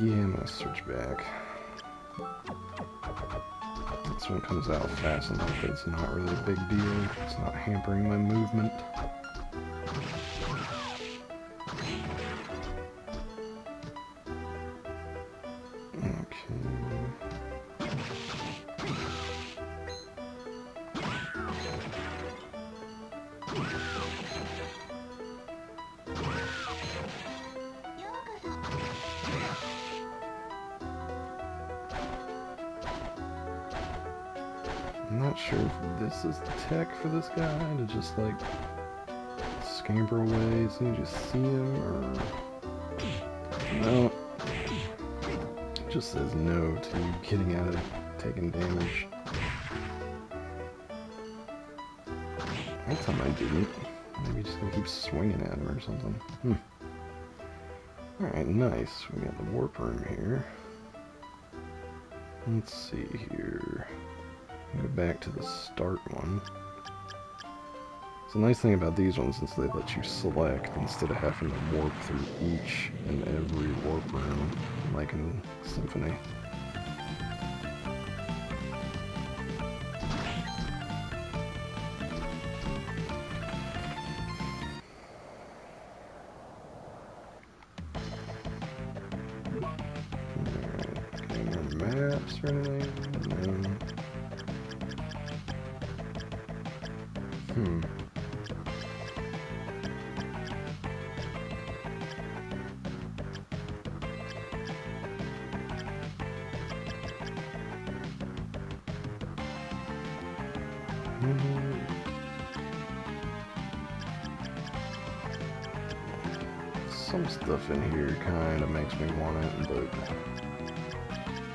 Yeah, I'm gonna switch back. This one comes out fast enough that it's not really a big deal. It's not hampering my movement. I'm not sure if this is the tech for this guy to just like scamper away as soon as you see him, or no. It just says no to getting out of taking damage. That time I didn't. Maybe just gonna keep swinging at him or something. Alright, nice. We got the warp room here. Let's see here. Go back to the start one. It's a nice thing about these ones is they let you select instead of having to warp through each and every warp room like in Symphony. Alright, any more maps or anything? No. Some stuff in here kind of makes me want it, but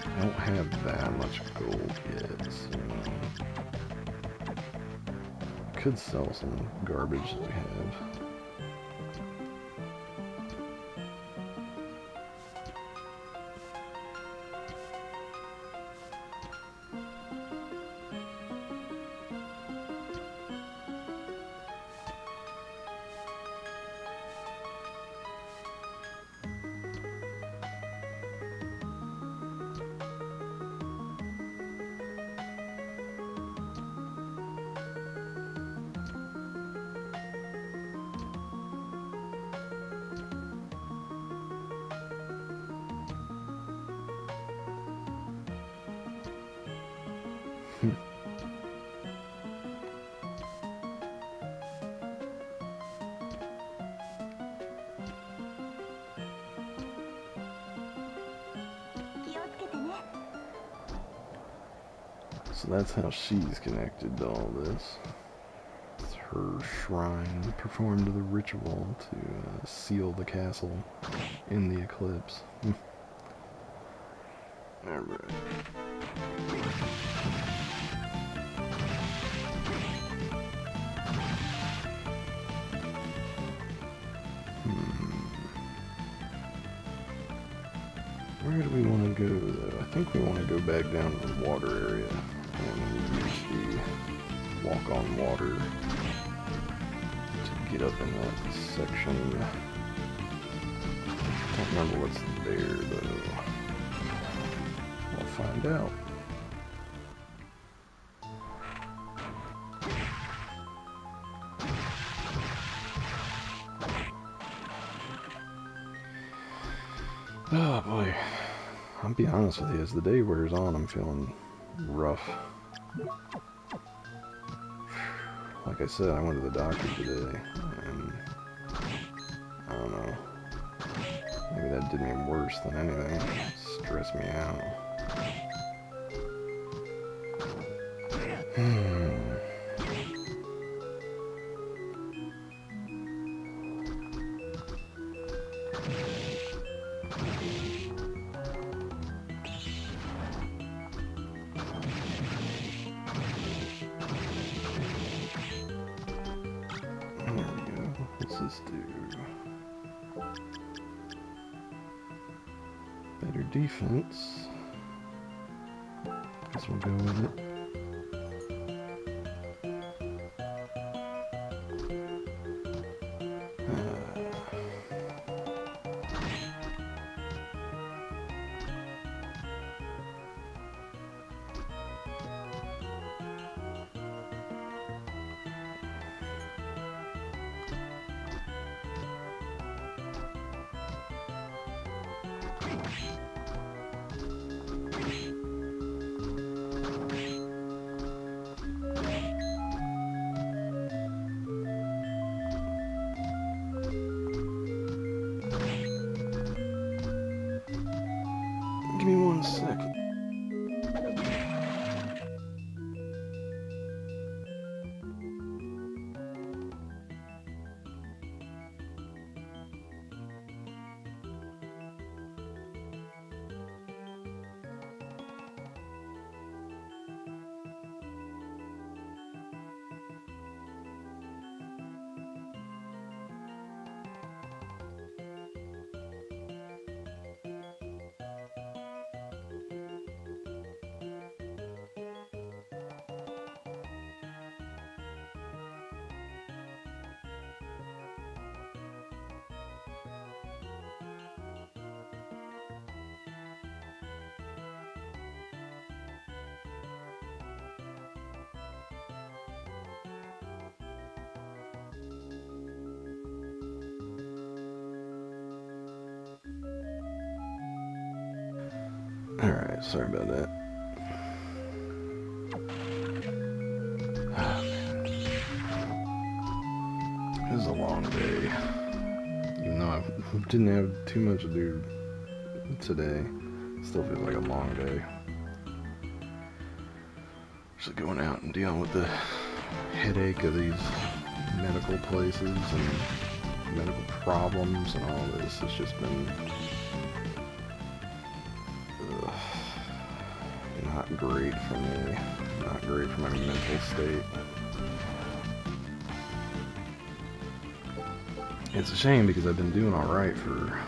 I don't have that much gold yet, so I could sell some garbage that we have. So that's how she's connected to all this. It's her shrine performed the ritual to seal the castle in the eclipse. Alright. Where do we want to go, though? I think we want to go back down to the water area and use the walk on water to get up in that section. I can't remember what's there, though. We'll find out. Oh boy, I'll be honest with you, as the day wears on, I'm feeling rough. Like I said, I went to the doctor today, and I don't know, maybe that did me worse than anything. It stressed me out. Better defense. guess we'll go with it. Give me 1 second. Alright, sorry about that. It was a long day. Even though I didn't have too much to do today, it still feels like a long day. Just going out and dealing with the headache of these medical places and medical problems and all this. It's just been not great for me, not great for my mental state. It's a shame because I've been doing alright for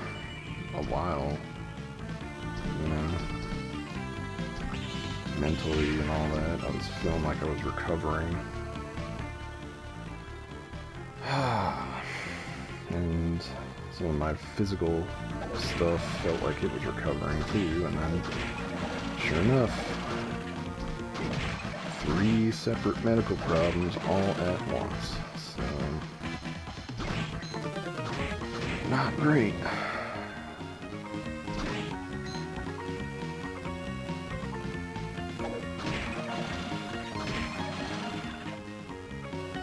a while, you know, mentally and all that. I was feeling like I was recovering. And some of my physical stuff felt like it was recovering too, and then sure enough, 3 separate medical problems all at once. So, not great.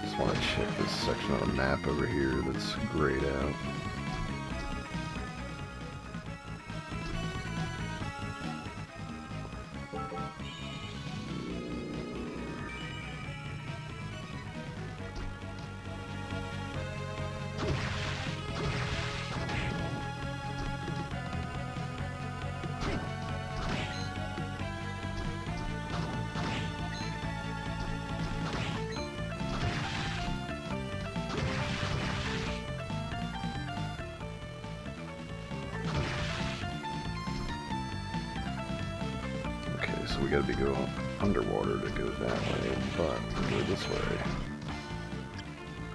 Just want to check this section of the map over here that's grayed out. So we gotta be going underwater to go that way, but we go this way.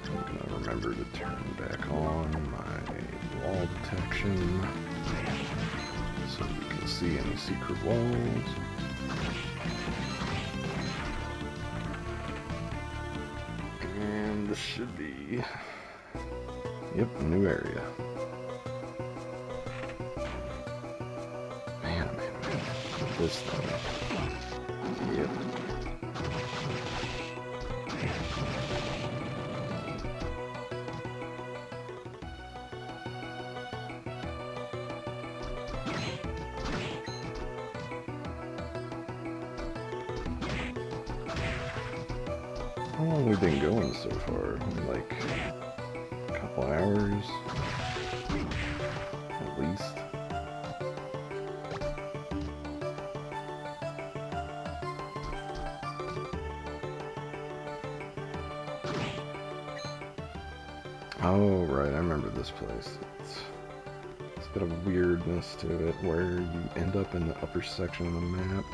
I'm gonna remember to turn back on my wall detection so we can see any secret walls. And this should be, yep, a new area. Man, this thing. Yep. How long have we been going so far? Like a couple hours? At least. Oh, right, I remember this place. It's got a weirdness to it where you end up in the upper section of the map.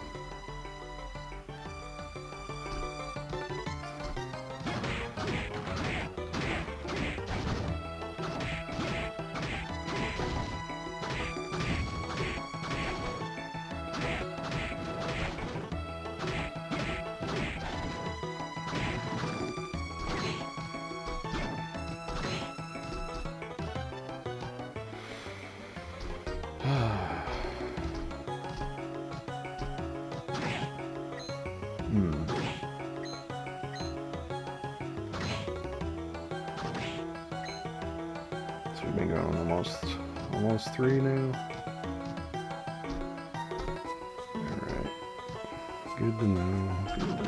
Hmm. So we've been going on almost 3 now. Alright. Good to know. Good to know.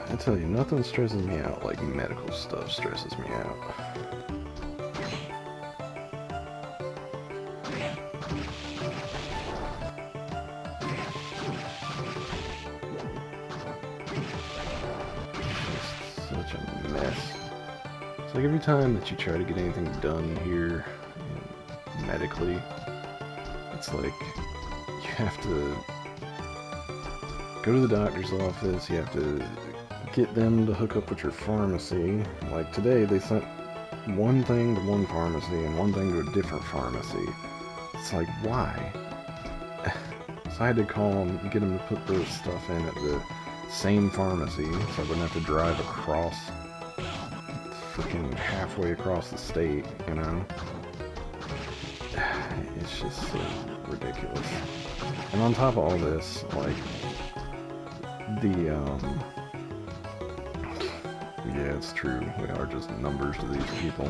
I tell you, nothing stresses me out like medical stuff stresses me out. It's such a mess. It's like every time that you try to get anything done here, medically, it's like you have to go to the doctor's office, you have to get them to hook up with your pharmacy. Like today, they sent one thing to one pharmacy and one thing to a different pharmacy. It's like, why? So I had to call them, get them to put the stuff in at the same pharmacy so I wouldn't have to drive across, freaking halfway across the state, you know? It's just so ridiculous. And on top of all this, like, yeah, it's true. We are just numbers to these people.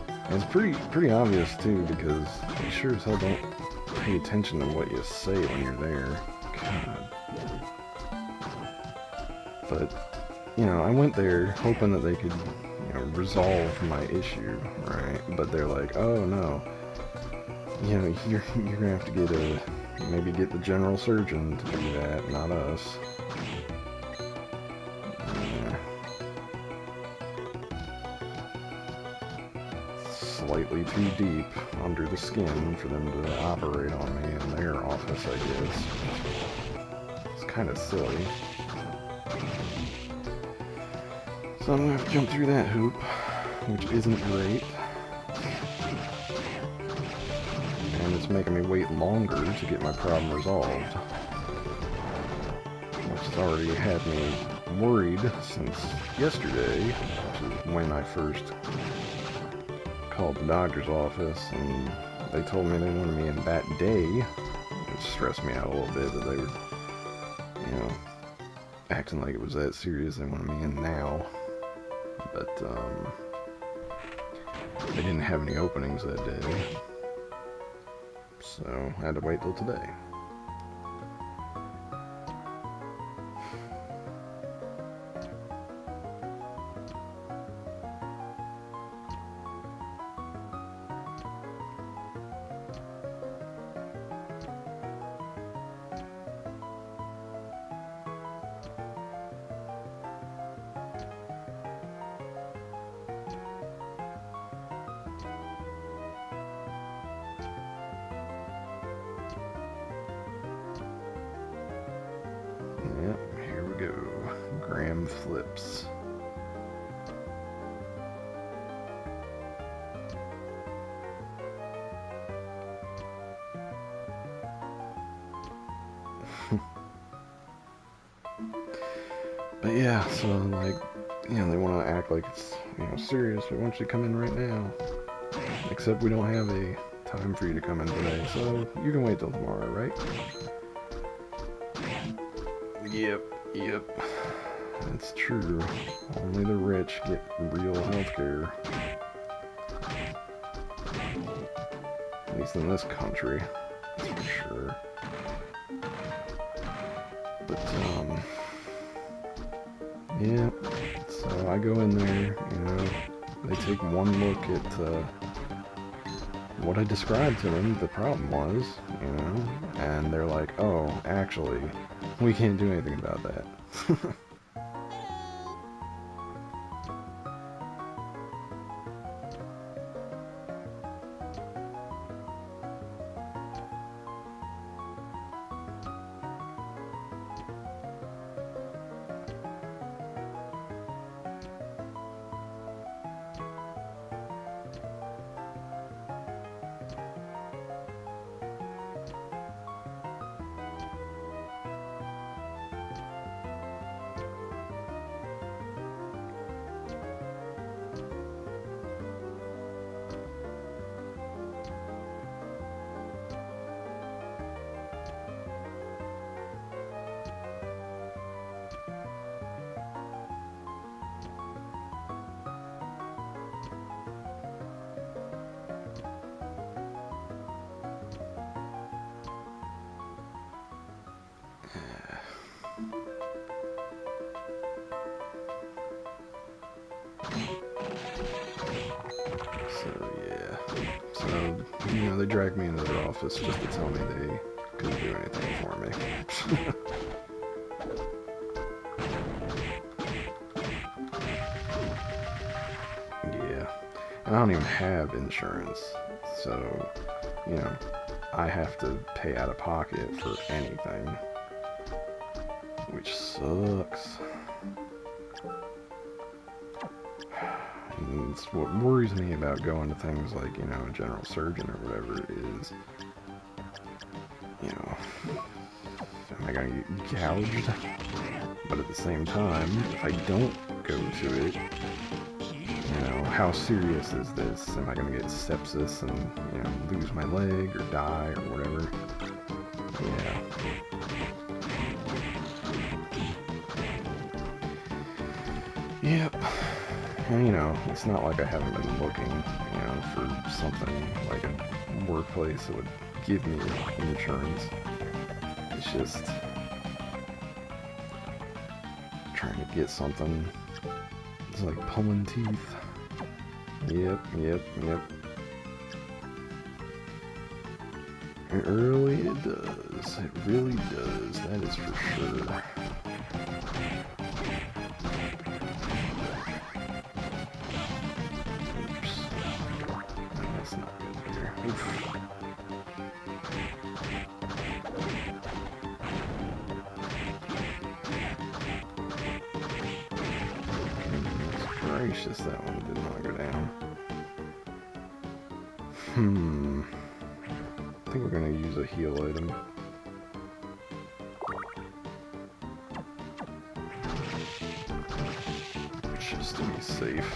And it's pretty obvious too, because you sure as hell don't pay attention to what you say when you're there. God. But, you know, I went there hoping that they could, you know, resolve my issue, right? But they're like, oh no, you know, you're gonna have to maybe get the general surgeon to do that, not us. Slightly too deep under the skin for them to operate on me in their office, I guess. It's kind of silly. So I'm gonna have to jump through that hoop, which isn't great. And it's making me wait longer to get my problem resolved. Which has already had me worried since yesterday, which is when I first called the doctor's office, and they told me they wanted me in that day, which stressed me out a little bit that they were, you know, acting like it was that serious. They wanted me in now, but they didn't have any openings that day, so I had to wait till today. Yep, here we go. Graham flips. But yeah, so like, you know, they want to act like it's, you know, serious. We want you to come in right now. Except we don't have a time for you to come in today, so you can wait till tomorrow, right? Yep. That's true. Only the rich get real healthcare. At least in this country, that's for sure. But, yeah, so I go in there, you know, they take one look at, what I described to them the problem was, you know, and they're like, oh, actually, we can't do anything about that. dragged me into their office just to tell me they couldn't do anything for me. Yeah. And I don't even have insurance. So, you know, I have to pay out of pocket for anything. Which sucks. And it's what worries me about going to things like, you know, a general surgeon or whatever is, you know, am I going to get gouged? But at the same time, if I don't go to it, you know, how serious is this? Am I going to get sepsis and, you know, lose my leg or die or whatever? Yeah. Yep. And, you know, it's not like I haven't been looking, you know, for something like a workplace that would give me insurance. It's just trying to get something. It's like pulling teeth. Yep. It really does. It really does. That is for sure. Oops. No, that's not good here. Oof. Goodness gracious, that one did not go down. I think we're gonna use a heal item. Just to be safe.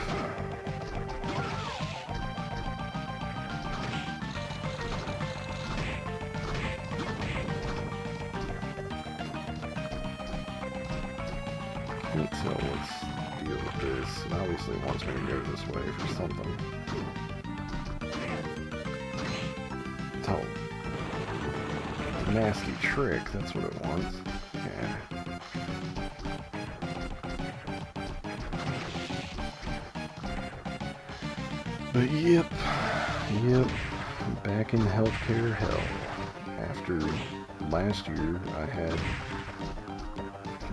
Can't tell what's the deal with this. It obviously wants me to go this way for something. Oh. Nasty trick, that's what it wants. Yeah. But yep, back in healthcare hell. After last year, I had,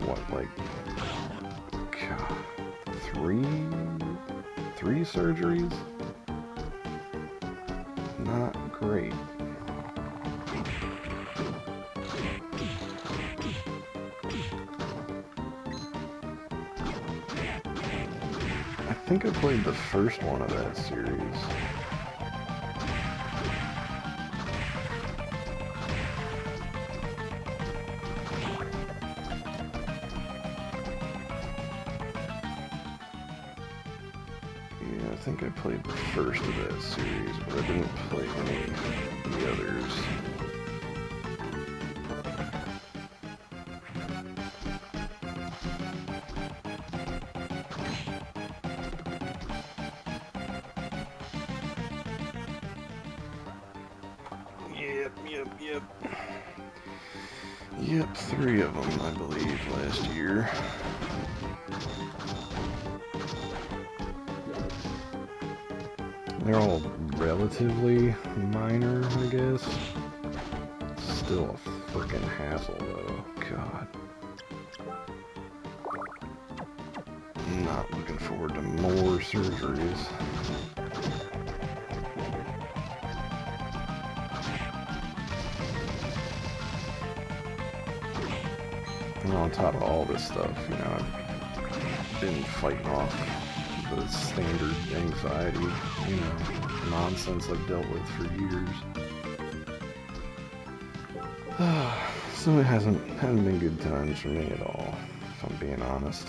what, like, God, three surgeries? Not great. I think I played the first one of that series. Yeah, I think I played the first of that series, but I didn't play any of the others. Yep, 3 of them, I believe, last year. They're all relatively minor, I guess. Still a frickin' hassle, though. God. I'm not looking forward to more surgeries. And on top of all this stuff, you know, I've been fighting off the standard anxiety, you know, nonsense I've dealt with for years. So it hasn't been good times for me at all, if I'm being honest.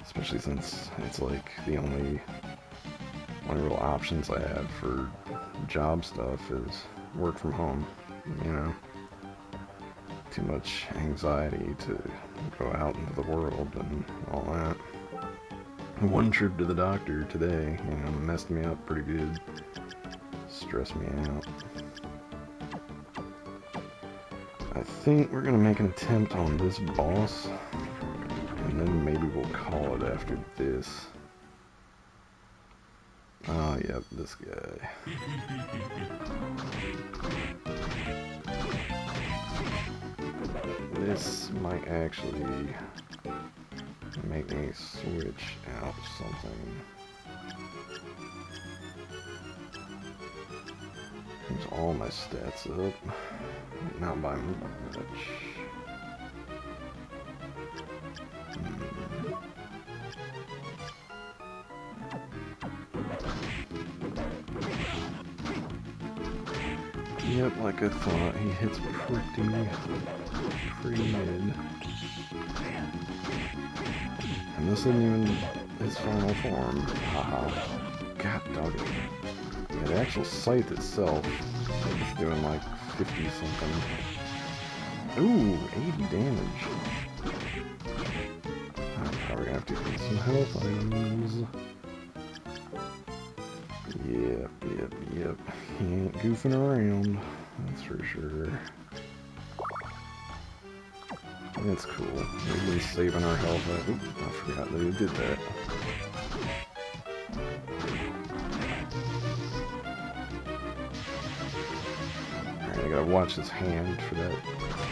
Especially since it's like the only real options I have for job stuff is work from home, you know. Too much anxiety to go out into the world and all that. One trip to the doctor today, you know, messed me up pretty good. Stressed me out. I think we're gonna make an attempt on this boss, and then maybe we'll call it after this. Oh, yep, this guy. This might actually make me switch out something. Here's all my stats up. Not by much. Yep, like I thought, he hits pretty mid. And this isn't even his final form. Haha. God dog it. Yeah, the actual scythe itself is doing like 50 something. Ooh, 80 damage. I'm probably gonna have to get some health items. Yep. He ain't goofing around. That's for sure. That's cool. We've been saving our health. Oop, I forgot that he did that. Alright, I gotta watch his hand for that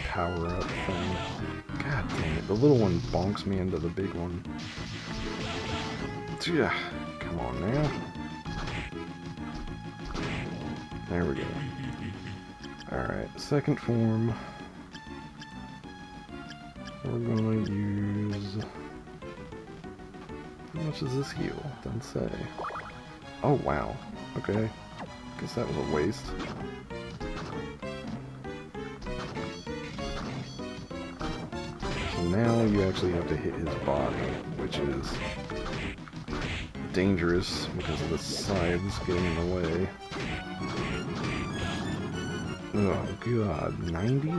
power-up thing. God damn it, the little one bonks me into the big one. Yeah, come on now. There we go. Alright, second form. We're gonna use... How much does this heal? Doesn't say. Oh, wow. Okay. Guess that was a waste. So now you actually have to hit his body, which is dangerous because of the scythes getting in the way. Oh god, 90?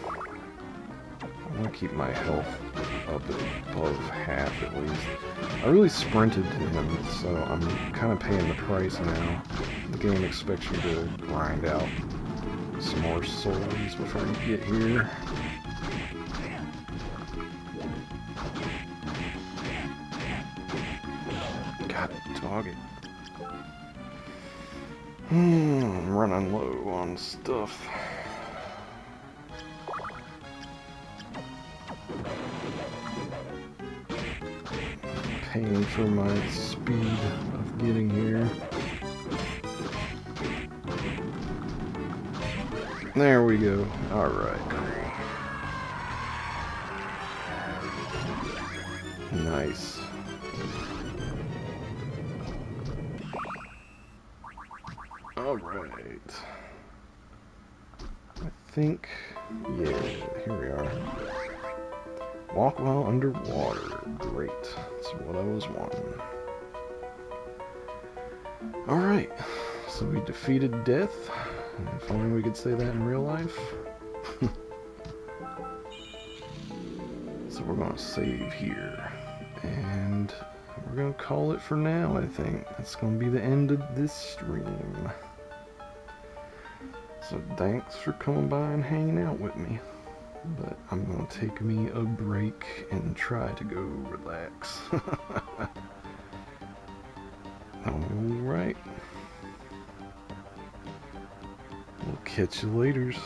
I want to keep my health up above half at least. I really sprinted to him, so I'm kind of paying the price now. The game expects you to grind out some more souls before you get here. God dog it. I'm running low on stuff. Paying for my speed of getting here. There we go. Alright, cool. Nice. Alright. I think, yeah, here we are. Walk while underwater. Great. That's what I was wanting. Alright. So we defeated death. If only we could say that in real life. So we're going to save here. And we're going to call it for now, I think. That's going to be the end of this stream. So thanks for coming by and hanging out with me. But I'm going to take me a break and try to go relax. Alright. We'll catch you laters.